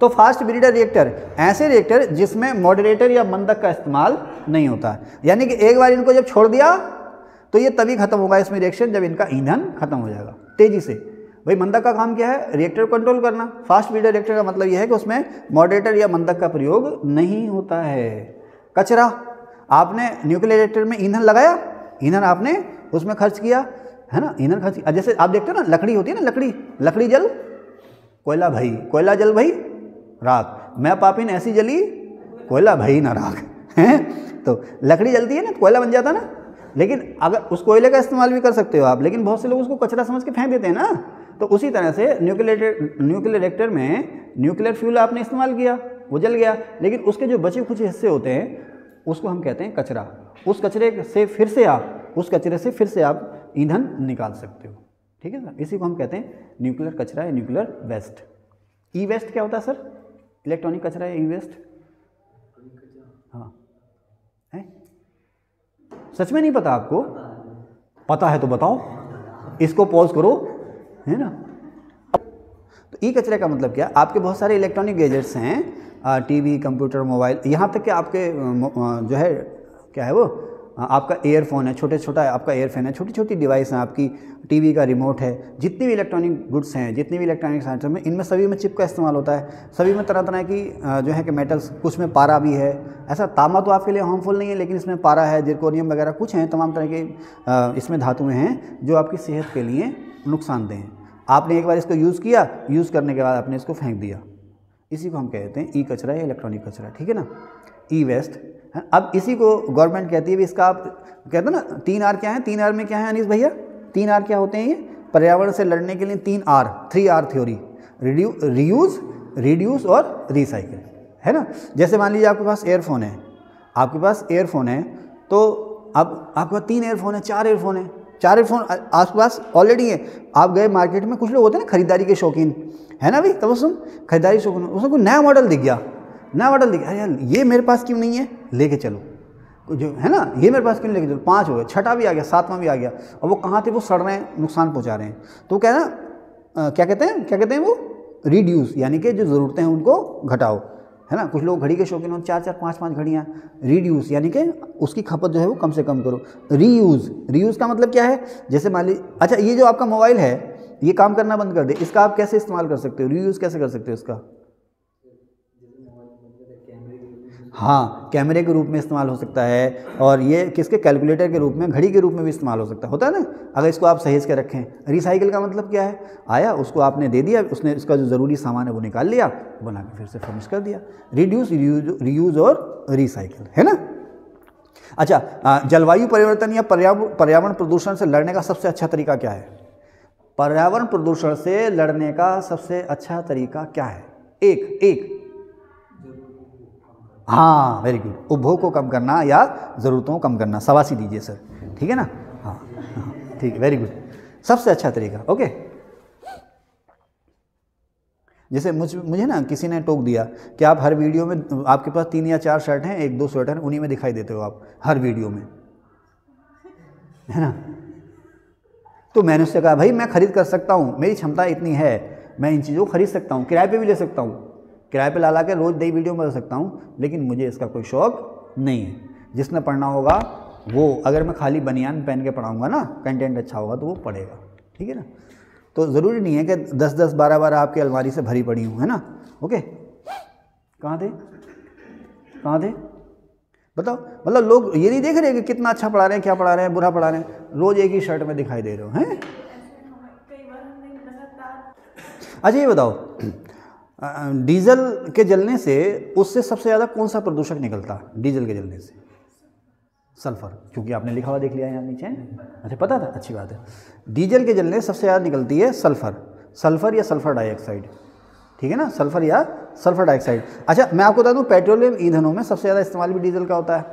तो फास्ट ब्रीडर रिएक्टर ऐसे रिएक्टर जिसमें मॉडरेटर या मंदक का इस्तेमाल नहीं होता, यानी कि एक बार इनको जब छोड़ दिया तो ये तभी खत्म होगा इसमें रिएक्शन जब इनका ईंधन खत्म हो जाएगा तेजी से। भाई मंदक का काम क्या है, रिएक्टर को कंट्रोल करना। फास्ट ब्रीडर रिएक्टर का मतलब यह है कि उसमें मॉडरेटर या मंदक का प्रयोग नहीं होता है। कचरा, आपने न्यूक्लियर रिएक्टर में ईंधन लगाया, ईंधन आपने उसमें खर्च किया, है ना, ईंधन खर्च किया। जैसे आप देखते हो ना, लकड़ी होती है ना, लकड़ी जल कोयला भई, कोयला जल भई राख, मैं पापिन ऐसी जली कोयला भई ना राख, हैं। तो लकड़ी जलती है ना, कोयला बन जाता ना। लेकिन अगर उस कोयले का इस्तेमाल भी कर सकते हो आप, लेकिन बहुत से लोग उसको कचरा समझ के फेंक देते हैं ना। तो उसी तरह से न्यूक्लियर रिएक्टर में न्यूक्लियर फ्यूल आपने इस्तेमाल किया, वो जल गया, लेकिन उसके जो बचे कुछ हिस्से होते हैं उसको हम कहते हैं कचरा। उस कचरे से फिर से आप ईंधन निकाल सकते हो, ठीक है सर। इसी को हम कहते हैं न्यूक्लियर कचरा या न्यूक्लियर वेस्ट। ई वेस्ट क्या होता है सर, इलेक्ट्रॉनिक कचरा या ई वेस्ट? हाँ है, सच में नहीं पता आपको? पता है तो बताओ, इसको पॉज करो, है ना। तो ई कचरे का मतलब क्या, आपके बहुत सारे इलेक्ट्रॉनिक गैजेट्स हैं, टीवी, कंप्यूटर, मोबाइल, यहाँ तक कि आपके जो है क्या है वो आपका एयरफोन है, छोटा आपका एयरफोन है, छोटी डिवाइस हैं आपकी, टीवी का रिमोट है, जितनी भी इलेक्ट्रॉनिक गुड्स हैं, जितनी भी इलेक्ट्रॉनिक आइटम में, इनमें सभी में चिप का इस्तेमाल होता है। सभी में तरह तरह की जो है कि मेटल्स, कुछ में पारा भी है। ऐसा तांबा तो आपके लिए हार्मफुल नहीं है, लेकिन इसमें पारा है, जिरकोनियम वगैरह कुछ हैं, तमाम तरह के इसमें धातुएँ हैं जो आपकी सेहत के लिए नुकसानदेह हैं। आपने एक बार इसको यूज़ किया, यूज़ करने के बाद आपने इसको फेंक दिया, इसी को हम कहते हैं ई कचरा या इलेक्ट्रॉनिक कचरा, ठीक है ना, ई वेस्ट। अब इसी को गवर्नमेंट कहती है भी इसका, आप कहते हैं ना 3 आर क्या है, 3 आर में क्या है अनीस भैया, 3 आर क्या होते हैं? ये पर्यावरण से लड़ने के लिए 3 आर थ्योरी, रीयूज़, रिड्यूस और रिसाइकिल, है ना। जैसे मान लीजिए आपके पास एयरफोन है, तो अब आपके पास 3 एयरफोन है, 4 एयरफोन है, 4 एयरफोन आपके पास ऑलरेडी है। आप गए मार्केट में, कुछ लोग होते हैं ना खरीदारी के शौकीन, है ना भाई, तब उसमें खरीदारी शौकीन, उसमें कोई नया मॉडल दिख गया, अरे यार ये मेरे पास क्यों नहीं है, लेके चलो, जो है ना, ये मेरे पास क्यों लेके चलो। 5 हो गए, 6ठा भी आ गया, 7वां भी आ गया, और वो कहाँ थे, वो सड़ रहे हैं, नुकसान पहुँचा रहे हैं। तो क्या ना, क्या कहते हैं वो, रिड्यूस, यानी कि जो ज़रूरतें हैं उनको घटाओ, है ना। कुछ लोग घड़ी के शौकीन हो, 4-4, 5-5 घड़ियाँ। रिड्यूस यानी कि उसकी खपत जो है वो कम से कम करो। रीयूज़ का मतलब क्या है, जैसे मान लीजिए, अच्छा ये जो आपका मोबाइल है ये काम करना बंद कर दे, इसका आप कैसे इस्तेमाल कर सकते हो, रीयूज़ कैसे कर सकते हो इसका? हाँ, कैमरे के रूप में इस्तेमाल हो सकता है, और ये किसके, कैलकुलेटर के रूप में, घड़ी के रूप में भी इस्तेमाल हो सकता है, होता है ना, अगर इसको आप सहेज के रखें। रिसाइकिल का मतलब क्या है, आया उसको आपने दे दिया, उसने इसका जो ज़रूरी सामान है वो निकाल लिया, बना के फिर से फिनिश कर दिया। रिड्यूस, रीयूज़ और रिसाइकिल, है ना। अच्छा, जलवायु परिवर्तन या पर्यावरण प्रदूषण से लड़ने का सबसे अच्छा तरीका क्या है? पर्यावरण प्रदूषण से लड़ने का सबसे अच्छा तरीका क्या है? एक हाँ, वेरी गुड, उपभोग को कम करना या ज़रूरतों को कम करना। शाबाशी दीजिए सर, ठीक है ना। हाँ ठीक है, वेरी गुड, सबसे अच्छा तरीका। ओके, जैसे मुझे ना किसी ने टोक दिया कि आप हर वीडियो में, आपके पास 3 या 4 शर्ट हैं, 1-2 स्वेटर हैं, उन्हीं में दिखाई देते हो आप हर वीडियो में, है ना। तो मैंने उससे कहा भाई मैं खरीद कर सकता हूँ, मेरी क्षमता इतनी है, मैं इन चीज़ों को खरीद सकता हूँ, किराए पे भी ले सकता हूँ, किराए पे ला के रोज़ नई वीडियो बना सकता हूँ, लेकिन मुझे इसका कोई शौक़ नहीं है। जिसने पढ़ना होगा वो, अगर मैं खाली बनियान पहन के पढ़ाऊँगा ना, कंटेंट अच्छा होगा तो वो पढ़ेगा, ठीक है ना। तो ज़रूरी नहीं है कि 10-10, 12-12 आपकी अलमारी से भरी पड़ी हूँ, है ना। ओके, कहाँ थे, कहाँ थे बताओ। मतलब लोग ये नहीं देख रहे कि कितना अच्छा पढ़ा रहे हैं, क्या पढ़ा रहे हैं, बुरा पढ़ा रहे हैं, रोज़ एक ही शर्ट में दिखाई दे रहे हो हैं। अच्छा ये बताओ, डीजल के जलने से उससे सबसे ज़्यादा कौन सा प्रदूषक निकलता डीजल के जलने से? सल्फ़र, क्योंकि आपने लिखा हुआ देख लिया यहाँ नीचे। अच्छा पता था, अच्छी बात है। डीजल के जलने सबसे ज़्यादा निकलती है सल्फ़र, सल्फ़र या सल्फ़र डाइऑक्साइड, ठीक है ना, सल्फ़र या सल्फ़र डाइऑक्साइड। अच्छा मैं आपको बता दूँ, पेट्रोलियम ईंधनों में सबसे ज़्यादा इस्तेमाल भी डीजल का होता है,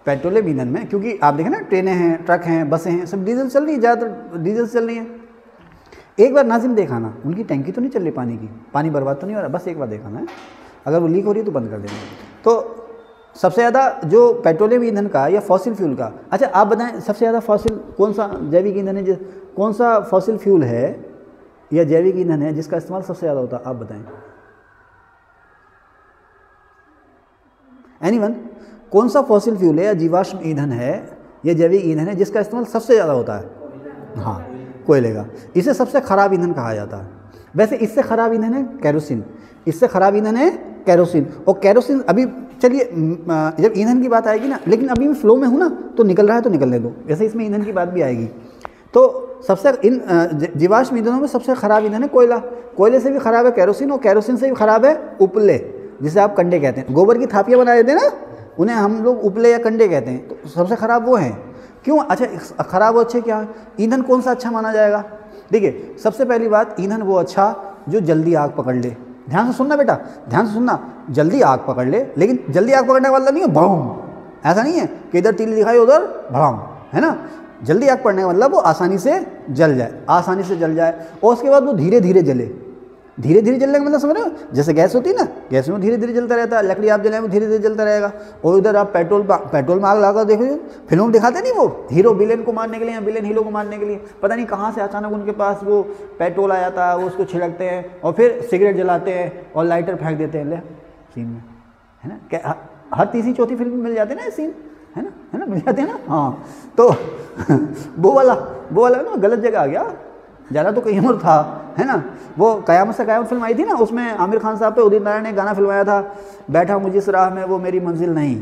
पेट्रोलियम ईंधन में, क्योंकि आप देखें ना ट्रेनें हैं, ट्रक हैं, बसें हैं, सब डीजल चल रही है, ज़्यादातर डीजल चल रही है। एक बार नाजिम देखाना, उनकी टैंकी तो नहीं चल रही पानी की, पानी बर्बाद तो नहीं हो रहा, बस एक बार देखाना है, अगर वो लीक हो रही है तो बंद कर देना। तो सबसे ज़्यादा जो पेट्रोलियम ईंधन का या फॉसिल फ्यूल का, अच्छा आप बताएं सबसे ज़्यादा फॉसिल कौन सा जैविक ईंधन है, कौन सा फॉसिल फ्यूल है या जैविक ईंधन है जिसका इस्तेमाल सबसे ज़्यादा होता है, आप बताएं। एनीवन, कौन सा फॉसिल फ्यूल है या जीवाश्म ईंधन है या जैविक ईंधन है जिसका इस्तेमाल सबसे ज़्यादा होता है? हाँ, कोयले का। इसे सबसे ख़राब ईंधन कहा जाता है। वैसे इससे ख़राब ईंधन है केरोसिन, इससे ख़राब ईंधन है केरोसिन। और केरोसिन अभी चलिए जब ईंधन की बात आएगी ना, लेकिन अभी मैं फ्लो में हूँ ना, तो निकल रहा है तो निकलने दो, वैसे इसमें ईंधन की बात भी आएगी। तो सबसे इन जीवाश्म ईंधनों में सबसे ख़राब ईंधन है कोयला, कोयले से भी ख़राब है केरोसिन, और केरोसिन से भी ख़राब है उपले, जिसे आप कंडे कहते हैं। गोबर की थापियाँ बना देते हैं ना, उन्हें हम लोग उपले या कंडे कहते हैं, तो सबसे ख़राब वो हैं। क्यों? अच्छा ख़राब और अच्छे क्या, ईंधन कौन सा अच्छा माना जाएगा? देखिए सबसे पहली बात, ईंधन वो अच्छा जो जल्दी आग पकड़ ले। ध्यान से सुनना बेटा, ध्यान से सुनना, जल्दी आग पकड़ ले, लेकिन जल्दी आग पकड़ने वाला नहीं है भड़म, ऐसा नहीं है कि इधर तीली दिखाई उधर भड़म, है ना। जल्दी आग पड़ने का मतलब वो आसानी से जल जाए, आसानी से जल जाए, और उसके बाद वो धीरे धीरे जले। धीरे धीरे जलने का मतलब समझ रहे हो, जैसे गैस होती है ना, गैस में धीरे धीरे जलता रहता है, लकड़ी आप जलाएं वो धीरे धीरे जलता रहेगा। और उधर आप पेट्रोल में आग लगा देखो, फिल्म दिखाते नहीं, वो हीरो विलेन को मारने के लिए, विलेन हीरो को मारने के लिए, पता नहीं कहाँ से अचानक उनके पास वो पेट्रोल आ जाता है, वो उसको छिड़कते हैं और फिर सिगरेट जलाते हैं और लाइटर फेंक देते हैं ले सीन में, है ना। क्या हर तीसरी चौथी फिल्म में मिल जाते हैं ना सीन, है ना, मिल जाते हैं ना। हाँ तो वो वाला ना गलत जगह आ गया, ज़्यादा तो कहीं और था, है ना। वो कयामत से कयामत फिल्म आई थी ना, उसमें आमिर खान साहब पे उदित नारायण ने गाना फिल्माया था, बैठा हूँ जिस राह में वो मेरी मंजिल नहीं।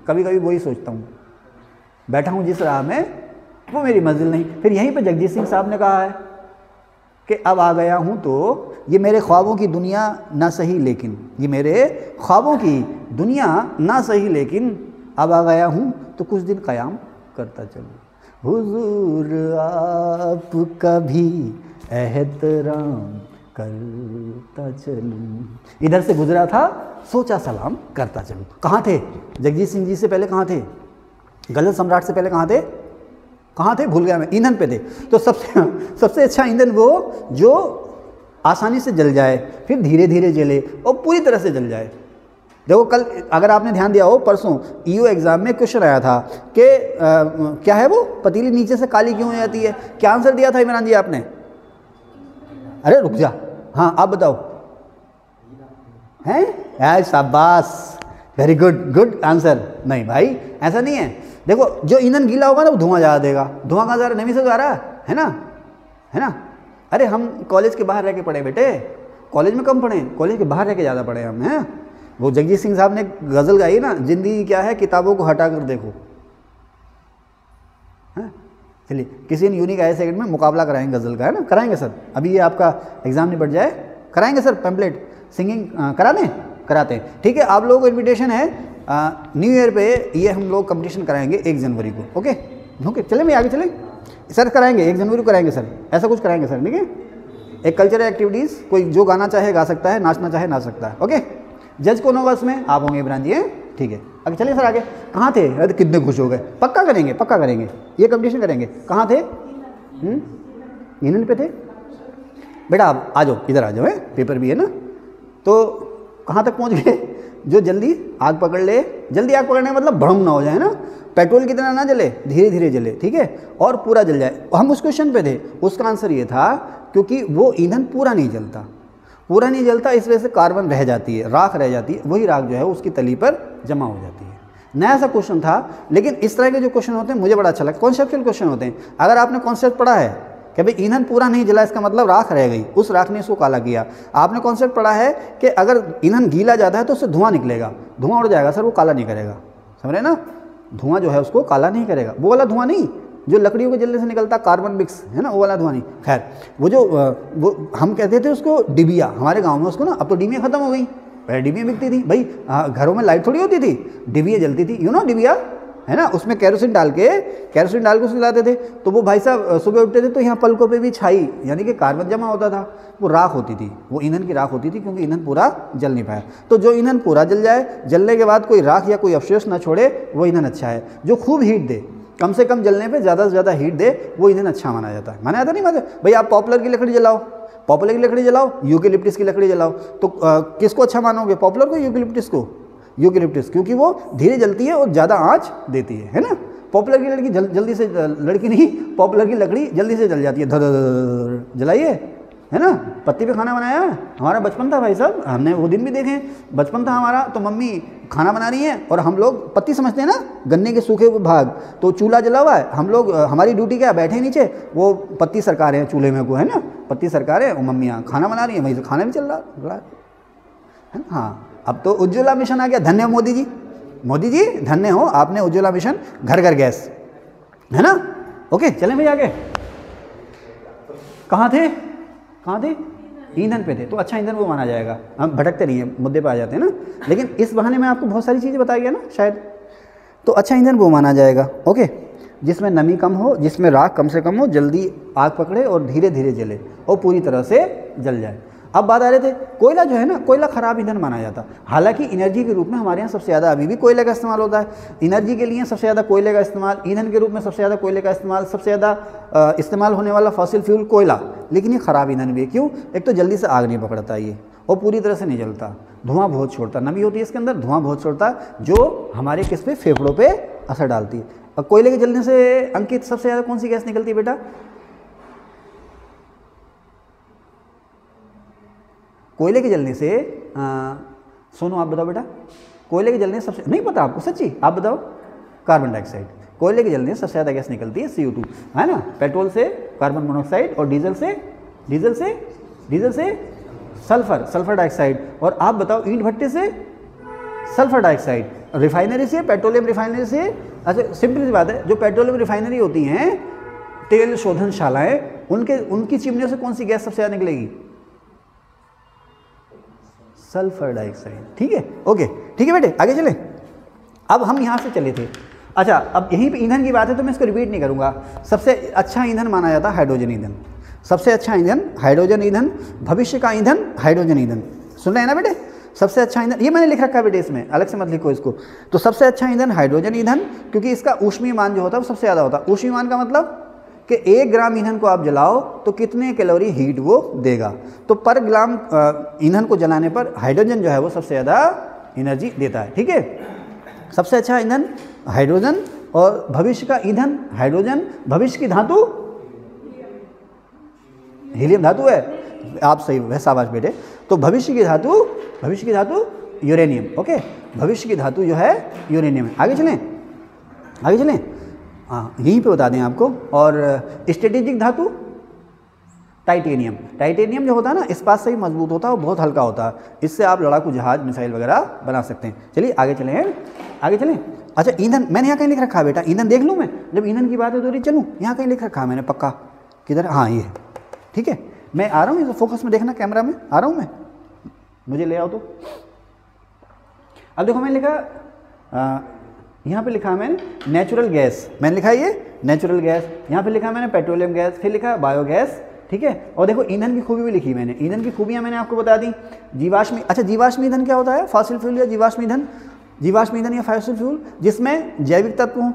कभी कभी वही सोचता हूँ, बैठा हूँ जिस राह में वो मेरी मंजिल नहीं। फिर यहीं पे जगजीत सिंह साहब ने कहा है कि अब आ गया हूँ तो ये मेरे ख्वाबों की दुनिया ना सही लेकिन, ये मेरे ख्वाबों की दुनिया ना सही लेकिन, अब आ गया हूँ तो कुछ दिन क़याम करता चलूँ। हुजूर आपका भी एहतराम करता चलूं, इधर से गुजरा था सोचा सलाम करता चलूं। कहाँ थे जगजीत सिंह जी से पहले, कहाँ थे गजल सम्राट से पहले, कहाँ थे भूल गया मैं, ईंधन पे थे। तो सबसे अच्छा ईंधन वो जो आसानी से जल जाए, फिर धीरे धीरे जले और पूरी तरह से जल जाए। देखो कल अगर आपने ध्यान दिया हो, परसों ईओ एग्ज़ाम में क्वेश्चन आया था कि क्या है वो पतीली नीचे से काली क्यों हो जाती है, क्या आंसर दिया था इमरान जी आपने? अरे रुक जा, हाँ आप बताओ। हैं यार शाबाश, वेरी गुड आंसर। नहीं भाई ऐसा नहीं है, देखो जो ईंधन गीला होगा ना वो धुआं ज़्यादा देगा। धुआं कहाँ जा रहा है? नमी से जा रहा है ना। अरे हम कॉलेज के बाहर रह के पढ़े बेटे, कॉलेज में कम पढ़े, कॉलेज के बाहर रह के ज़्यादा पढ़े हम, हैं। वो जगजीत सिंह साहब ने गज़ल गाई ना, ज़िंदगी क्या है किताबों को हटा कर देखो। हैं चलिए किसी ने यूनिक आई सेकंड में मुकाबला कराएंगे गज़ल का, है ना, कराएंगे सर। अभी ये आपका एग्ज़ाम निपट जाए, कराएंगे सर, पैम्पलेट सिंगिंग करा दें, कराते हैं, ठीक है। आप लोगों को इन्विटेशन है, न्यू ईयर पे ये हम लोग कंपटीशन कराएंगे 1 जनवरी को। ओके चले मैं आगे चले सर, कराएंगे 1 जनवरी को कराएंगे सर, ऐसा कुछ कराएंगे सर, ठीक है। एक कल्चरल एक्टिविटीज़, कोई जो गाना चाहे गा सकता है, नाचना चाहे नाच सकता है। ओके जज कौन होगा उसमें? आप होंगे इमरान जी, हैं, ठीक है। अगर चलिए सर आगे, कहाँ थे? अरे कितने खुश हो गए, पक्का करेंगे ये कंपटीशन करेंगे। कहाँ थे? ईंधन पे थे बेटा। आप आ जाओ, इधर आ जाओ, है पेपर भी है ना। तो कहाँ तक पहुँच गए? जो जल्दी आग पकड़ ले, जल्दी आग पकड़ने का मतलब भड़म ना हो जाए ना, पेट्रोल की तरह ना जले, धीरे धीरे जले, ठीक है, और पूरा जल जाए। हम उस क्वेश्चन पे थे, उसका आंसर ये था क्योंकि वो ईंधन पूरा नहीं जलता, इस वजह से कार्बन रह जाती है, राख रह जाती है, वही राख जो है उसकी तली पर जमा हो जाती है। नया सा क्वेश्चन था, लेकिन इस तरह के जो क्वेश्चन होते हैं मुझे बड़ा अच्छा लगता है, कॉन्सेप्चुअल क्वेश्चन होते हैं। अगर आपने कॉन्सेप्ट पढ़ा है कि भाई ईंधन पूरा नहीं जला, इसका मतलब राख रह गई, उस राख ने इसको काला किया। आपने कॉन्सेप्ट पढ़ा है कि अगर ईंधन गीला जाता है तो उससे धुआं निकलेगा, धुआं उड़ जाएगा सर, वो काला नहीं करेगा, समझ रहे ना, धुआं जो है उसको काला नहीं करेगा। वो वाला धुआं नहीं जो लकड़ियों के जलने से निकलता, कार्बन मिक्स है ना, वो वाला धुआं नहीं। खैर वो जो वो हम कहते थे उसको डिबिया, हमारे गाँव में उसको ना, अब तो डिबिया खत्म हो गई, पहले डिबिया बिकती थी भाई, घरों में लाइट थोड़ी होती थी, डिबिया जलती थी, यू नो डिबिया है ना, उसमें केरोसिन डाल के उसको जलाते थे। तो वो भाई साहब सुबह उठते थे तो यहाँ पलकों पे भी छाई यानी कि कार्बन जमा होता था, वो राख होती थी, वो ईंधन की राख होती थी, क्योंकि ईंधन पूरा जल नहीं पाया। तो जो ईंधन पूरा जल जाए, जलने के बाद कोई राख या कोई अवशेष ना छोड़े, वो ईंधन अच्छा है। जो खूब हीट दे, कम से कम जलने पे ज़्यादा से ज़्यादा हीट दे, वो ईंधन अच्छा माना जाता है। माना जाता नहीं माना भाई, आप पॉपुलर की लकड़ी जलाओ, पॉपुलर की लकड़ी जलाओ, यूकेलिप्टिस की लकड़ी जलाओ, तो किसको अच्छा मानोगे, पॉपुलर को, यूकेलिप्टिस को? यूकेलिप्टिस, क्योंकि वो धीरे जलती है और ज़्यादा आँच देती है ना। पॉपुलर की लड़की जल्दी से, लड़की नहीं, पॉपुलर की लकड़ी जल्दी से जल जाती है, धर जलाइए, है ना। पत्ती पे खाना बनाया, हमारा बचपन था भाई साहब, हमने वो दिन भी देखे, बचपन था हमारा, तो मम्मी खाना बना रही है और हम लोग पत्ती समझते हैं ना, गन्ने के सूखे हुए भाग, तो चूल्हा जला हुआ है, हम लोग, हमारी ड्यूटी क्या है, बैठे नीचे, वो पत्ती सरका रहे हैं चूल्हे में को, है ना, पत्ती सरका रहे हैं, वो मम्मी यहाँ खाना बना रही है, वहीं से खाना भी चल रहा है। हाँ, अब तो उज्ज्वला मिशन आ गया, धन्य हो मोदी जी, मोदी जी धन्य हो, आपने उज्ज्वला मिशन, घर घर गैस, है ना। ओके चलें भाई आगे, कहाँ थे ईंधन पे थे, तो अच्छा ईंधन वो माना जाएगा। हम भटकते नहीं हैं, मुद्दे पे आ जाते हैं ना, लेकिन इस बहाने में आपको बहुत सारी चीज़ें बताई गया ना शायद, तो अच्छा ईंधन वो माना जाएगा। ओके, जिसमें नमी कम हो, जिसमें राख कम से कम हो, जल्दी आग पकड़े और धीरे धीरे जले और पूरी तरह से जल जाए। अब बात आ रहे थे, कोयला जो है ना, कोयला ख़राब ईंधन माना जाता, हालांकि एनर्जी के रूप में हमारे यहाँ सबसे ज़्यादा अभी भी कोयले का इस्तेमाल होता है। एनर्जी के लिए सबसे ज़्यादा कोयले का इस्तेमाल, ईंधन के रूप में सबसे ज़्यादा कोयले का इस्तेमाल, सबसे ज़्यादा इस्तेमाल होने वाला फॉसिल फ्यूल कोयला, लेकिन ये ख़राब ईंधन भी है। क्यों? एक तो जल्दी से आग नहीं पकड़ता ये, और पूरी तरह से नहीं जलता, धुआं बहुत छोड़ता, नमी होती है इसके अंदर, धुआं बहुत छोड़ता, जो हमारे किस पे, फेफड़ों पे असर डालती है। और कोयले के जलने से अंकित सबसे ज़्यादा कौन सी गैस निकलती है बेटा? कोयले के जलने से सोनू आप बताओ बेटा, कोयले के जलने सबसे, नहीं पता आपको सच्ची, आप बताओ? Carbon dioxide. कोयले के जलने से सबसे ज़्यादा गैस निकलती है CO2, है ना। पेट्रोल से कार्बन मोनोऑक्साइड, और डीजल से सल्फर डाइऑक्साइड, और आप बताओ ईंट भट्टे से सल्फर डाइऑक्साइड, रिफाइनरी से, पेट्रोलियम रिफाइनरी से। अच्छा सिंपल सी बात है, जो पेट्रोलियम रिफाइनरी होती हैं, तेल शोधनशालाएँ, उनकी चिमनियों से कौन सी गैस सबसे ज़्यादा निकलेगी? Sulphur dioxide. ठीक है, ओके, ठीक है बेटे, आगे चलें। अब हम यहाँ से चले थे, अच्छा अब यहीं पे ईंधन की बात है तो मैं इसको रिपीट नहीं करूँगा। सबसे अच्छा ईंधन माना जाता है हाइड्रोजन ईंधन, सबसे अच्छा ईंधन हाइड्रोजन ईंधन, भविष्य का ईंधन हाइड्रोजन ईंधन। सुन रहे हैं ना बेटे, सबसे अच्छा ईंधन, ये मैंने लिख रखा है बेटे, इसमें अलग से मत लिखो इसको। तो सबसे अच्छा ईंधन हाइड्रोजन ईंधन, क्योंकि इसका ऊष्मीय मान जो होता है वो सबसे ज़्यादा होता है। ऊष्मीय मान का मतलब कि 1 ग्राम ईंधन को आप जलाओ तो कितने कैलोरी हीट वो देगा, तो पर ग्राम ईंधन को जलाने पर हाइड्रोजन जो है वो सबसे ज़्यादा एनर्जी देता है। ठीक है, सबसे अच्छा ईंधन हाइड्रोजन, और भविष्य का ईंधन हाइड्रोजन, भविष्य की धातु हीलियम धातु है, आप सही है, शाबाश बेटे। तो भविष्य की धातु यूरेनियम। ओके, भविष्य की धातु जो है यूरेनियम है। आगे चलें, हाँ यहीं पे बता दें आपको। और स्ट्रेटेजिक धातु टाइटेनियम जो होता है ना, इस्पात से ही मजबूत होता है और बहुत हल्का होता है, इससे आप लड़ाकू जहाज, मिसाइल वगैरह बना सकते हैं। चलिए आगे चलें। अच्छा ईंधन मैंने यहाँ कहीं लिख रखा है बेटा, ईंधन देख लूँ मैं, जब ईंधन की बात है तो चलूँ, यहाँ कहीं लिख रखा है मैंने पक्का, किधर, हाँ ये है। ठीक है, मैं आ रहा हूँ, फोकस में देखना, कैमरा में आ रहा हूँ मैं, मुझे ले आओ तो। अब देखो मैंने लिखा, यहाँ पे लिखा है मैंने नेचुरल गैस, मैंने लिखा है ये नेचुरल गैस, यहाँ पे लिखा है मैंने पेट्रोलियम गैस, फिर लिखा है बायोगैस। ठीक है, और देखो ईंधन की खूबी भी लिखी मैंने, ईंधन की खूबियाँ मैंने आपको बता दी। जीवाश्म ईंधन क्या होता है? फॉसिल फ्यूल या जीवाश्म ईंधन या फॉसिल फ्यूल जिसमें जैविक तत्व हों,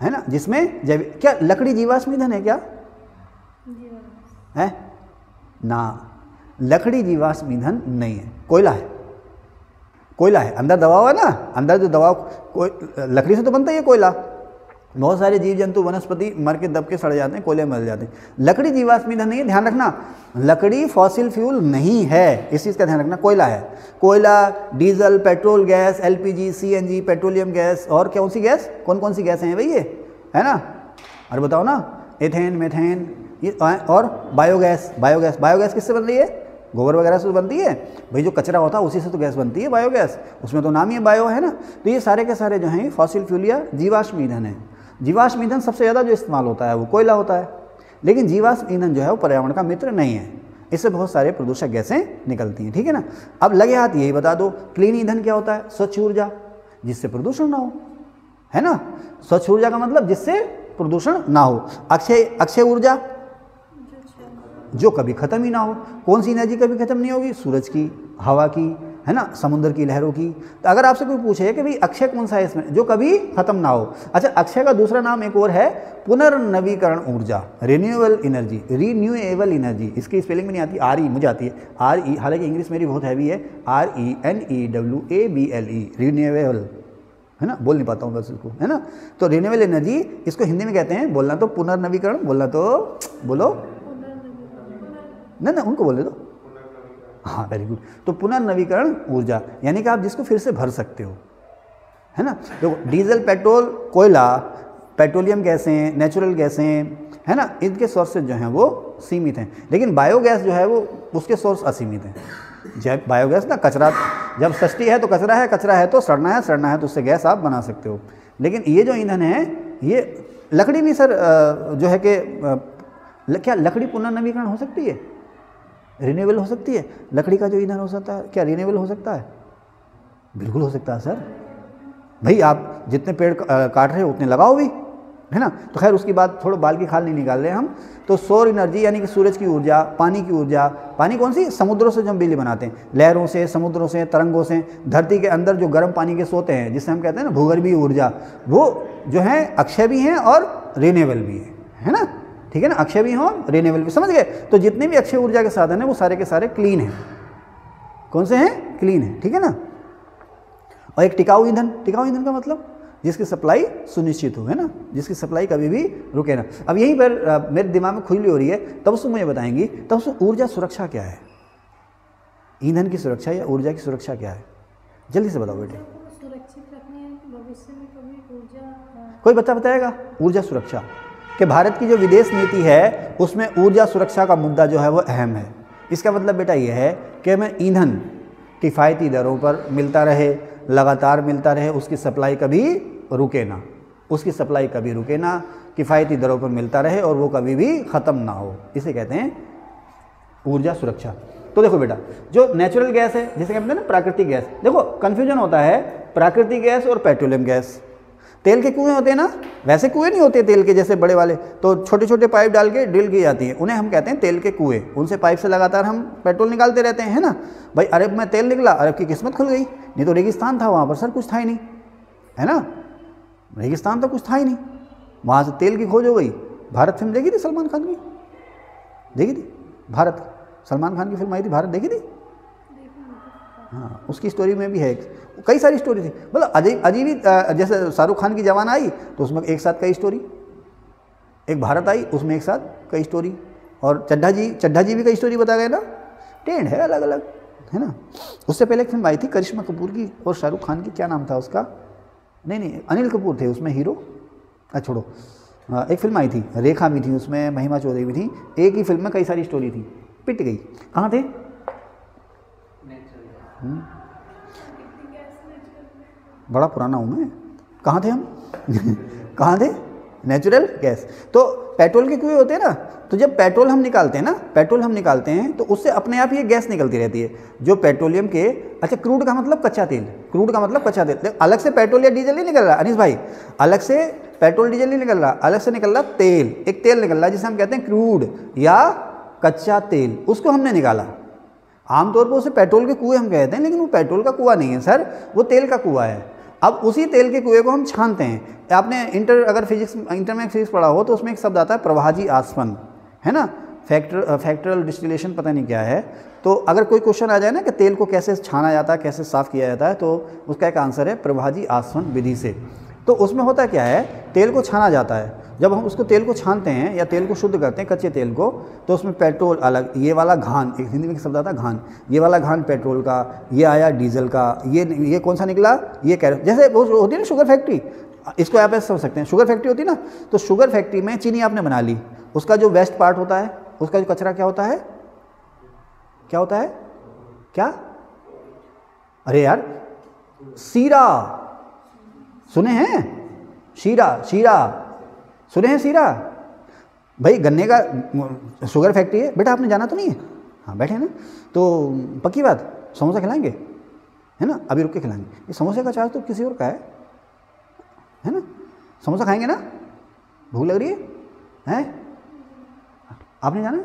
है ना, जिसमें जैविक, क्या लकड़ी जीवाश्म ईंधन है क्या? है ना, लकड़ी जीवाश्म ईंधन नहीं है, कोयला है। अंदर दबा हुआ ना, अंदर जो दबा, लकड़ी से तो बनता ही है कोयला। बहुत सारे जीव जंतु वनस्पति मर के दब के सड़ जाते हैं, कोयले में मर जाते हैं। लकड़ी जीवाश्म ईंधन नहीं है, ध्यान रखना, लकड़ी फॉसिल फ्यूल नहीं है, इस चीज़ का ध्यान रखना। कोयला है, कोयला, diesel, petrol gas, LPG, CNG, petroleum gas, और कौन सी गैस, कौन सी गैसें हैं भाई ये, है ना? अरे बताओ ना, एथेन, मेथेन, ये और बायोगैस, बायोगैस बायोगैस किससे बन रही है? गोबर वगैरह से तो बनती है भाई, जो कचरा होता है उसी से तो गैस बनती है बायोगैस, उसमें तो नाम ही है बायो, है ना। तो ये सारे के सारे जो हैं फॉसिल फ्यूल या जीवाश्म ईंधन है। जीवाश्म ईंधन सबसे ज़्यादा जो इस्तेमाल होता है वो कोयला होता है, लेकिन जीवाश्म ईंधन जो है वो पर्यावरण का मित्र नहीं है, इससे बहुत सारे प्रदूषक गैसें निकलती हैं, ठीक है ना। अब लगे हाथ यही बता दो, क्लीन ईंधन क्या होता है? स्वच्छ ऊर्जा, जिससे प्रदूषण ना हो, है ना। स्वच्छ ऊर्जा का मतलब जिससे प्रदूषण ना हो। अक्षय ऊर्जा, जो कभी खत्म ही ना हो। कौन सी एनर्जी कभी खत्म नहीं होगी? सूरज की, हवा की, है ना, समुद्र की लहरों की। तो अगर आपसे कोई पूछे कि भाई अक्षय कौन सा है इसमें, जो कभी खत्म ना हो। अच्छा, अक्षय का दूसरा नाम एक और है पुनर्नवीकरण ऊर्जा, रिन्यूएबल एनर्जी, रिन्यूएबल एनर्जी। इसकी स्पेलिंग भी नहीं आती, RE मुझे आती है, RE, हालांकि इंग्लिश मेरी बहुत हैवी है, RENEWABLE, रिन्यूएबल, है ना, बोल नहीं पाता हूँ बस इसको, है ना। तो रिन्यूएबल एनर्जी, इसको हिंदी में कहते हैं, बोलना तो पुनर्नवीकरण, बोलना तो बोलो ना, उनको बोले दो, हाँ वेरी गुड। तो पुनर्नवीकरण ऊर्जा यानी कि आप जिसको फिर से भर सकते हो, है ना। तो डीजल, पेट्रोल, कोयला, पेट्रोलियम गैसें, नेचुरल गैसें, है ना, इनके सोर्सेज जो हैं वो सीमित हैं, लेकिन बायोगैस जो है वो उसके सोर्स असीमित हैं। जब बायोगैस ना, कचरा जब सस्ती है तो कचरा है, कचरा है तो सड़ना है तो उससे गैस आप बना सकते हो। लेकिन ये जो ईंधन है, ये लकड़ी भी सर जो है कि क्या लकड़ी पुनर्नवीकरण हो सकती है? रिन्यूएबल हो सकती है? लकड़ी का जो ईंधन हो सकता है क्या रिन्यूएबल हो सकता है? बिल्कुल हो सकता है सर। भाई आप जितने पेड़ काट रहे हो उतने लगाओ भी, है ना। तो खैर उसकी बात, थोड़ा बाल की खाल नहीं निकाल रहे हम। तो सौर एनर्जी यानी कि सूरज की ऊर्जा, पानी की ऊर्जा, पानी कौन सी? समुद्रों से जो हम बिजली बनाते हैं, लहरों से, समुद्रों से, तरंगों से, धरती के अंदर जो गर्म पानी के सोते हैं जिसे हम कहते हैं ना भूगर्भीय ऊर्जा, वो जो है अक्षय भी हैं और रिन्यूएबल भी है ना, ठीक है ना। अक्षय भी हो, रिन्यूएबल भी, समझ गए। तो जितने भी अक्षय ऊर्जा के साधन हैं वो सारे के सारे क्लीन हैं। कौन से हैं? क्लीन है, ठीक है ना। और एक टिकाऊ ईंधन, टिकाऊ ईंधन का मतलब जिसकी सप्लाई सुनिश्चित हो, है ना, जिसकी सप्लाई कभी भी रुके ना। अब यहीं पर मेरे दिमाग में खुजली हो रही है, तब उसको मुझे बताएंगी, तब उसको ऊर्जा सुरक्षा क्या है? ईंधन की सुरक्षा या ऊर्जा की सुरक्षा क्या है? जल्दी से बताओ बेटे। सुरक्षित रखने हैं भविष्य में कभी ऊर्जा, कोई बच्चा बताएगा? ऊर्जा सुरक्षा कि भारत की जो विदेश नीति है उसमें ऊर्जा सुरक्षा का मुद्दा जो है वो अहम है। इसका मतलब बेटा ये है कि हमें ईंधन किफ़ायती दरों पर मिलता रहे, लगातार मिलता रहे, उसकी सप्लाई कभी रुके ना, उसकी सप्लाई कभी रुके ना, किफ़ायती दरों पर मिलता रहे और वो कभी भी ख़त्म ना हो, इसे कहते हैं ऊर्जा सुरक्षा। तो देखो बेटा, जो नेचुरल गैस है, जिसे कहते हैं ना प्राकृतिक गैस, देखो कन्फ्यूजन होता है प्राकृतिक गैस और पेट्रोलियम गैस। तेल के कुएं होते हैं ना, वैसे कुएं नहीं होते तेल के जैसे बड़े वाले, तो छोटे छोटे पाइप डाल के ड्रिल की जाती है, उन्हें हम कहते हैं तेल के कुएं। उनसे पाइप से लगातार हम पेट्रोल निकालते रहते हैं, है ना। भाई अरब में तेल निकला, अरब की किस्मत खुल गई, नहीं तो रेगिस्तान था वहाँ पर सर, कुछ था ही नहीं, है ना, रेगिस्तान तो कुछ था ही नहीं, वहाँ से तेल की खोज हो गई। भारत फिल्म देखी थी सलमान खान की? देखी थी भारत, सलमान खान की फिल्म आई थी भारत, देखी थी? हाँ, उसकी स्टोरी में भी है, कई सारी स्टोरी थी, मतलब अजीब ही, जैसे शाहरुख खान की जवान आई तो उसमें एक साथ कई स्टोरी, एक भारत आई उसमें एक साथ कई स्टोरी, और चड्ढा जी भी कई स्टोरी बता गए ना, टेंड है अलग अलग, है ना। उससे पहले एक फिल्म आई थी करिश्मा कपूर की और शाहरुख खान की, क्या नाम था उसका? नहीं अनिल कपूर थे उसमें हीरो, छोड़ो, एक फिल्म आई थी, रेखा भी थी उसमें, महिमा चौधरी भी थी, एक ही फिल्म में कई सारी स्टोरी थी, पिट गई। कहाँ थे? बड़ा पुराना हूँ मैं, कहाँ थे हम? कहाँ थे? Natural gas. तो पेट्रोल के कुएं होते हैं ना, तो जब पेट्रोल हम निकालते हैं तो उससे अपने आप ये गैस निकलती रहती है जो पेट्रोलियम के, अच्छा क्रूड का मतलब कच्चा तेल, क्रूड का मतलब कच्चा तेल, अलग से पेट्रोल या डीजल नहीं निकल रहा अनीस भाई, अलग से पेट्रोल डीजल नहीं निकल रहा, अलग से निकल रहा तेल, एक तेल निकल रहा है जिसे हम कहते हैं क्रूड या कच्चा तेल, उसको हमने निकाला। आमतौर पर उसे पेट्रोल के कुएं हम कहते हैं, लेकिन वो पेट्रोल का कुआं नहीं है सर, वो तेल का कुआं है। अब उसी तेल के कुएं को हम छानते हैं। आपने इंटर में फिजिक्स पढ़ा हो तो उसमें एक शब्द आता है प्रभाजी आसवन, है ना, फैक्टरल डिस्टिलेशन, पता नहीं क्या है। तो अगर कोई क्वेश्चन आ जाए ना कि तेल को कैसे छाना जाता है, कैसे साफ़ किया जाता है, तो उसका एक आंसर है प्रभाजी आसवन विधि से। तो उसमें होता क्या है, तेल को छाना जाता है, जब हम उसको तेल को छानते हैं या तेल को शुद्ध करते हैं कच्चे तेल को, तो उसमें पेट्रोल अलग, ये वाला घान, एक हिंदी में शब्द आता है घान, ये वाला घान पेट्रोल का, ये आया डीजल का, ये कौन सा निकला, ये जैसे वो होती है ना शुगर फैक्ट्री, इसको आप ऐसे समझ सकते हैं, शुगर फैक्ट्री होती है ना, तो शुगर फैक्ट्री में चीनी आपने बना ली, उसका जो वेस्ट पार्ट होता है, उसका जो कचरा क्या होता है, क्या होता है, क्या, अरे यार सीरा, सुने हैं, शीरा, शीरा सुने हैं, सीरा भाई गन्ने का शुगर फैक्ट्री है बेटा, आपने जाना तो नहीं है, हाँ बैठे ना, तो पक्की बात समोसा खिलाएंगे, है ना, अभी रुक के खिलाएंगे, ये समोसे का चार्ज तो किसी और का है ना, समोसा खाएंगे ना, भूख लग रही है, आपने जाना है,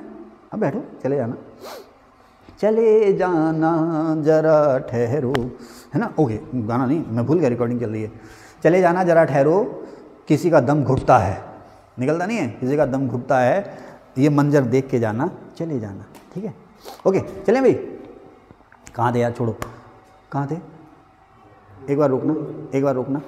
अब बैठो, चले जाना, चले जाना जरा ठहरो, है ना, ओके, गाना नहीं, मैं भूल गया, रिकॉर्डिंग चल रही है, चले जाना जरा ठहरो, किसी का दम घुटता है, निकलता नहीं है, किसी का दम घुटता है, ये मंजर देख के जाना, चले जाना, ठीक है, ओके, चलें भाई, कहाँ थे यार, छोड़ो, कहाँ थे, एक बार रुकना, एक बार रुकना।